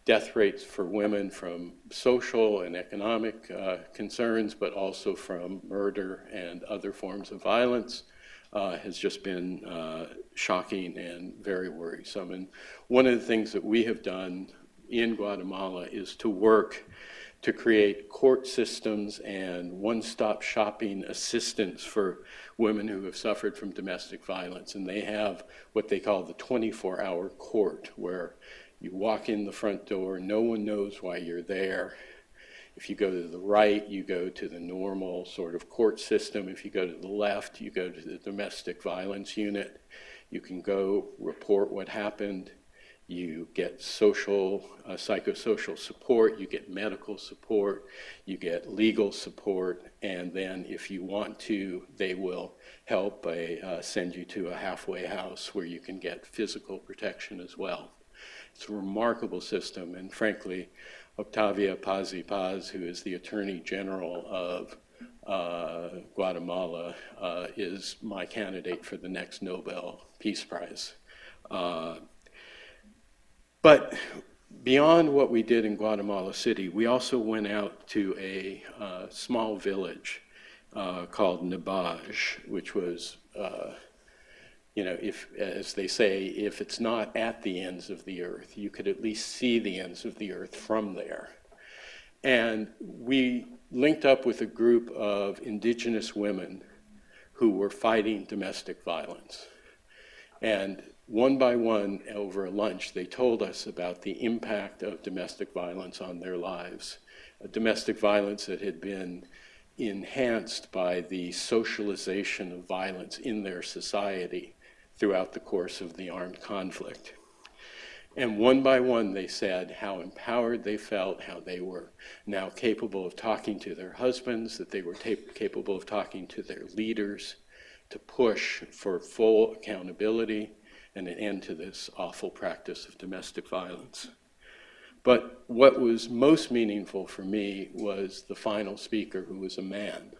death rates for women from social and economic concerns, but also from murder and other forms of violence, has just been shocking and very worrisome. And one of the things that we have done in Guatemala is to work to create court systems and one-stop shopping assistance for women who have suffered from domestic violence. And they have what they call the 24-hour court, where you walk in the front door, no one knows why you're there. If you go to the right, you go to the normal sort of court system. If you go to the left, you go to the domestic violence unit. You can go report what happened. You get social, psychosocial support, you get medical support, you get legal support, and then if you want to, they will help send you to a halfway house where you can get physical protection as well. It's a remarkable system, and frankly, Octavia Paz y Paz, who is the Attorney General of Guatemala, is my candidate for the next Nobel Peace Prize. But beyond what we did in Guatemala City, we also went out to a small village called Nabaj, which was, if, as they say, if it's not at the ends of the earth, you could at least see the ends of the earth from there. And we linked up with a group of indigenous women who were fighting domestic violence. And one by one, over a lunch, they told us about the impact of domestic violence on their lives. Domestic violence that had been enhanced by the socialization of violence in their society throughout the course of the armed conflict. And one by one, they said how empowered they felt, how they were now capable of talking to their husbands, that they were capable of talking to their leaders to push for full accountability and an end to this awful practice of domestic violence. But what was most meaningful for me was the final speaker, who was a man.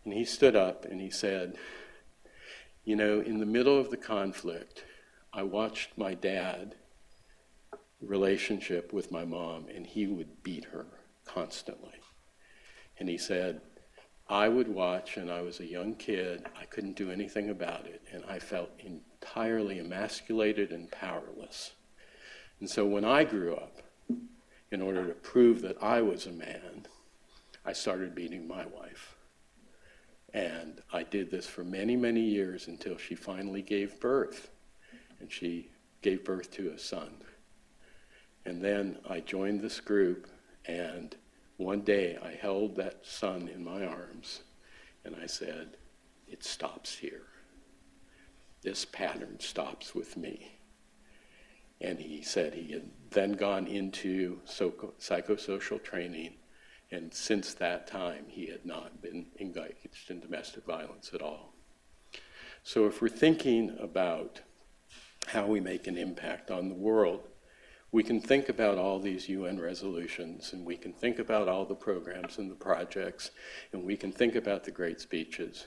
And he stood up and he said, in the middle of the conflict, I watched my dad relationship with my mom, and he would beat her constantly. And he said, I would watch, and I was a young kid, I couldn't do anything about it, and I felt entirely emasculated and powerless. And so when I grew up, in order to prove that I was a man, I started beating my wife. And I did this for many, many years until she finally gave birth. And she gave birth to a son. And then I joined this group, and one day I held that son in my arms, and I said, it stops here. This pattern stops with me. And he said he had then gone into psychosocial training, and since that time he had not been engaged in domestic violence at all. So if we're thinking about how we make an impact on the world, we can think about all these UN resolutions, and we can think about all the programs and the projects, and we can think about the great speeches.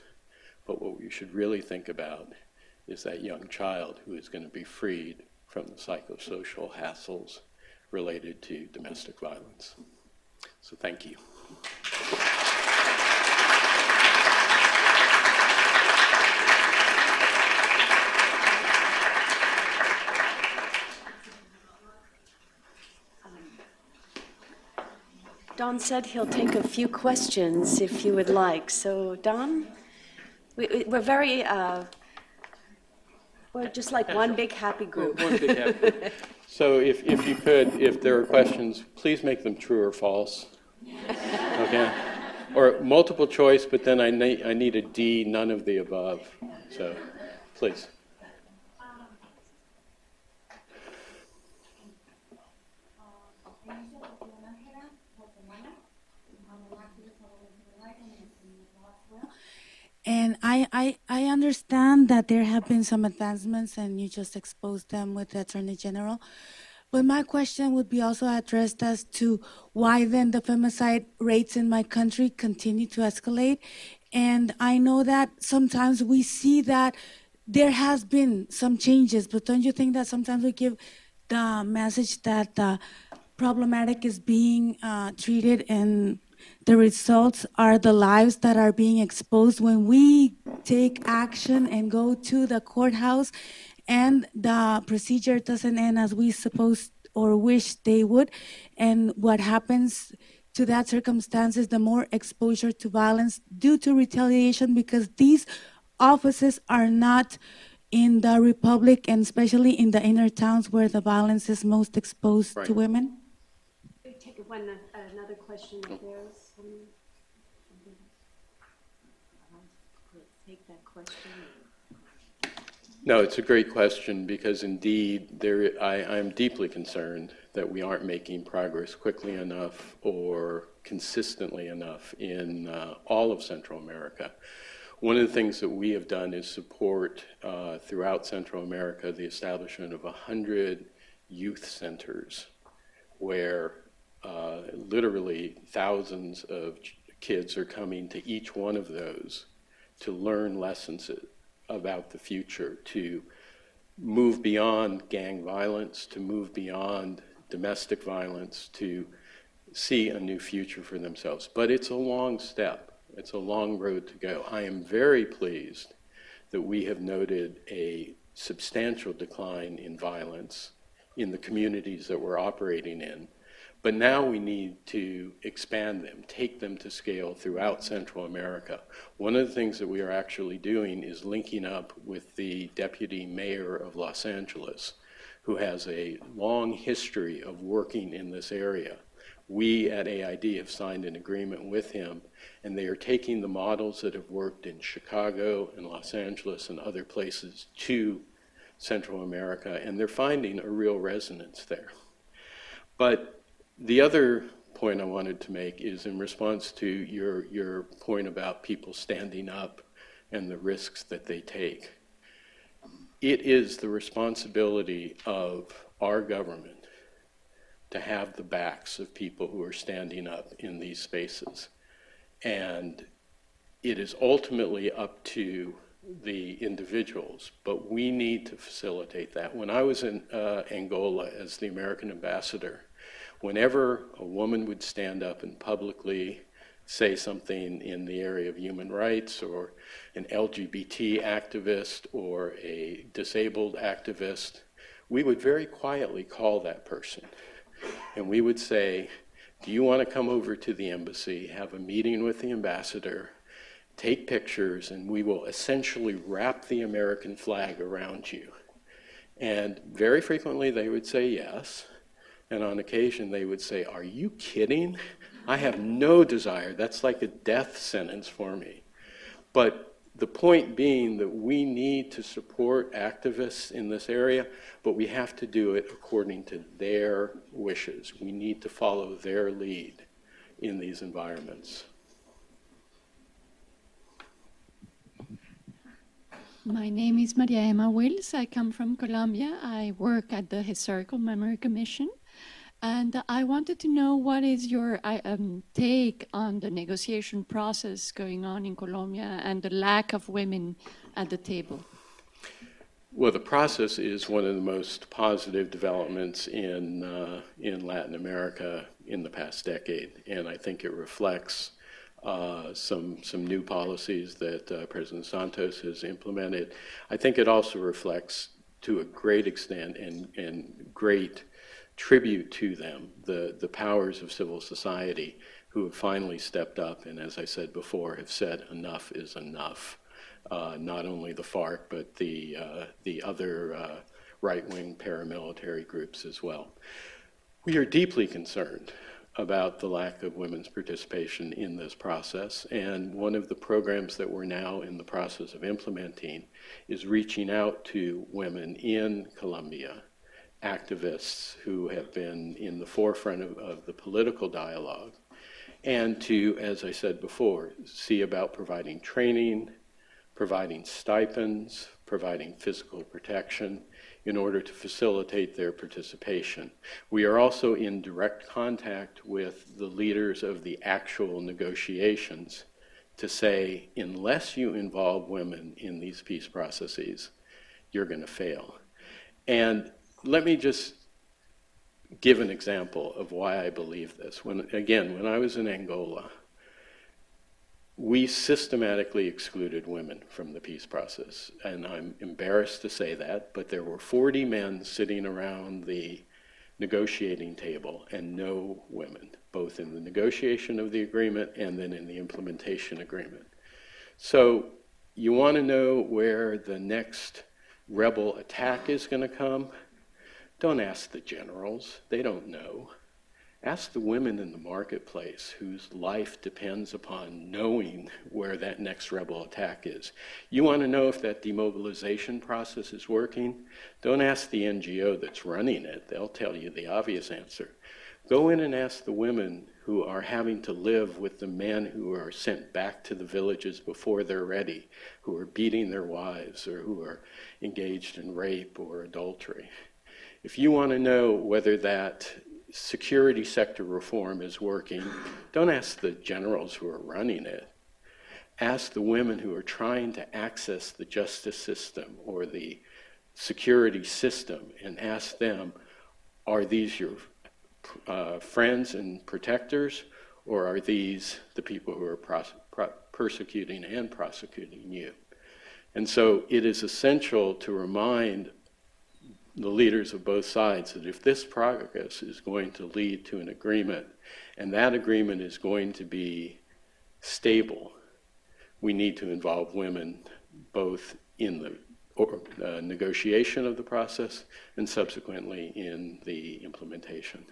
But what we should really think about is that young child who is going to be freed from the psychosocial hassles related to domestic violence. So thank you. Don said he'll take a few questions if you would like. So Don, we're very, we're just like one big happy group. One big happy group. So if you could, if there are questions, please make them true or false. Okay? Or multiple choice, but then I need a D, none of the above. So, please. And I understand that there have been some advancements and you just exposed them with the Attorney General. But my question would be also addressed as to why then the femicide rates in my country continue to escalate. And I know that sometimes we see that there has been some changes, but don't you think that sometimes we give the message that the problematic is being treated and the results are the lives that are being exposed when we take action and go to the courthouse and the procedure doesn't end as we suppose or wish they would? And what happens to that circumstance is the more exposure to violence due to retaliation, because these offices are not in the Republic and especially in the inner towns where the violence is most exposed to women. Take another question if there's some. Take that question. No, it's a great question because indeed I'm deeply concerned that we aren't making progress quickly enough or consistently enough in all of Central America. One of the things that we have done is support throughout Central America the establishment of 100 youth centers where literally thousands of kids are coming to each one of those to learn lessons about the future, to move beyond gang violence, to move beyond domestic violence, to see a new future for themselves. But it's a long step. It's a long road to go. I am very pleased that we have noted a substantial decline in violence in the communities that we're operating in. But now we need to expand them, take them to scale throughout Central America. One of the things that we are actually doing is linking up with the deputy mayor of Los Angeles, who has a long history of working in this area. We at AID have signed an agreement with him, and they are taking the models that have worked in Chicago and Los Angeles and other places to Central America, and they're finding a real resonance there. But the other point I wanted to make is in response to your point about people standing up and the risks that they take. It is the responsibility of our government to have the backs of people who are standing up in these spaces. And it is ultimately up to the individuals, but we need to facilitate that. When I was in Angola as the American ambassador, whenever a woman would stand up and publicly say something in the area of human rights, or an LGBT activist, or a disabled activist, we would very quietly call that person. And we would say, do you want to come over to the embassy, have a meeting with the ambassador, take pictures, and we will essentially wrap the American flag around you? And very frequently they would say yes. And on occasion they would say, are you kidding? I have no desire. That's like a death sentence for me. But the point being that we need to support activists in this area, but we have to do it according to their wishes. We need to follow their lead in these environments. My name is Maria Emma Wills. I come from Colombia. I work at the Historical Memory Commission. And I wanted to know what is your take on the negotiation process going on in Colombia and the lack of women at the table? Well, the process is one of the most positive developments in Latin America in the past decade, and I think it reflects some new policies that President Santos has implemented. I think it also reflects, to a great extent and great tribute to them, the powers of civil society who have finally stepped up and, as I said before, have said enough is enough. Not only the FARC, but the other right-wing paramilitary groups as well. We are deeply concerned about the lack of women's participation in this process. And one of the programs that we're now in the process of implementing is reaching out to women in Colombia, activists who have been in the forefront of the political dialogue, and to, as I said before, see about providing training, providing stipends, providing physical protection in order to facilitate their participation. We are also in direct contact with the leaders of the actual negotiations to say, unless you involve women in these peace processes, you're going to fail. And let me just give an example of why I believe this. When I was in Angola, we systematically excluded women from the peace process. And I'm embarrassed to say that, but there were 40 men sitting around the negotiating table and no women, both in the negotiation of the agreement and then in the implementation agreement. So you want to know where the next rebel attack is going to come? Don't ask the generals. They don't know. Ask the women in the marketplace whose life depends upon knowing where that next rebel attack is. You want to know if that demobilization process is working? Don't ask the NGO that's running it. They'll tell you the obvious answer. Go in and ask the women who are having to live with the men who are sent back to the villages before they're ready, who are beating their wives or who are engaged in rape or adultery. If you want to know whether that security sector reform is working, don't ask the generals who are running it. Ask the women who are trying to access the justice system or the security system and ask them, are these your friends and protectors, or are these the people who are persecuting and prosecuting you? And so it is essential to remind the leaders of both sides that if this progress is going to lead to an agreement, and that agreement is going to be stable, we need to involve women both in the negotiation of the process and subsequently in the implementation.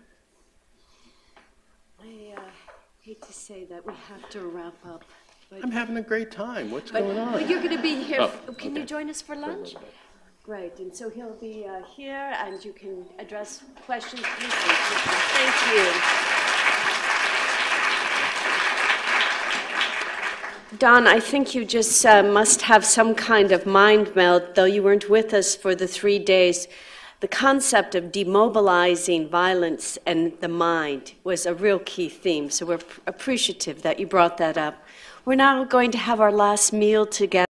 I hate to say that we have to wrap up. But I'm having a great time. What's going on? Well, you're going to be here. Oh, can okay. you join us for lunch? Great, and so he'll be here, and you can address questions. Thank you. Don, I think you just must have some kind of mind meld, though you weren't with us for the 3 days. The concept of demobilizing violence and the mind was a real key theme, so we're appreciative that you brought that up. We're now going to have our last meal together.